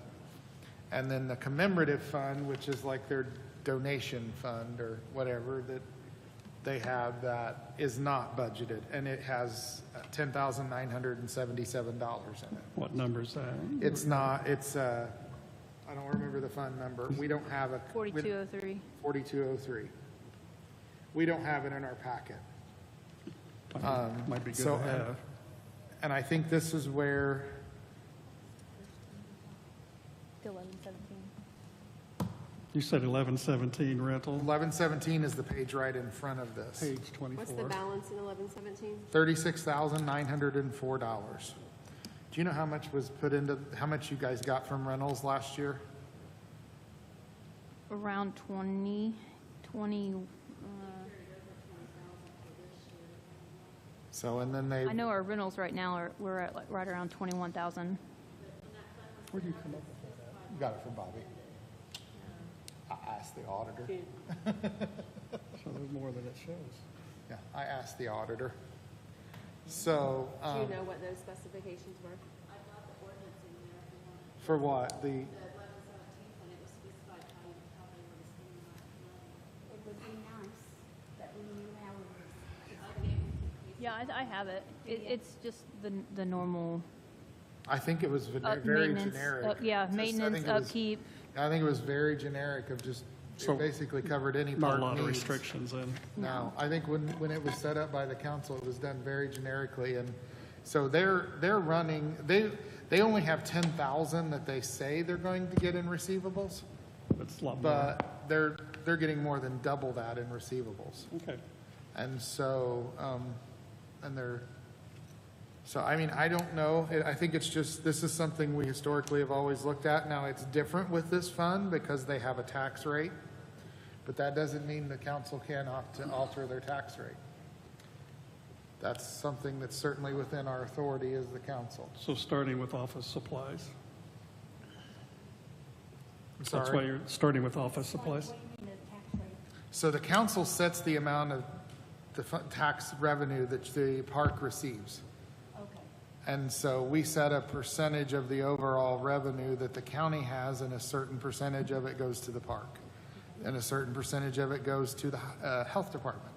And then the commemorative fund, which is like their donation fund or whatever that they have, that is not budgeted, and it has $10,977 in it. What number is that? It's not, I don't remember the fund number. We don't have a. 4203. 4203. We don't have it in our packet. Might be good so, to have. And I think this is where, The 1117. You said 1117 rental, 1117 is the page right in front of this. page What's the 24. balance in 1117? $36,904. Do you know how much was put into, how much you guys got from rentals last year? Around 20. So, and then they, I know our rentals right now we're at like right around 21,000. Where do you come up with that you got it from Bobby. I asked the auditor. at? So there's more than it shows. Yeah, I asked the auditor. So, Do you know what those specifications were? I've got the ordinance in there if you want it. for what? The 1117 fund, it was specified how they were spending that money. It would be nice that we knew how it was. Yeah, I have it. It's just the normal I think it was very maintenance. generic. Yeah, Just- I maintenance, think it was- upkeep. I think it was very generic of just, So, it basically covered any Not a park lot of needs. restrictions in. No, I think when it was set up by the council, it was done very generically, and so they're running, they only have 10,000 that they say they're going to get in receivables, It's a lot more. but they're getting more than double that in receivables. Okay. And so, so I mean, I don't know, I think it's just, this is something we historically have always looked at. Now, it's different with this fund because they have a tax rate, but that doesn't mean the council can opt to alter their tax rate. That's something that's certainly within our authority as the council. So starting with office supplies. I'm That's why sorry. you're starting with office supplies? What do you mean the tax rate? So the council sets the amount of the tax revenue that the park receives. Okay. And so we set a percentage of the overall revenue that the county has, and a certain percentage of it goes to the park. And a certain percentage of it goes to the health department.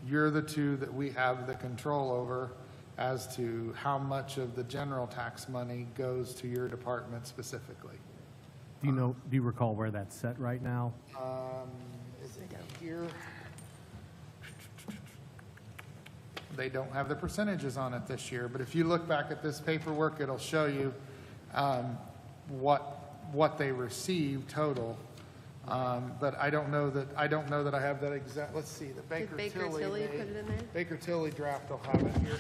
You're the two that we have the control over as to how much of the general tax money goes to your department specifically. Do you recall where that's set right now? Is it here? They don't have the percentages on it this year, but if you look back at this paperwork, it'll show you what they received total. But I don't know that I have that exact. Let's see, the Did Baker Tilly put it in there? Baker Tilly draft will have it here.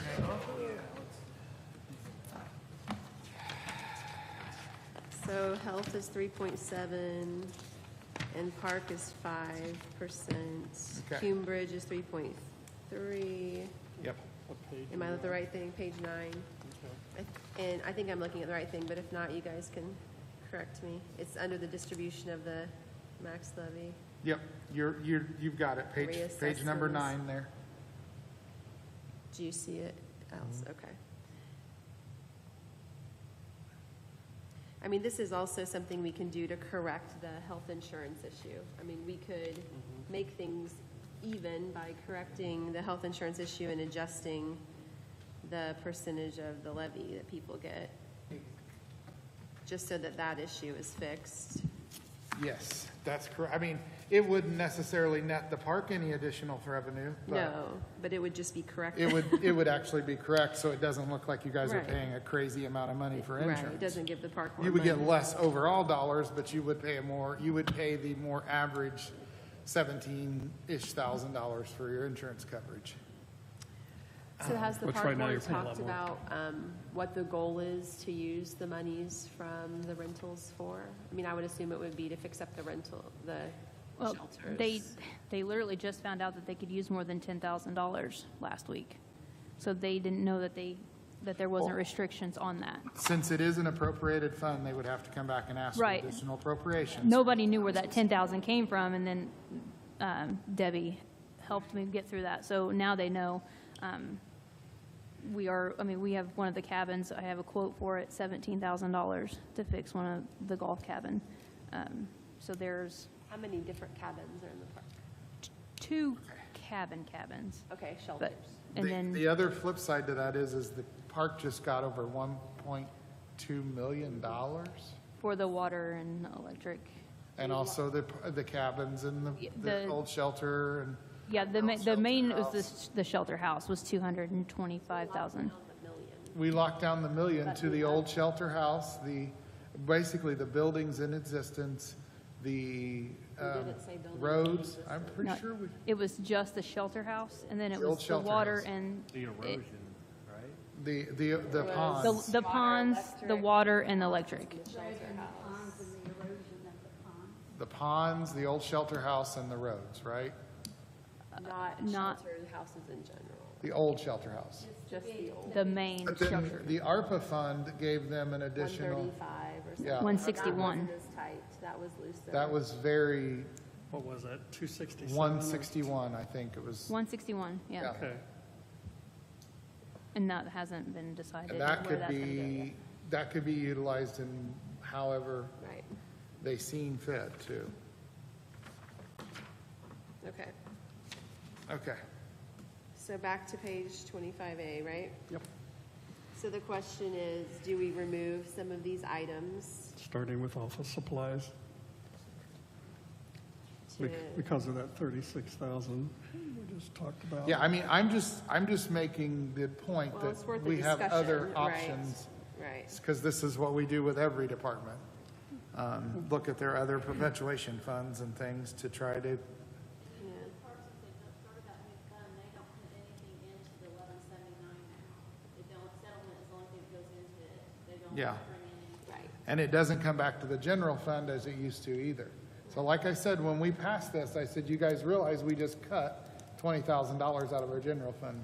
So health is 3.7, and park is 5%. Okay. Cambridge is 3.3. Yep. What page Am I is at the that? right thing? Page 9. And I think I'm looking at the right thing, but if not, you guys can correct me. It's under the distribution of the max levy. Yep, you've got it. Page number Reassessments. 9 there. Do you see it else? Okay. I mean, this is also something we can do to correct the health insurance issue. I mean, we could make things even by correcting the health insurance issue and adjusting the percentage of the levy that people get, just so that that issue is fixed. Yes, that's correct. I mean, it wouldn't necessarily net the park any additional revenue, but No, but it would just be corrected. it would actually be correct, so it doesn't look like you guys are Right. paying a crazy amount of money for Right, insurance. it doesn't give the park more You would get money. less overall dollars, but you would pay you would pay the more average 17-ish thousand dollars for your insurance coverage. So has the Which park right now board you're paying a lot talked more. about what the goal is to use the monies from the rentals for? I mean, I would assume it would be to fix up the Well, shelters. they literally just found out that they could use more than $10,000 last week. So they didn't know that there wasn't restrictions on that. Since it is an appropriated fund, they would have to come back and ask for Right. additional appropriations. Nobody knew where that 10,000 came from, and then Debbie helped me get through that. So now they know. We have one of the cabins, I have a quote for it, $17,000 to fix one of the golf cabin. So there's How many different cabins are in the park? 2 cabins. Okay, But, shelters. and The then, other flip side to that is the park just got over $1.2 million, for the water and electric. and also the cabins and the The- old shelter and. Yeah, the main was the shelter house was 225,000. We locked down the million to the old shelter house, basically the buildings in existence, the didn't say buildings in roads. I'm pretty No, sure we, It was just the shelter house, and then it The old was the shelter water house. and The erosion, right? the ponds. the ponds, the water and the electric. The ponds, the old shelter house, and the roads, right? Not- Sheltered houses in general, The old shelter house. just the old The main But then shelter. the ARPA fund gave them an additional, 135 or something. Yeah. 161. That wasn't as tight, that was looser. that was very, What was that, 267? 161, I think it was. 161, yeah. Yeah. Okay. And that hasn't been decided And where that that's could going to go yet. be, that could be utilized in however Right, they seen fit too. okay. Okay. So back to page 25A, right? Yep. So the question is, do we remove some of these items Starting with office supplies, to, because of that 36,000 we just talked about. Yeah, I mean, I'm just making the point well, it's worth that a we have other discussion, right? options. Right, Because this is what we do with every department. Look at their other perpetuation funds and things to try to, yeah. Parks, if they started that new fund, they don't put anything into the 1179 now. They don't, settlement is the only thing that goes into it. They don't Yeah. bring in anything. Right, and it doesn't come back to the general fund as it used to either. So like I said, when we passed this, I said, you guys realize we just cut $20,000 out of our general fund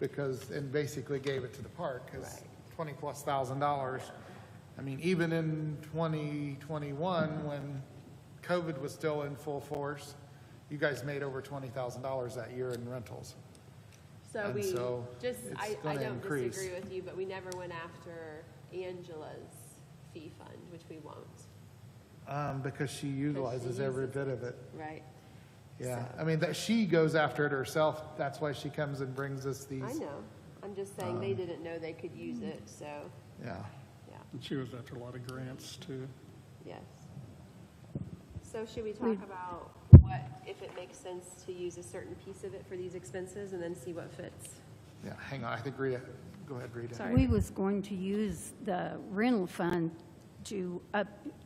because, and basically gave it to the park, because Right. $20,000+. I mean, even in 2021, when COVID was still in full force, you guys made over $20,000 that year in rentals. so And we, so just, it's I gonna don't increase. disagree with you, but we never went after Angela's fee fund, which we won't, Because she utilizes every bit of it. right? Yeah, So- I mean, that she goes after it herself. That's why she comes and brings us these. I know, I'm just saying they didn't know they could use it, so, Yeah. yeah, And she was after a lot of grants too. yes. So should we We- talk about what, if it makes sense to use a certain piece of it for these expenses and then see what fits? Yeah, hang on, I think Rita, go ahead, Rita. Sorry. We was going to use the rental fund to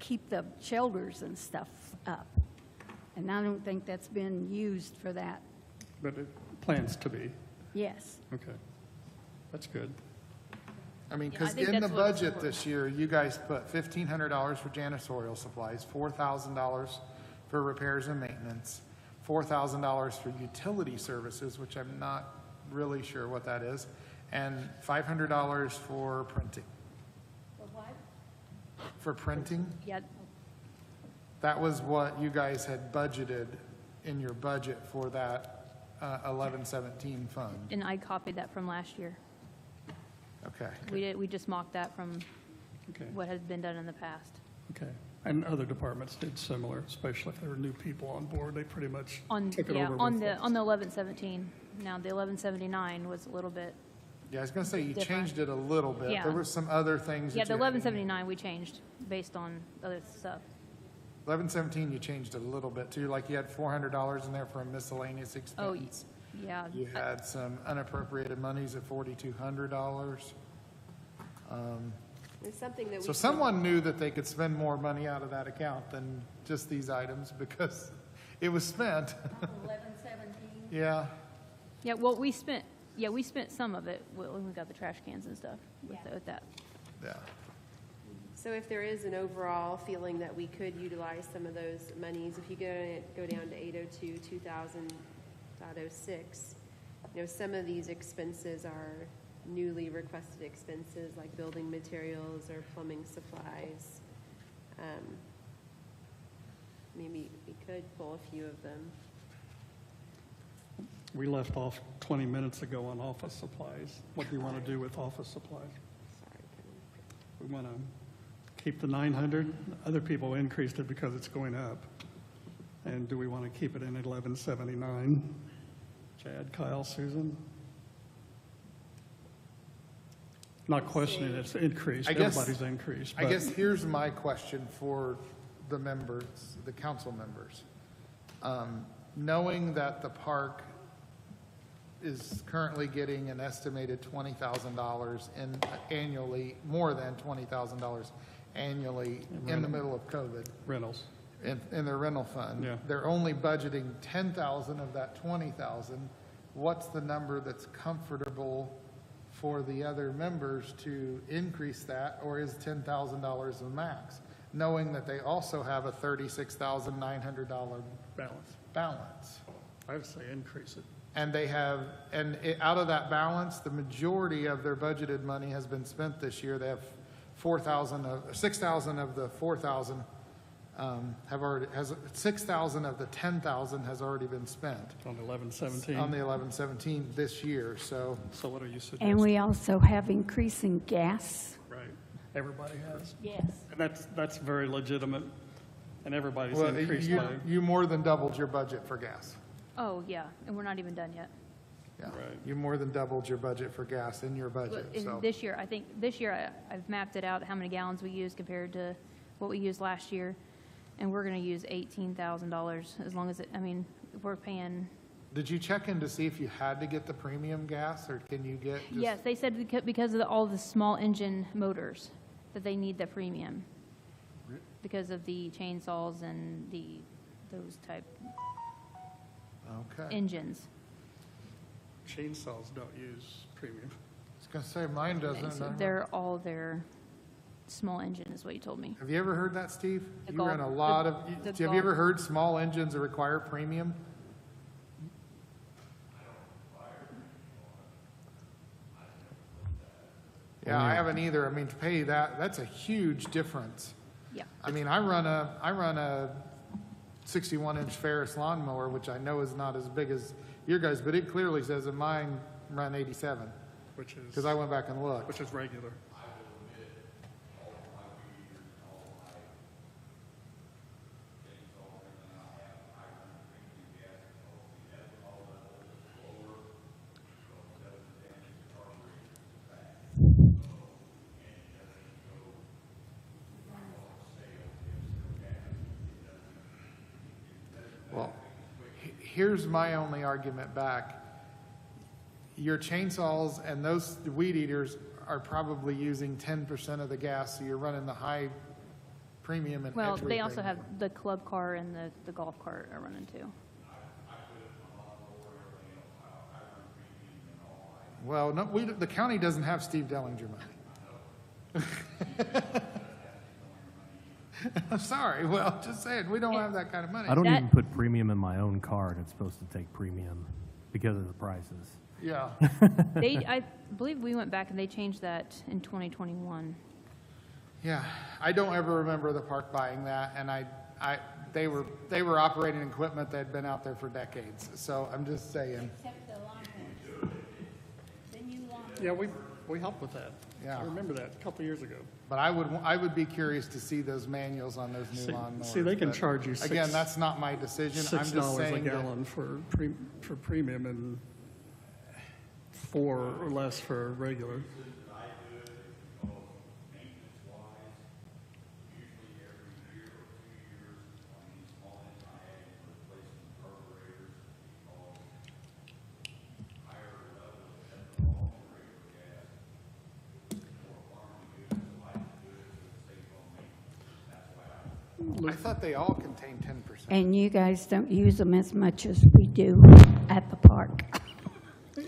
keep the shelters and stuff up. And I don't think that's been used for that. But it plans to be. Yes. Okay. That's good. I mean, Yeah, I because think in the that's what it's budget for. this year, you guys put $1,500 for janitorial supplies, $4,000 for repairs and maintenance, $4,000 for utility services, which I'm not really sure what that is, and $500 for printing. For printing? Yeah, That was what you guys had budgeted in your budget for that 1117 fund. and I copied that from last year. Okay. We just mocked that from Okay. what has been done in the past. Okay. And other departments did similar, especially if there were new people on board. They pretty much On, took it yeah, over. on with the, us. on the 1117. Now, the 1179 was a little bit, Yeah, I was gonna say, you Different. changed it a little bit. Yeah. There were some other things. yeah, that the you had in 1179 we changed based on other stuff. 1117, you changed it a little bit too, like you had $400 in there for a miscellaneous Oh, expense. yeah. You had some unappropriated monies at $4,200. There's something that we. So could- someone knew that they could spend more money out of that account than just these items because it was spent. 1117. Yeah, Yeah, well, we spent some of it when we got the trash cans and stuff with that. yeah. So if there is an overall feeling that we could utilize some of those monies, if you go down to 802, 2000.06, some of these expenses are newly requested expenses like building materials or plumbing supplies. Maybe we could pull a few of them. We left off 20 minutes ago on office supplies. What do you want to do with office supplies? Sorry, Kenny. We want to keep the 900. Other people increased it because it's going up. And do we want to keep it in at 1179? Chad, Kyle, Susan? Not questioning it's increased. I guess- Everybody's increased. I but- guess here's my question for the members, the council members. Knowing that the park is currently getting an estimated $20,000 annually, more than $20,000 annually in the middle of COVID Rentals. in their rental fund. Yeah. They're only budgeting 10,000 of that 20,000. What's the number that's comfortable for the other members to increase that, or is $10,000 the max? Knowing that they also have a $36,900 balance. I would say increase it. And they have, out of that balance, the majority of their budgeted money has been spent this year. They have 6,000 of the 4,000 6,000 of the 10,000 has already been spent On 1117. on the 1117 this year. So So what are you suggesting? And we also have increasing gas. Right. Everybody has. Yes. And that's very legitimate. And everybody's well, increased by. you more than doubled your budget for gas. Oh, yeah, and we're not even done yet. Yeah, Right. you more than doubled your budget for gas in your budget. In So this year, I think, I've mapped it out, how many gallons we use compared to what we used last year, and we're gonna use $18,000, as long as if we're paying, did you check in to see if you had to get the premium gas, or can you get? Just, yes, they said because of all the small engine motors, that they need the premium, because of the chainsaws and those type Okay. engines. Chainsaws don't use premium. I was gonna say mine doesn't. So they're all their small engine, is what you told me. Have you ever heard that, Steve? The You run a Golf- lot the- of. the Have you Golf- ever heard small engines require premium? Yeah, I haven't either. I mean, to pay that's a huge difference. Yeah. I mean, I run a 61-inch Ferris lawnmower, which I know is not as big as your guys, but it clearly says in mine run 87 Which is, because I went back and looked. which is regular. Well, here's my only argument back. Your chainsaws and those weed eaters are probably using 10% of the gas, so you're running the high premium and Well, everything. they also have the club car and the golf cart are running too. Well, no, the county doesn't have Steve Dellinger money. I'm sorry. Well, just saying, we don't have that kind of money. I don't That- even put premium in my own car, and it's supposed to take premium because of the prices. Yeah. I believe we went back and they changed that in 2021. Yeah. I don't ever remember the park buying that, and they were operating equipment that had been out there for decades. So I'm just saying. Except the Longhorns. The new Longhorns. Yeah, we help with that. Yeah, I remember that a couple years ago. but I would be curious to see those manuals on those new lawnmowers. See, they can but charge you Again, that's not my decision. I'm just $6 a saying that, gallon for premium and 4 or less for regular. I thought they all contain 10%. And you guys don't use them as much as we do at the park.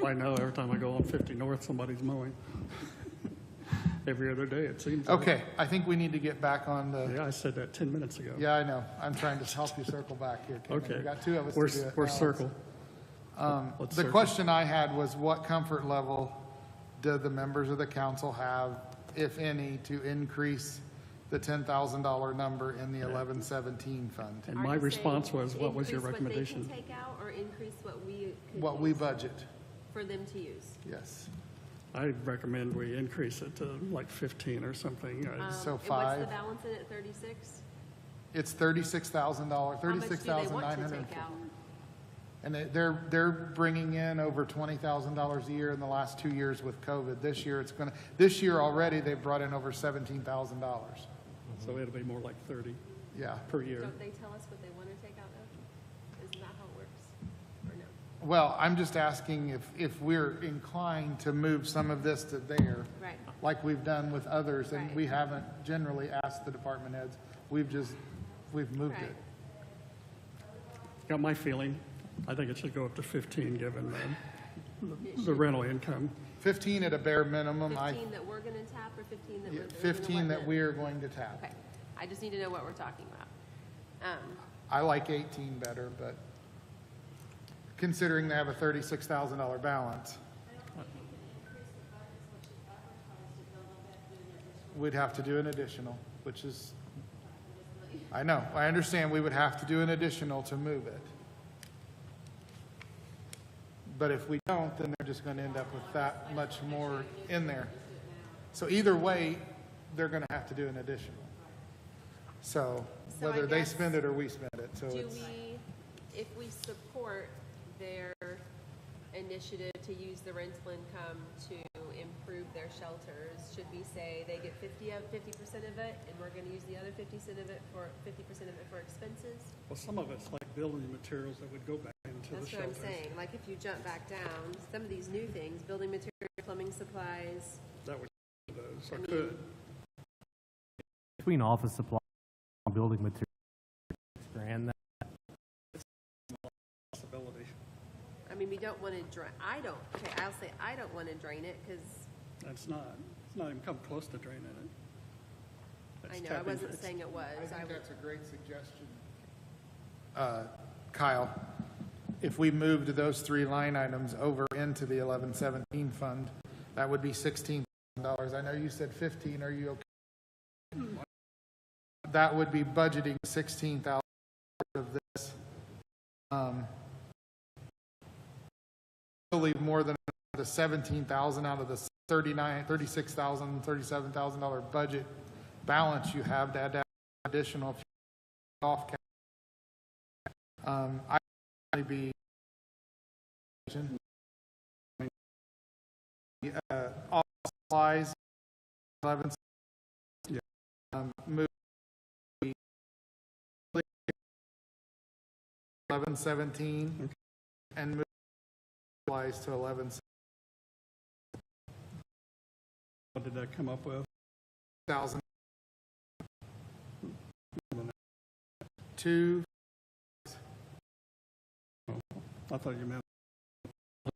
I know every time I go on 50 North, somebody's mowing. Every other day, it seems. like. Okay, I think we need to get back on the, Yeah, I said that 10 minutes ago. yeah, I know. I'm trying to help you circle back here, Ken. Okay. We got two of us to We're, do it. we're now. circle. Let's The circle. question I had was what comfort level do the members of the council have, if any, to increase the $10,000 number in the 1117 fund? And Are my you response saying was, what was your increase recommendation? what they can take out, or increase what we could What we use budget, for them to use? yes. I recommend we increase it to like 15 or something. So And what's 5. the balance in it, 36? It's $36,000, How much do they want to $36,950. take out? And they're bringing in over $20,000 a year in the last 2 years with COVID. This year already, they've brought in over $17,000. So it'll be more like 30 Yeah. per year. Don't they tell us what they want to take out though? Isn't that how it works? Or no? Well, I'm just asking if we're inclined to move some of this to there, Right. like we've done with others, and Right. we haven't generally asked the department heads. We've moved Right. it. Got my feeling. I think it should go up to 15, given the rental income. 15 at a bare minimum, 15 that we're going to tap, or 15 that we're gonna 15 let that them? we are going to tap. Okay, I just need to know what we're talking about. I like 18 better, but considering they have a $36,000 balance, we'd have to do an additional, which is, I know, I understand we would have to do an additional to move it. But if we don't, then they're just going to end up with that much more in there. So either way, they're going to have to do an additional. So So I whether they guess, spend it or we spend it, so Do it's. we, if we support their initiative to use the rental income to improve their shelters, should we say they get 50% of it, and we're gonna use the other 50% of it for expenses? Well, some of it's like building materials that would go back into the That's what I'm shelters. saying, like if you jump back down, some of these new things, building materials, plumbing supplies, That would, those, or I mean- could. Between office supply and building materials, and that, Possibility. I mean, we don't wanna I'll say I don't wanna drain it, cause It's not even come close to draining it. I It's know, I tapping- wasn't it's- saying it was. I think that's a great suggestion. Kyle, if we moved those 3 line items over into the 1117 fund, that would be $16,000. I know you said 15, are you okay? That would be budgeting 16,000 of this. Still leave more than the 17,000 out of the $36,000, $37,000 budget balance you have to add that additional if you off. I would be all supplies 11 move 1117 and move supplies to 11,000. What did that come up with? 2 I thought you meant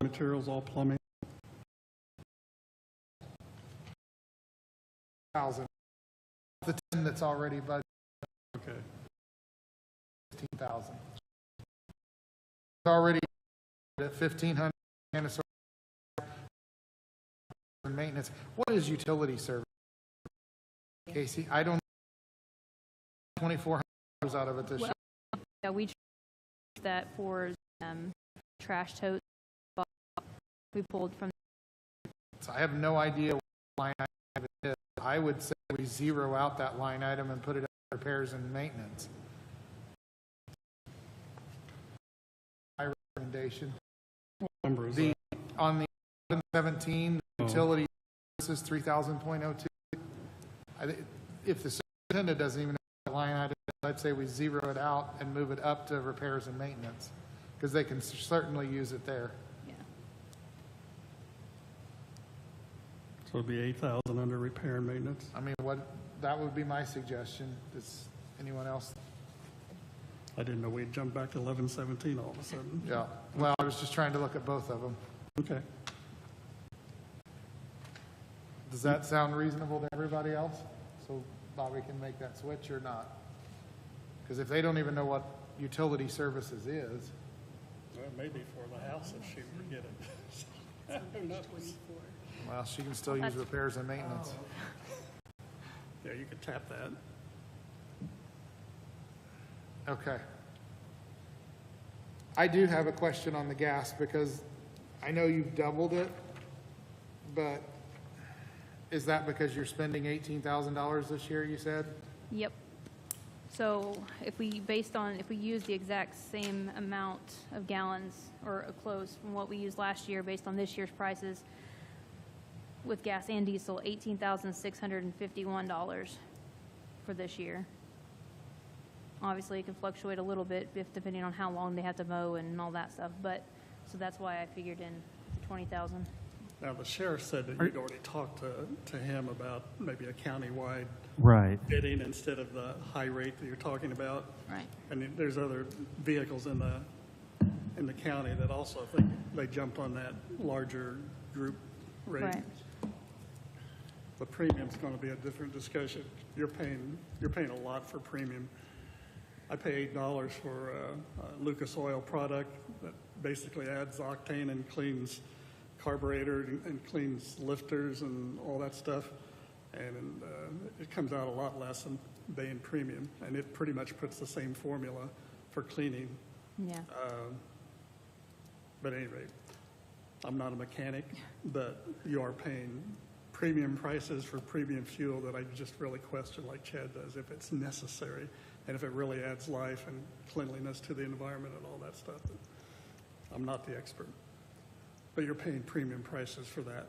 materials, all plumbing. 1,000. The 10 that's already budgeted, Okay. 15,000. It's already at 1,500 and it's maintenance. What is utility service? Casey, I don't, $2,400 out of it this year. Yeah, we charge that for trash totes we pulled from. So I have no idea what line I I would say we zero out that line item and put it in repairs and maintenance. My recommendation. Number is The, on the 17, the utility services 3,000.02. If the superintendent doesn't even have a line item, I'd say we zero it out and move it up to repairs and maintenance, because they can certainly use it there. Yeah. So it'd be 8,000 under repair and maintenance. I mean, that would be my suggestion. Does anyone else? I didn't know we'd jump back to 1117 all of a sudden. Yeah. Well, I was just trying to look at both of them. Okay. Does that sound reasonable to everybody else? So Bobby can make that switch or not? Because if they don't even know what utility services is, Well, maybe for the house if she would get it. Who knows? well, she can still use repairs and maintenance. Yeah, you could tap that. Okay. I do have a question on the gas, because I know you've doubled it, but is that because you're spending $18,000 this year, you said? Yep. So if we use the exact same amount of gallons or close from what we used last year based on this year's prices, with gas and diesel, $18,651 for this year. Obviously, it can fluctuate a little bit depending on how long they have to mow and all that stuff, but, so that's why I figured in the 20,000. Now, the sheriff said that you'd already talked to him about maybe a countywide Right. bidding instead of the high rate that you're talking about. Right. And there's other vehicles in the county that also think they jumped on that larger group rate. Right. The premium's going to be a different discussion. You're paying a lot for premium. I pay $8 for a Lucas Oil product that basically adds octane and cleans carburetor and cleans lifters and all that stuff. And it comes out a lot less than paying premium. And it pretty much puts the same formula for cleaning. Yeah. But at any rate, I'm not a mechanic, but you are paying premium prices for premium fuel that I just really question, like Chad does, if it's necessary and if it really adds life and cleanliness to the environment and all that stuff. I'm not the expert. But you're paying premium prices for that,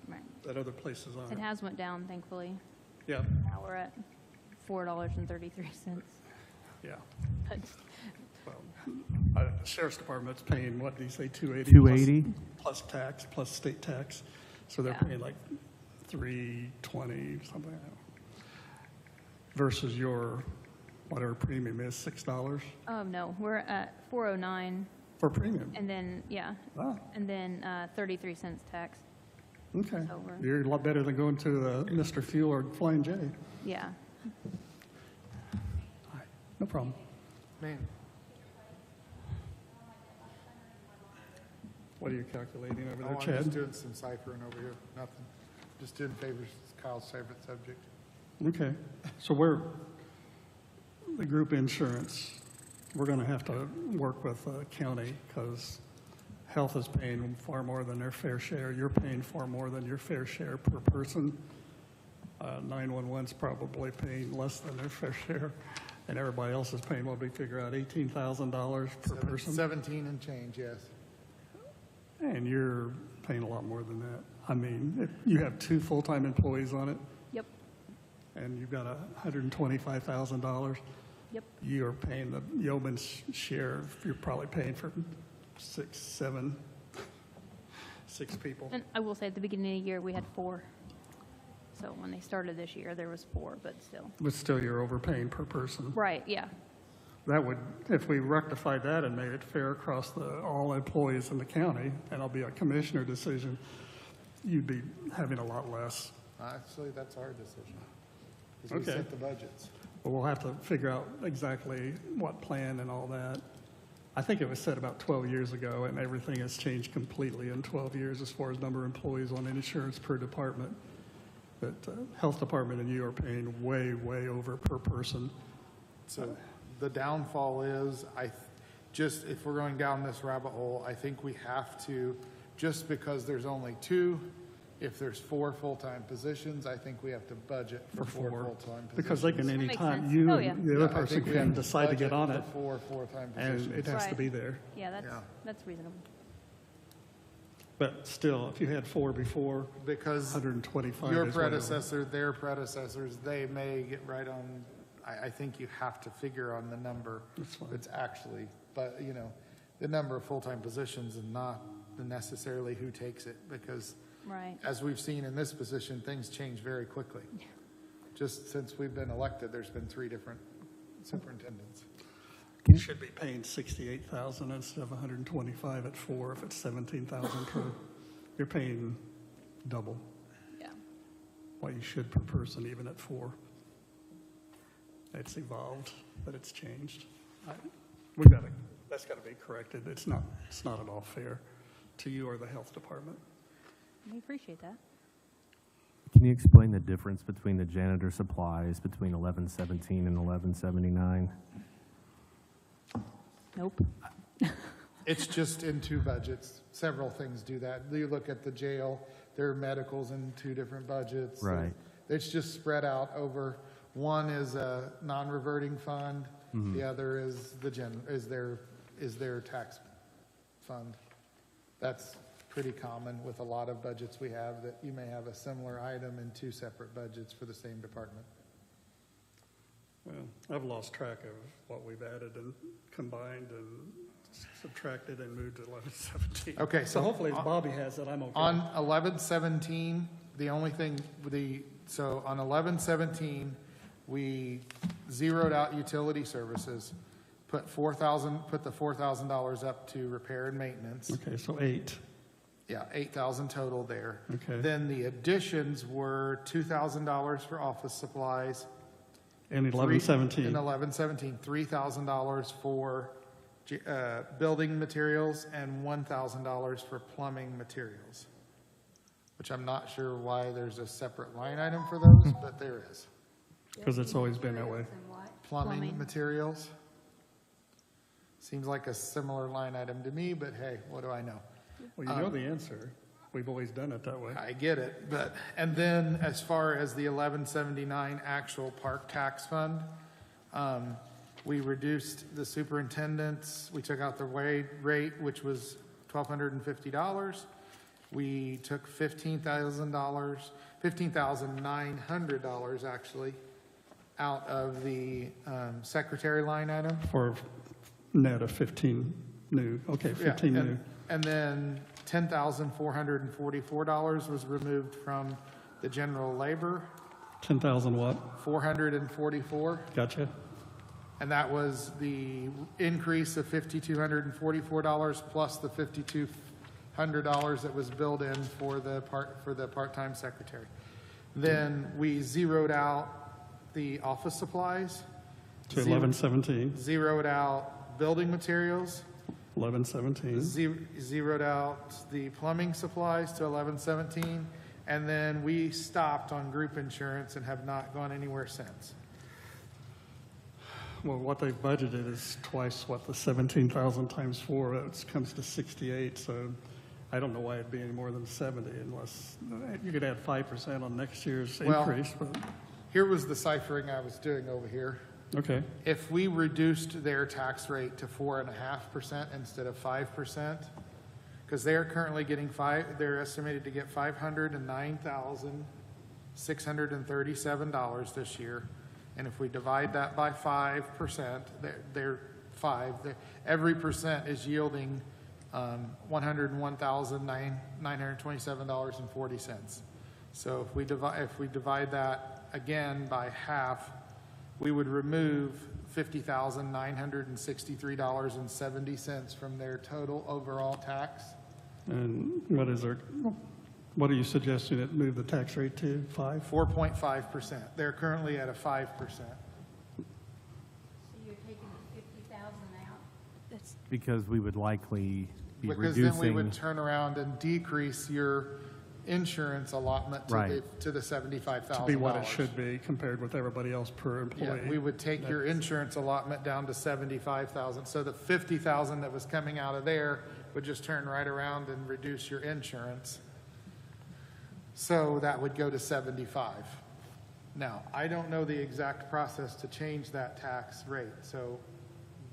Right. that other places aren't. It has went down, thankfully. Yeah, Now we're at $4.33. yeah. But Well, the sheriff's department's paying, what, do you say, 280? 280? Plus tax, plus state tax. So they're Yeah. paying like 320, something like that. Versus your, whatever premium is, $6 oh, no, we're at 409 for premium. and then, yeah, Wow, and then 33 cents tax. okay. So we're- You're a lot better than going to Mr. Fuel or Flying J. Yeah. All right, no problem. Man, What are you calculating over there, I'm just Chad? doing some ciphering over here, nothing. Just doing favors, Kyle's favorite subject. Okay, so the group insurance, we're going to have to work with the county because health is paying far more than their fair share. You're paying far more than your fair share per person. 911's probably paying less than their fair share, and everybody else is paying, what we figure out, $18,000 per person. 17 and change, yes. And you're paying a lot more than that. I mean, if you have 2 full-time employees on it, Yep. and you've got $125,000, Yep. you're paying the yeoman's share. You're probably paying for 6 people. And I will say at the beginning of the year, we had 4. So when they started this year, there was 4, but still. But still, you're overpaying per person. Right, yeah. That would, if we rectified that and made it fair across all employees in the county, and it'll be a commissioner decision, you'd be having a lot less. Actually, that's our decision. Because we Okay. set the budgets. But we'll have to figure out exactly what plan and all that. I think it was said about 12 years ago, and everything has changed completely in 12 years as far as number of employees on insurance per department. But health department and you are paying way, way over per person. So the downfall is, if we're going down this rabbit hole, I think we have to, just because there's only 2 If there's 4 full-time positions, I think we have to budget for For 4 4, full-time positions. because they can makes anytime, sense. you Oh, and yeah. the Yeah, other I person think we can have to decide to get budget on it, for 4 full-time and positions. it has to Right. be there. Yeah, Yeah. that's reasonable. But still, if you had 4 before, Because 125 your is what it predecessor, their predecessors, they may get right on, I think you have to figure on the number. That's fine. It's actually, but, you know, the number of full-time positions and not necessarily who takes it, because Right. as we've seen in this position, things change very quickly. Just since we've been elected, there's been 3 different superintendents. You should be paying 68,000 instead of 125 at 4, if it's 17,000 per. You're paying double Yeah. what you should per person, even at 4. It's evolved, but it's changed. That's got to be corrected. It's not at all fair to you or the health department. We appreciate that. Can you explain the difference between the janitor supplies between 1117 and 1179? Nope. It's just in 2 budgets. Several things do that. You look at the jail, their medicals in 2 different budgets. Right. It's just spread out over, one is a non-reverting fund, the other is their tax fund. That's pretty common with a lot of budgets we have, that you may have a similar item in 2 separate budgets for the same department. Well, I've lost track of what we've added and combined and subtracted and moved to 1117. Okay, So hopefully if Bobby has it, I'm okay. On 1117, the only thing, so on 1117, we zeroed out utility services, put the $4,000 up to repair and maintenance. Okay, so 8. Yeah, 8,000 total there. Okay. Then the additions were $2,000 for office supplies. And 1117. In 1117, $3,000 for building materials and $1,000 for plumbing materials, which I'm not sure why there's a separate line item for those, but there is. Because it's always been that way. Plumbing materials. Seems like a similar line item to me, but hey, what do I know? Well, you know the answer. We've always done it that way. I get it, but, and then as far as the 1179 actual park tax fund, we reduced the superintendent's, we took out the rate, which was $1,250. We took $15,900 actually out of the secretary line item. For net of 15 new, okay, 15 Yeah, new. And then $10,444 was removed from the general labor, 10,000 what? 444. Gotcha. And that was the increase of $5,244 plus the $5,200 that was billed in for the part-time secretary. Then we zeroed out the office supplies. To 1117. Zeroed out building materials. 1117. Zeroed out the plumbing supplies to 1117. And then we stopped on group insurance and have not gone anywhere since. Well, what they've budgeted is twice what the 17,000 times 4, it comes to 68, so I don't know why it'd be any more than 70 unless, you could add 5% on next year's Well, increase, but, Here was the ciphering I was doing over here. okay. If we reduced their tax rate to 4.5% instead of 5%, because they are currently getting they're estimated to get $509,637 this year. And if we divide that by 5%, every percent is yielding $101,927.40. So if we divide that again by half, we would remove $50,963.70 from their total overall tax. And what are you suggesting it move the tax rate to, 5? 4.5%. They're currently at a 5%. So you're taking the 50,000 out? That's Because we would likely be Because then we would reducing, turn around and decrease your insurance allotment to Right. the $75,000. To be what it should be compared with everybody else per Yeah, employee. we would take your insurance allotment down to 75,000. So the 50,000 that was coming out of there would just turn right around and reduce your insurance. So that would go to 75. Now, I don't know the exact process to change that tax rate, so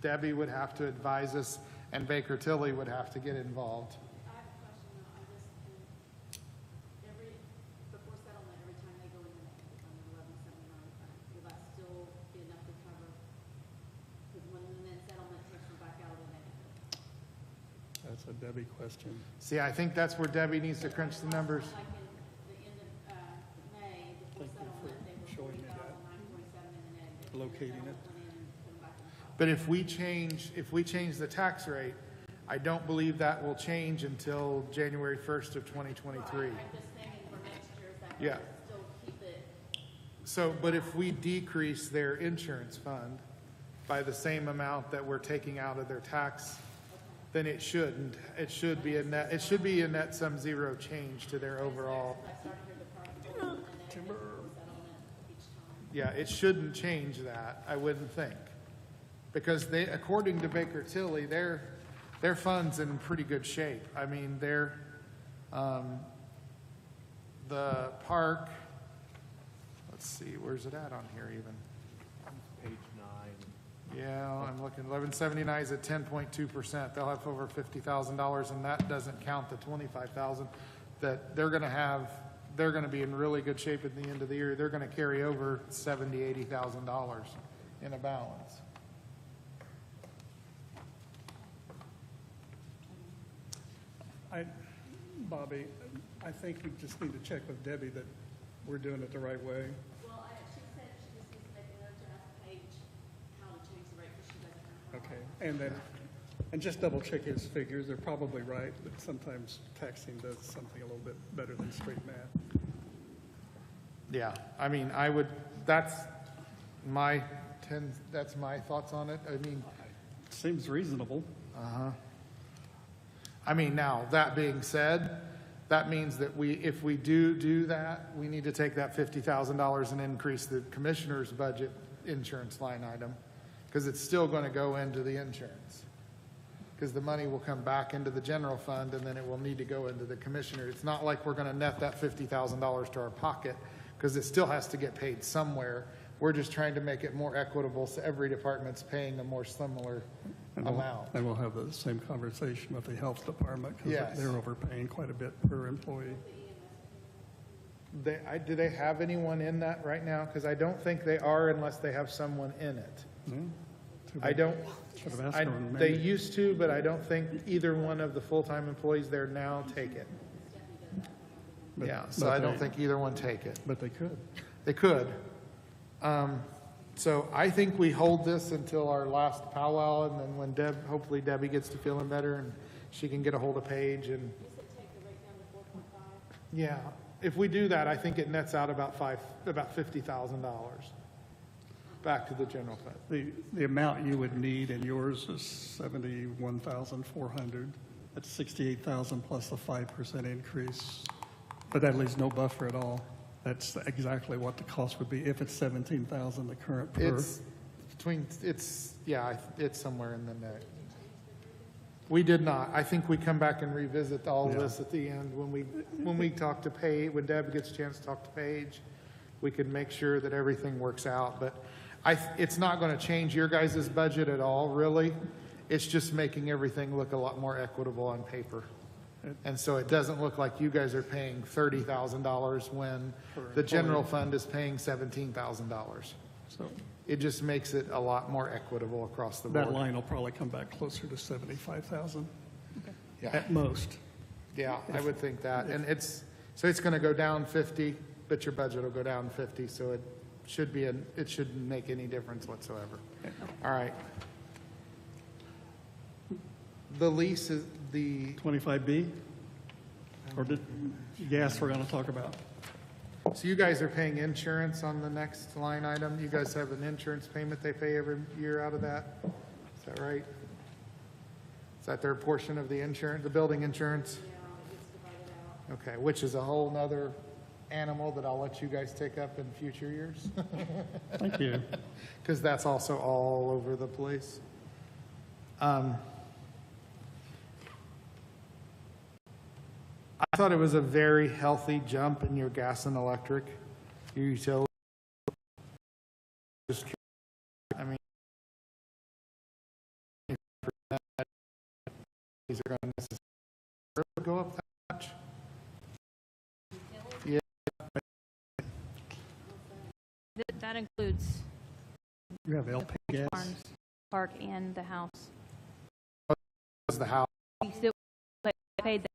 Debbie would have to advise us, and Baker Tilly would have to get involved. I have a question though, before settlement, every time they go in the 1179 fund, will that still be enough to cover? Because when the net settlement takes them back out of the negative. That's a Debbie question. See, I think that's where Debbie needs to crunch the numbers. Like in the end of May, before settlement, they were showing me that. 40,947 in the negative. Locating it. Went in and put them back in the positive. But if we change the tax rate, I don't believe that will change until January 1st of 2023. I'm just saying for next year, is that Yeah. still keep it? So, but if we decrease their insurance fund by the same amount that we're taking out of their tax, then it shouldn't. It should be a net sum zero change to their overall. Yeah, it shouldn't change that, I wouldn't think. Because they, according to Baker Tilly, their fund's in pretty good shape. I mean, the park, let's see, where's it at on here even? Page 9. Yeah, I'm looking, 1179 is at 10.2%. They'll have over $50,000, and that doesn't count the 25,000 that they're gonna be in really good shape at the end of the year. They're gonna carry over $70,000, $80,000 in a balance. Bobby, I think we just need to check with Debbie that we're doing it the right way. Well, she said she just needs to make a note to ask Paige how to change the rate, because she doesn't have her. Okay, and just double check his figures, they're probably right, but sometimes taxing does something a little bit better than straight math. Yeah, I mean, that's my thoughts on it. I mean, Seems reasonable. I mean, now, that being said, that means that if we do that, we need to take that $50,000 and increase the commissioner's budget insurance line item, because it's still going to go into the insurance. Because the money will come back into the general fund, and then it will need to go into the commissioner. It's not like we're going to net that $50,000 to our pocket, because it still has to get paid somewhere. We're just trying to make it more equitable, so every department's paying a more similar amount. And we'll have the same conversation with the health department, because Yes. they're overpaying quite a bit per employee. Do they have anyone in that right now? Because I don't think they are unless they have someone in it. I don't, Should have asked them. they used to, but I don't think either one of the full-time employees there now take it. But- Yeah, so but I don't they- think either one take it. But they could. They could. So I think we hold this until our last powwow, and then when hopefully Debbie gets to feeling better and she can get a hold of Paige and. You said take the rate down to 4.5? Yeah, if we do that, I think it nets out about $50,000 back to the general fund. The amount you would need in yours is 71,400. That's 68,000 plus the 5% increase. But that leaves no buffer at all. That's exactly what the cost would be if it's 17,000, the current per. It's somewhere in the net. We did not. I think we come back and revisit all of this at the end when we talk to Paige, when Deb gets a chance to talk to Paige, we can make sure that everything works out. But it's not going to change your guys' budget at all, really. It's just making everything look a lot more equitable on paper. And so it doesn't look like you guys are paying $30,000 when the general fund is paying $17,000. So It just makes it a lot more equitable across the board. that line will probably come back closer to 75,000 Yeah. at most. Yeah, I would think that. And it's going to go down 50, but your budget will go down 50, so it shouldn't make any difference whatsoever. All right. The lease is the, 25B? Or gas we're going to talk about? so you guys are paying insurance on the next line item? You guys have an insurance payment they pay every year out of that? Is that right? Is that their portion of the insurance, the building insurance? Yeah, it gets divided out. Okay, which is a whole nother animal that I'll let you guys take up in future years. Thank you. Because that's also all over the place. I thought it was a very healthy jump in your gas and electric, your utility. Just curious. I mean, these are going to necessarily go up that much. Yeah, That includes You have LP gas? Farms Park and the house. was the house. We still paid that.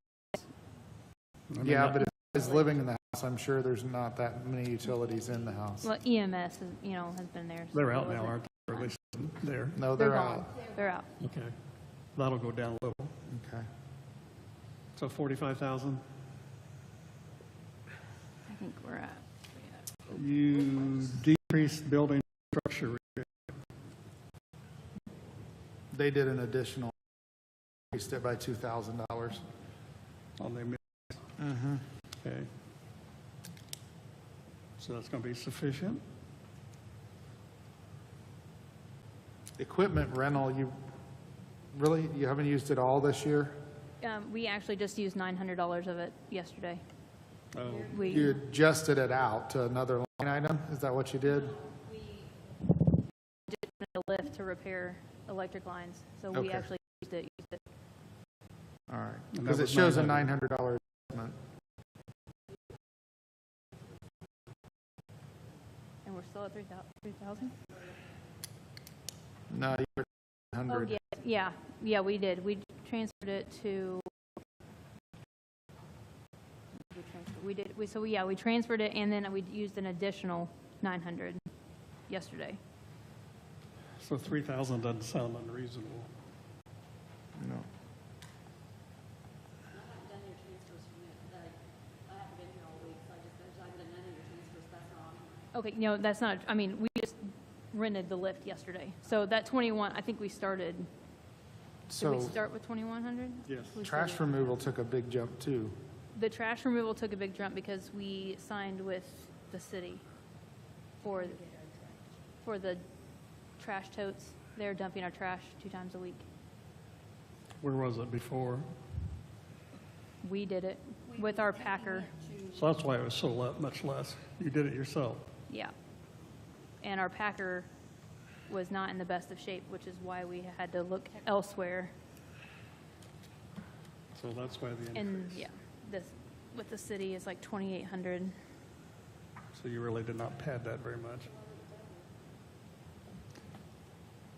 Yeah, but if it's living in the house, I'm sure there's not that many utilities in the house. Well, EMS, has been there. so They're it out now, wasn't- aren't they? Or at least there. No, They're they're gone. out. They're out. Okay. That'll go down a little. Okay. So 45,000. I think we're at. You decreased building structure. They did an additional, increased it by $2,000. On the, Mm-hmm. okay. So that's going to be sufficient? Equipment rental, you haven't used it all this year? We actually just used $900 of it yesterday. Oh, We, You adjusted it out to another line item? Is that what you did? did a lift to repair electric lines, so we Okay. actually used it. All right. And Because that it was shows a $900. $900 investment. And we're still at 3,000? No, you were Oh, 100. yeah, we did. We transferred it to. We transferred it, and then we used an additional 900 yesterday. so 3,000 doesn't sound unreasonable. No. I haven't done your transfers from it, I haven't been here all week, so I haven't done none of your transfers, that's not on here. Okay, no, that's not, we just rented the lift yesterday. So that 21, I think we started, did So we start with 2,100? Yes. We trash started- removal took a big jump too. The trash removal took a big jump because we signed with the city for the trash totes. They're dumping our trash 2 times a week. Where was it before? We did it with our packer, So that's why it was so much less. You did it yourself. yeah. And our packer was not in the best of shape, which is why we had to look elsewhere. So that's why the increase. And, yeah, this, with the city, is like 2,800. So you really did not pad that very much.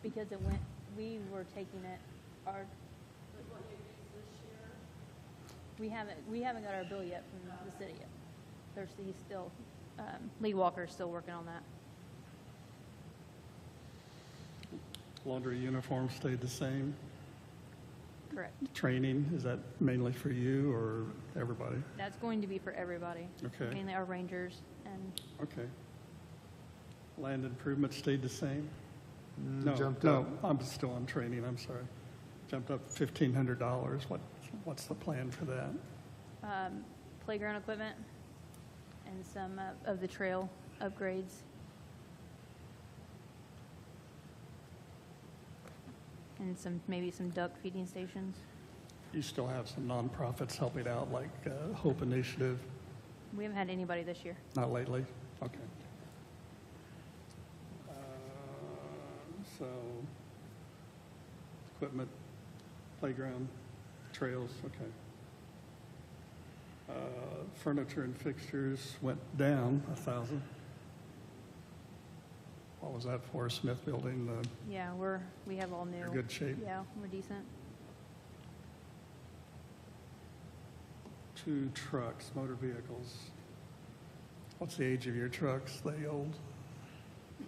Because we were taking it, we haven't got our bill yet from the city yet. He's still, Lee Walker's still working on that. Laundry uniform stayed the same. Correct. Training, is that mainly for you or everybody? That's going to be for everybody. Okay. Mainly our rangers and, Okay. Land improvement stayed the same? Jumped No, up. I'm still on training, I'm sorry. Jumped up $1,500. What's the plan for that? playground equipment and some of the trail upgrades. And maybe some duck feeding stations. You still have some nonprofits helping out, like Hope Initiative? We haven't had anybody this year. Not lately? Okay. So, equipment, playground, trails, okay. Furniture and fixtures went down 1,000. What was that for? Smith Building, Yeah, we have all new. you're good shape. Yeah, we're decent. 2 trucks, motor vehicles. What's the age of your trucks? They old?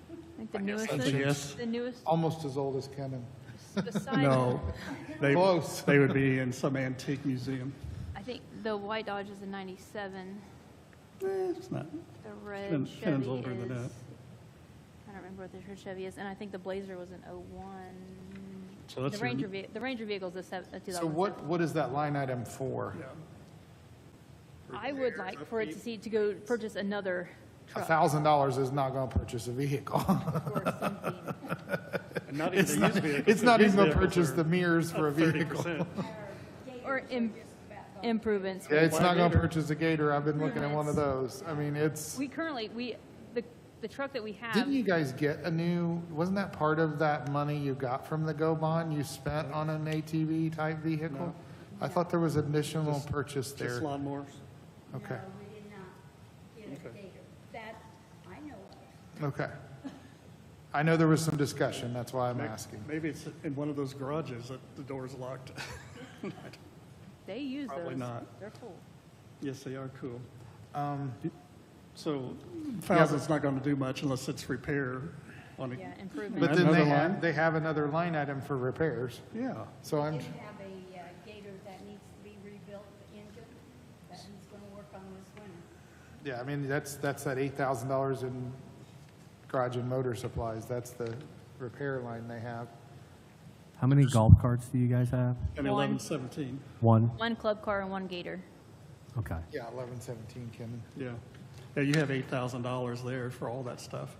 I think the newest, that's a yes. the newest, Almost as old as Kenan. besides, No, they, Close. they would be in some antique museum. I think the white Dodge is a 97. It's not. The red Kenan's Chevy older than is, that. I don't remember what the red Chevy is, and I think the Blazer was an 01. So that's The your- Ranger vehicle is a 2007. So what is that line item for? Yeah. I would like for it to go purchase another truck $1,000 is not going to purchase a vehicle. or something. And not even It's the not, used vehicles. it's not The even used going to vehicles purchase are the mirrors for a up vehicle. 30%. Or improvements. Yeah, it's not gonna Gator. purchase a Gator. I've been looking at one of those. I mean, it's, We currently, the truck that we have, didn't you guys get a new, wasn't that part of that money you got from the Go bond you spent on an ATV type vehicle? No. I thought there was additional purchase Just there. lawnmowers? Okay, No, we did not get a Okay. Gator. That I know of. okay. I know there was some discussion, that's why I'm asking. Maybe it's in one of those garages that the door's locked. they use those. Probably not. They're cool. Yes, they are cool. Um, So $1,000's not going to do much unless it's repair on a, Yeah, improvement. But then Another they line? have another line item for repairs, yeah. so I'm, We do have a Gator that needs to be rebuilt, the engine, that he's gonna work on this winter. yeah, I mean, that's that $8,000 in garage and motor supplies, that's the repair line they have. How many golf carts do you guys have? And One. 1117, One? One club car and one Gator. Okay. Yeah, 1117, Ken. yeah. Yeah, you have $8,000 there for all that stuff.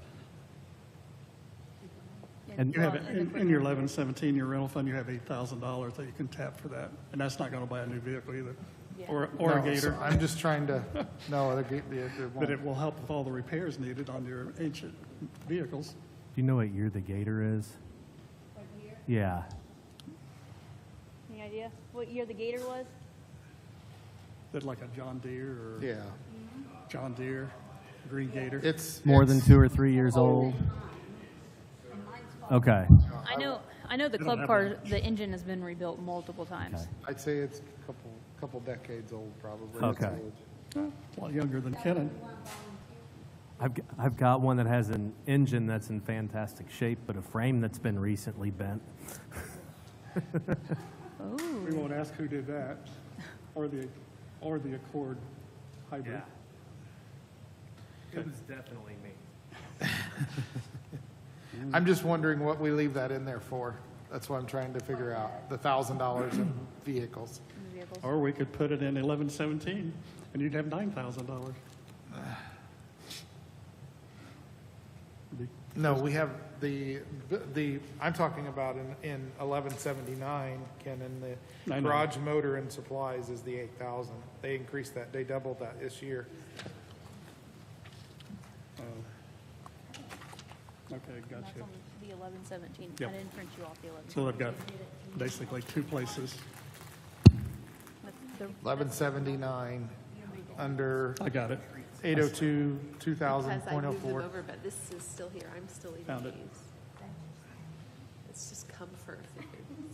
And- You have, Well, and in your 1117, your rental fund, you have $8,000 that you can tap for that. And that's not going to buy a new vehicle either, Yeah. or No, a so Gator. I'm just trying to, no, it But it won't. will help with all the repairs needed on your ancient vehicles. Do you know what year the Gator is? What year? Yeah. Any idea what year the Gator was? That like a John Deere or Yeah, John Deere, Green Gator. it's. More than it's- 2 or 3 years old? Okay. I know the don't club have car, that. the engine has been rebuilt multiple times. Okay. I'd say it's a couple decades old, probably. It's Okay. old. A lot younger than Kenan. I've got one that has an engine that's in fantastic shape, but a frame that's been recently bent. We won't ask who did that, or the Accord hybrid. It was definitely me. I'm just wondering what we leave that in there for. That's what I'm trying to figure out, the $1,000 in vehicles. Vehicles. Or we could put it in 1117, and you'd have $9,000. No, we have I'm talking about in 1179, Ken, and I the know. garage motor and supplies is the 8,000. They increased that, they doubled that this year. Okay, And gotcha. that's on the 1117. Yep. I didn't print you off the 11. So they've got basically two places. The- 1179, under I got it. 802, Because I moved them 2000.04. over, but this is still here. I'm still leaving Found it. these. It's just comfort food.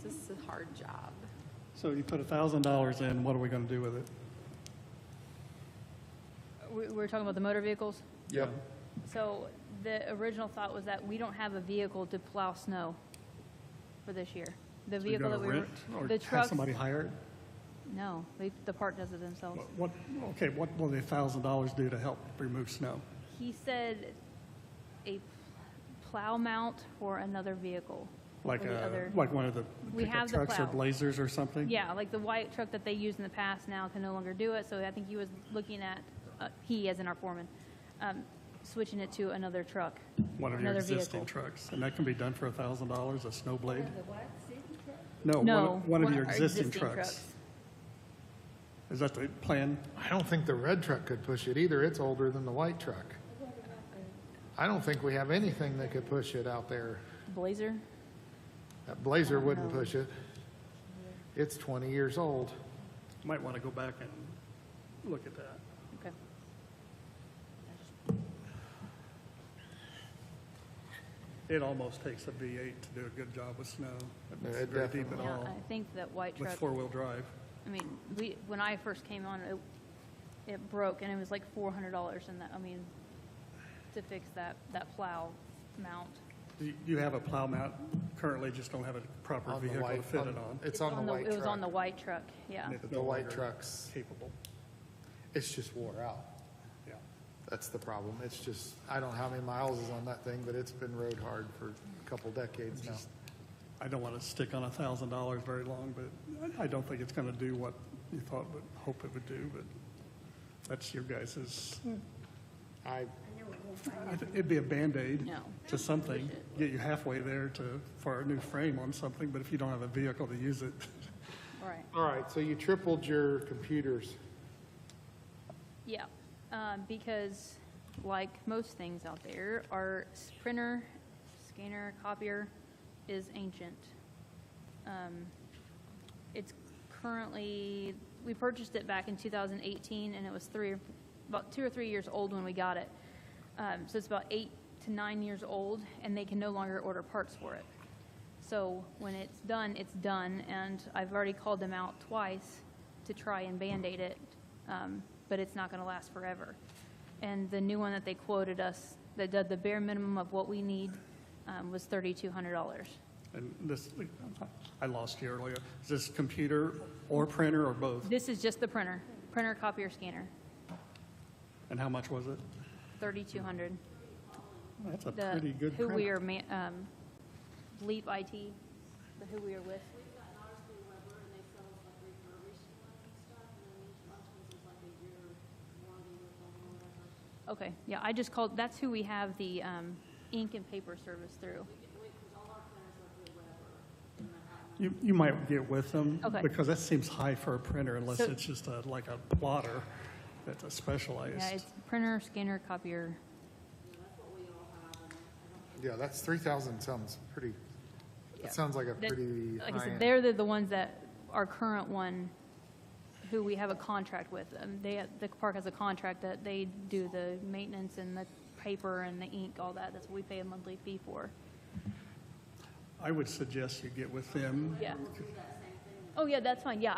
This is a hard job. So you put $1,000 in, what are we going to do with it? We're talking about the motor vehicles? Yep. So the original thought was that we don't have a vehicle to plow snow for this year. The So you're vehicle gonna that we were, rent or the have trucks, somebody hire it? no, the park does it themselves. What, okay, what will the $1,000 do to help remove snow? He said a plow mount for another vehicle. Like for the other- like one of the We pickup have the trucks or plow. Blazers or something? Yeah, like the white truck that they used in the past now can no longer do it, so I think he was looking at, he as in our foreman, switching it to another truck. One of your another existing vehicle. trucks, and that can be done for $1,000, a snow blade? The what, city truck? No, No, one of your our existing trucks. Is that the plan? I don't think the red truck could push it either. It's older than the white truck. I don't think we have anything that could push it out there. Blazer? That Blazer wouldn't push it. It's 20 years old. Might want to go back and look at that. Okay. It almost takes a V8 to do a good job with snow. Yeah, It's it very deep at definitely- Yeah, all, I think that white with truck, four-wheel drive. I mean, when I first came on, it broke, and it was like $400, and that, I mean, to fix that plow mount. You have a plow mount currently, just don't have a proper On the vehicle to white, fit it on. it's on the white It was on the truck. white truck, yeah. And it's The no white longer truck's, Capable, it's just wore out. yeah. That's the problem. It's just, I don't know how many miles is on that thing, but it's been road hard for a couple decades now. I don't want to stick on $1,000 very long, but I don't think it's going to do what you thought, but hope it would do, but that's your guys's, I, it'd be a Band-Aid No. to something, get you halfway there for a new frame on something, but if you don't have a vehicle to use it, Right. All right, so you tripled your computers. Yeah, because like most things out there, our printer, scanner, copier is ancient. It's currently, we purchased it back in 2018, and it was about 2 or 3 years old when we got it. So it's about 8 to 9 years old, and they can no longer order parts for it. So when it's done, and I've already called them out twice to try and Band-Aid it, but it's not going to last forever. And the new one that they quoted us, that did the bare minimum of what we need, was $3,200. And this, I lost you earlier. Is this computer or printer or both? This is just the printer, copier, scanner, And how much was it? $3,200. That's a pretty good Who we printer. are, Leap IT, who we are with. We've gotten ours through Weber, and they sell us like refurbished ones and stuff, and then each bunch of is like a year warranty with them or whatever. Okay, yeah, I just called, that's who we have the ink and paper service through. Because all our printers are through Weber. You might get with them. Okay. Because that seems high for a printer unless So- it's just like a plotter that's a specialized. Yeah, it's printer, scanner, copier. Yeah, that's 3,000 sounds pretty, Yeah. that sounds like a That- pretty Like I high said, end. they're the ones that, our current one, who we have a contract with. The park has a contract that they do the maintenance and the paper and the ink, all that. That's what we pay a monthly fee for. I would suggest you get with them. Yeah. Oh, yeah, that's fine. Yeah,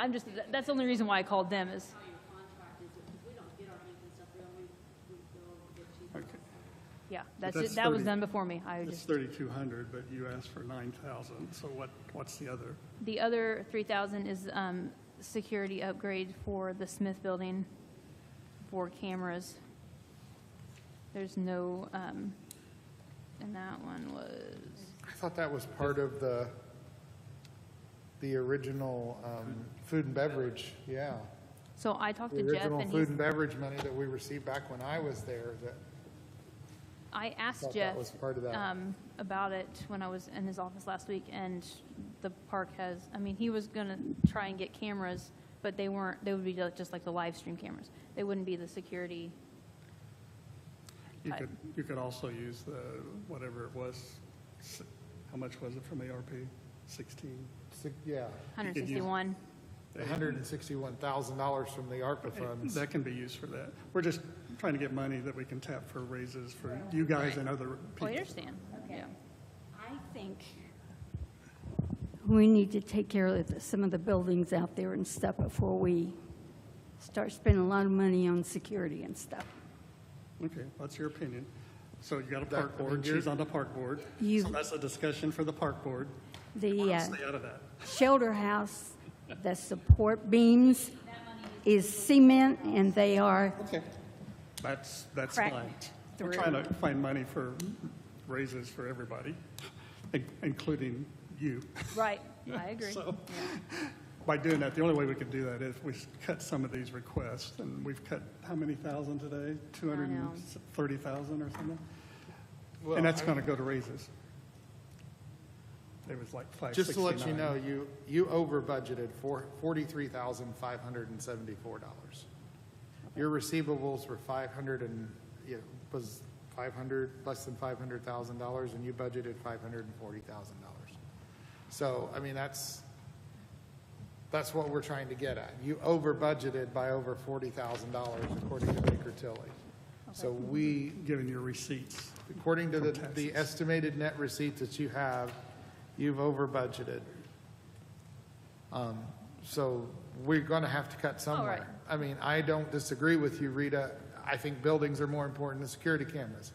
that's the only reason why I called them is, How your contract is, if we don't get our ink and stuff, we go over and get cheaper. Okay. yeah, But that was 30 done before me. I It's just, 3,200, but you asked for 9,000. So what's the other? the other 3,000 is security upgrade for the Smith building for cameras. There's no, and that one was, I thought that was part of the original food and beverage, yeah. so I talked The to Jeff original and food he's, and beverage money that we received back when I was there, that I asked thought Jeff that was part of that. about it when I was in his office last week, and the park has, I mean, he was gonna try and get cameras, but they would be just like the live stream cameras. They wouldn't be the security. You could also use the, whatever it was, how much was it from ARP? 16? Yeah, 161. $161,000 from the ARPA funds. That can be used for that. We're just trying to get money that we can tap for raises for you guys and other Well, people. I understand. Yeah. I think we need to take care of some of the buildings out there and stuff before we start spending a lot of money on security and stuff. Okay, that's your opinion. So you got a That- park I mean, board, you're- she's on the park board. You- So that's a discussion for the park board. The Stay out of that. shelter house, the support beams is cement, and they are Okay. That's fine. cracked We're through. trying to find money for raises for everybody, including you. Right, I agree. So by doing that, the only way we could do that is we cut some of these requests, and we've cut how many thousand today? 230,000 or something? Well, And that's I- going to go to raises. It was like 569. Just to let you know, you over budgeted for $43,574. Your receivables were was 500, less than $500,000, and you budgeted $540,000. So, I mean, that's what we're trying to get at. You over budgeted by over $40,000 according to Baker Tilly. So we, Given your receipts. according to From the taxes. estimated net receipts that you have, you've over budgeted. So we're going to have to cut somewhere. I mean, I don't disagree with you, Rita. I think buildings are more important than security cameras.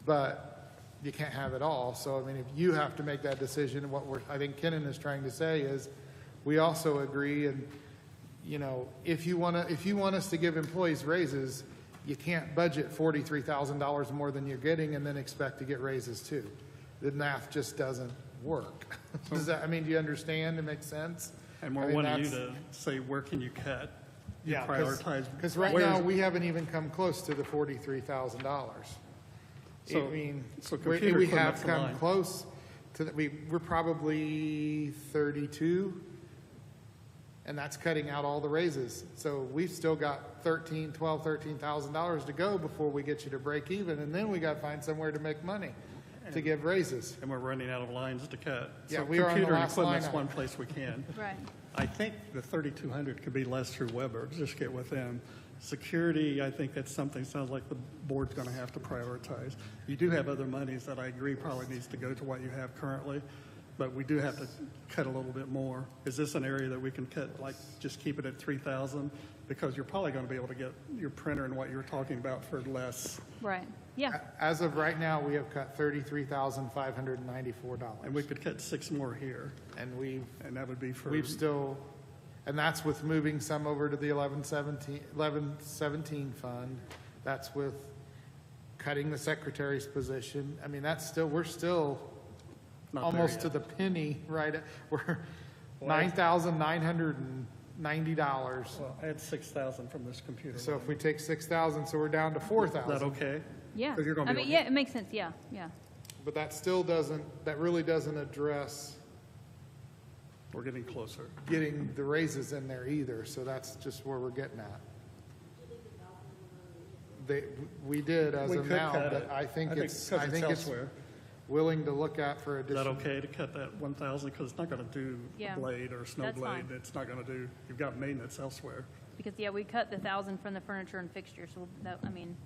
But you can't have it all. So, I mean, if you have to make that decision, I think Kenan is trying to say is, we also agree, and, you know, if you want us to give employees raises, you can't budget $43,000 more than you're getting and then expect to get raises too. The math just doesn't work. Does that, I mean, do you understand? It makes sense? And I we're mean, wanting you that's- to say, where can you cut? You Yeah, prioritize. because right where's- now, we haven't even come close to the $43,000. So- I mean, so we computer have equipment's the come line. close to, we're probably 32. And that's cutting out all the raises. So we've still got $13,000 to go before we get you to break even, and then we got to find somewhere to make money to give raises. And we're running out of lines to cut. Yeah, So we are on the computer last line equipment's item. one place we can. Right. I think the 3,200 could be less through Weber, just get with them. Security, I think that's something, sounds like the board's gonna have to prioritize. You do have other monies that I agree probably needs to go to what you have currently, but we do have to cut a little bit more. Is this an area that we can cut, like, just keep it at 3,000? Because you're probably gonna be able to get your printer and what you were talking about for less. Right, yeah. As of right now, we have cut $33,594. And we could cut 6 more here, And and that would be for. we've still, and that's with moving some over to the 1117 fund. That's with cutting the secretary's position. I mean, that's still, we're still Not there almost yet. to the penny, right? We're $9,990. Well, I had 6,000 from this computer. So if line. we take 6,000, so we're down to Is 4,000. that okay? Yeah. 'Cause you're gonna I be mean, able- yeah, it makes sense, yeah, yeah. But that still doesn't, that really doesn't address We're getting closer. getting the raises in there either, so that's just where we're getting at. We did as We of could now, cut but it. I think 'cause it's elsewhere. willing to look at for Is that additional. okay to cut that 1,000? Because it's not going to do Yeah, a blade or a snow that's blade. fine. It's not going to do, you've got maintenance elsewhere. Because, yeah, we cut the 1,000 from the furniture and fixtures, so that, I mean,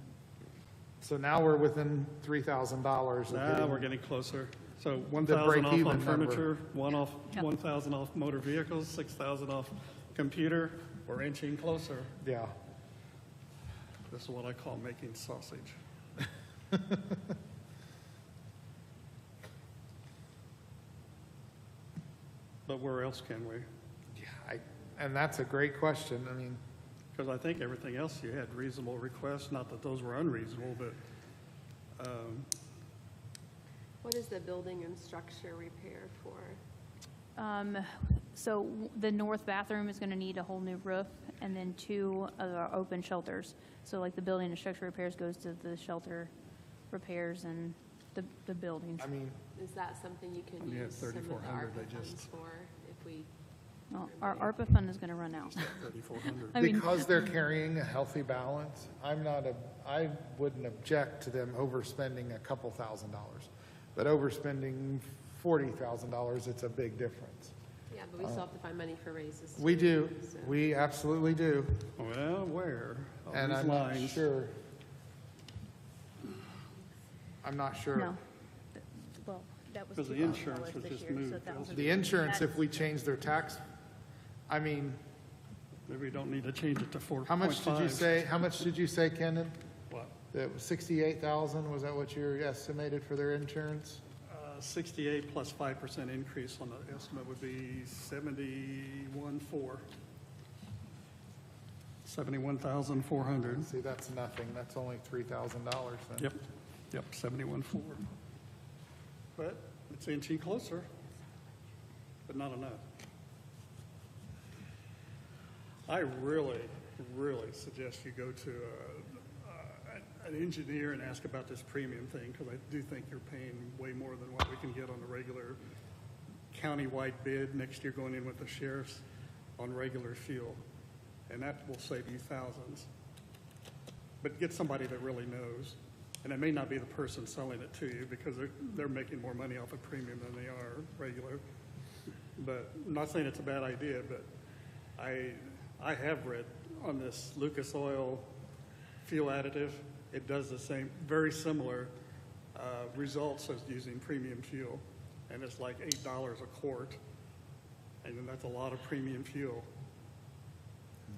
So now we're within $3,000. Now we're getting closer. So 1,000 off break-even on number. furniture, Yeah. 1,000 off motor vehicles, 6,000 off computer. We're inching closer. Yeah. This is what I call making sausage. But where else can we? And that's a great question. I mean, Because I think everything else you had reasonable requests, not that those were unreasonable, but What is the building and structure repair for? so the north bathroom is gonna need a whole new roof, and then 2 of our open shelters. So like the building and structure repairs goes to the shelter repairs and the buildings. I mean, Is that something you can When you have use some of the 3,400, ARPA they funds just- for if we? Well, our ARPA fund is gonna run out. 3,400. I mean, because they're carrying a healthy balance, I wouldn't object to them overspending a couple $1,000s. But overspending $40,000, it's a big difference. Yeah, but we still have to find money for raises. We too, do, so. we absolutely do, Well, where? On and these I'm not lines. sure. I'm not sure. no. Well, that was Because the $2,000 insurance was this just year, so moved. 1,000. The insurance, if we change their tax, I mean, Maybe we don't need to change it to 4.5. how much did you say, Kenan? What? That was 68,000, was that what you estimated for their insurance? 68 plus 5% increase on the estimate would be 71,400. 71,400. See, that's nothing, that's only $3,000 then. Yep, 71,400. But it's inching closer, but not enough. I really, really suggest you go to an engineer and ask about this premium thing, because I do think you're paying way more than what we can get on the regular county-wide bid next year going in with the sheriffs on regular fuel. And that will save you thousands. But get somebody that really knows. And it may not be the person selling it to you, because they're making more money off of premium than they are regular. But I'm not saying it's a bad idea, but I have read on this Lucas Oil fuel additive, it does the same, very similar results as using premium fuel. And it's like $8 a quart. And then that's a lot of premium fuel.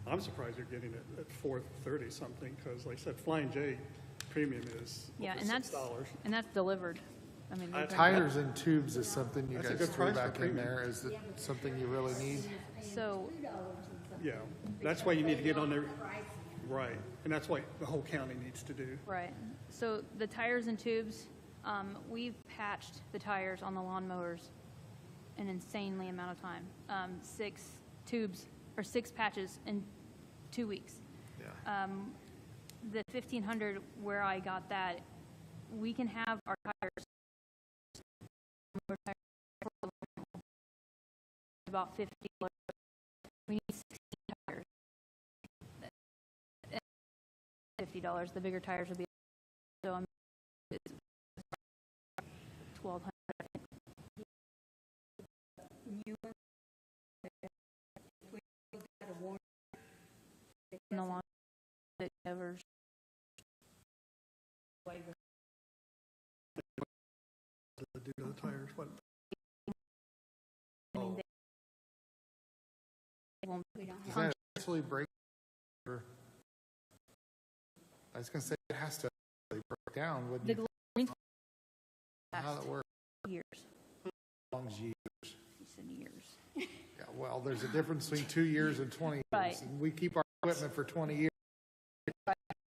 I'm surprised you're getting it at $4.30 something, because like I said, Flying J premium is Yeah, over and $6. that's delivered. I mean, they bring- Tires and tubes is something you That's a guys good threw price for back in premium. there. Is it something you really need? so, Yeah, that's why you need to get on there. Right, and that's what the whole county needs to do. right. So the tires and tubes, we've patched the tires on the lawnmowers an insanely amount of time. 6 tubes or 6 patches in 2 weeks. Yeah. The 1,500 where I got that, we can have our tires about $50 We need 16 tires. $50. The bigger tires would be, so I'm, it's 1,200. No longer it covers. Do the tires, what? I mean, they won't Does that actually break? Or, I was gonna say it has to actually break down, wouldn't the you? length How that works? years. Long as years. You said years. Yeah, well, there's a difference between 2 years and 20 years. Right. And we keep our equipment for 20 years.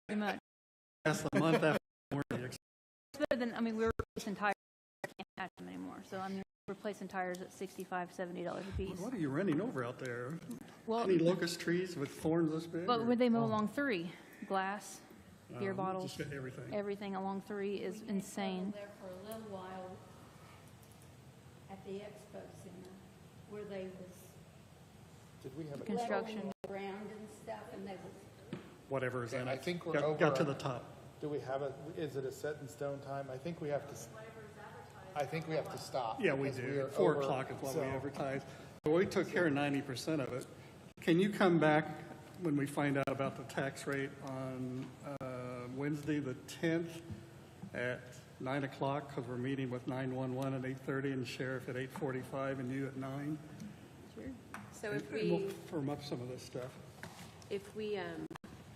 Pretty much. That's the month after warranty. It's better than, I mean, we're replacing tires. I can't attach them anymore. So I mean, we're replacing tires at $65, $70 a piece. What are you renting over out there? Well, Any locust trees with thorns this big? but or- would they mow along 3? Glass, beer Um, bottles, Just everything. everything along 3 is insane. There for a little while at the expo center where they was Did we have a? Construction. leveling the ground and stuff, and they was Whatever's in it. I think we're Got- over Got to on- the top. Do we have a, is it a set in stone time? I think we have to, I think we have to stop. Yeah, we because do. are 4 over, o'clock is what we so- advertise. Well, we took care of 90% of it. Can you come back when we find out about the tax rate on Wednesday, the 10th at 9 o'clock? Because we're meeting with 911 at 8:30 and sheriff at 8:45 and you at 9. So if And we'll we, firm up some of this stuff. if we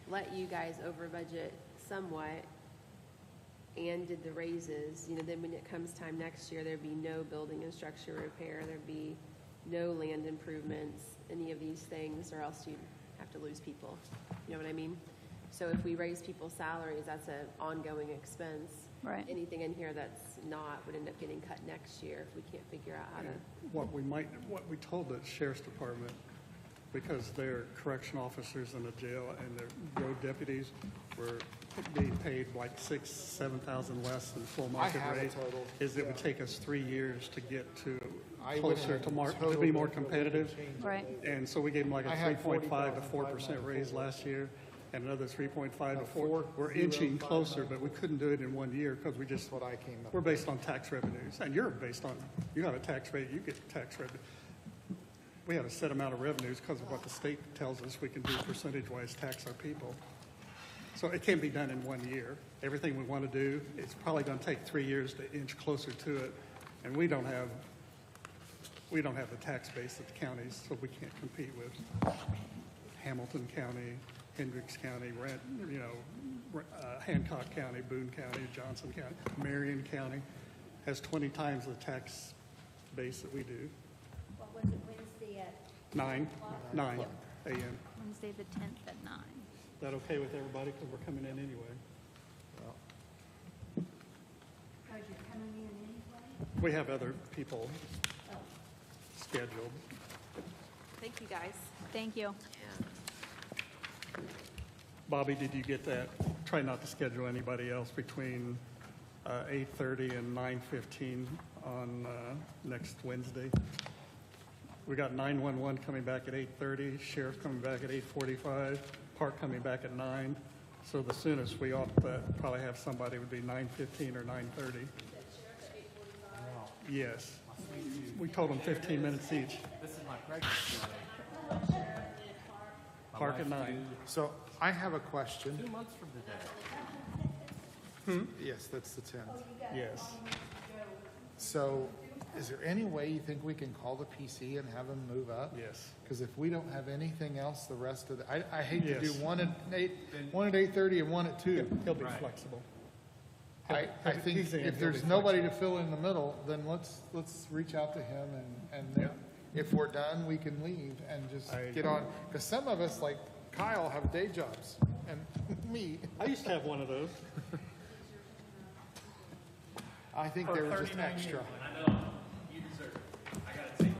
let you guys over budget somewhat and did the raises, you know, then when it comes time next year, there'd be no building and structure repair, there'd be no land improvements, any of these things, or else you'd have to lose people. You know what I mean? So if we raise people's salaries, that's an ongoing expense. Right. Anything in here that's not would end up getting cut next year if we can't figure out how to. What we told the sheriff's department, because they're correction officers in the jail and they're road deputies, were being paid like 6,000, 7,000 less than full market have it rate, totaled, is it would yeah. take us 3 years to get to I went closer ahead to and market, to totaled be it, more but we can competitive. change it Right. later. And so we gave them like a I had 3.5 to 4% raise 40,594. last year, and another 3.5 No, to 4. We're inching closer, but we couldn't do it in 1 year because we just, That's what I came up we're with. based on tax revenues. And you're based on, you have a tax rate, you get tax revenue. We have a set amount of revenues because of what the state tells us we can do percentage-wise tax our people. So it can't be done in 1 year. Everything we want to do, it's probably going to take 3 years to inch closer to it. And we don't have the tax base that the counties, so we can't compete with Hamilton County, Hendricks County, Hancock County, Boone County, Johnson County, Marion County has 20 times the tax base that we do. what was it, Wednesday at 9 a.m. Wednesday the 10th at 9. Is that okay with everybody? Because we're coming in anyway. because you're coming in anyway? We have other people scheduled. Thank you, guys. Thank you. Bobby, did you get that? Try not to schedule anybody else between 8:30 and 9:15 on next Wednesday. We got 911 coming back at 8:30, sheriff coming back at 8:45, park coming back at 9. So the soonest we ought to probably have somebody would be 9:15 or 9:30. Yes. We told them 15 minutes each. This is my pregnancy. Park at 9. So I have a question. 2 months from today. Yes, that's the 10th. Yes. So is there any way you think we can call the PC and have them move up? Yes. Because if we don't have anything else the rest of the, I hate to do Yes. one at 8:30 and one at 2. He'll be flexible. I think He's in, if he'll there's be nobody to fill in the middle, then let's reach out to him and then if we're done, we can leave and just I get on. Because some of us, like Kyle, have day jobs and me, I used to have one of those. I think they were just extra. I know,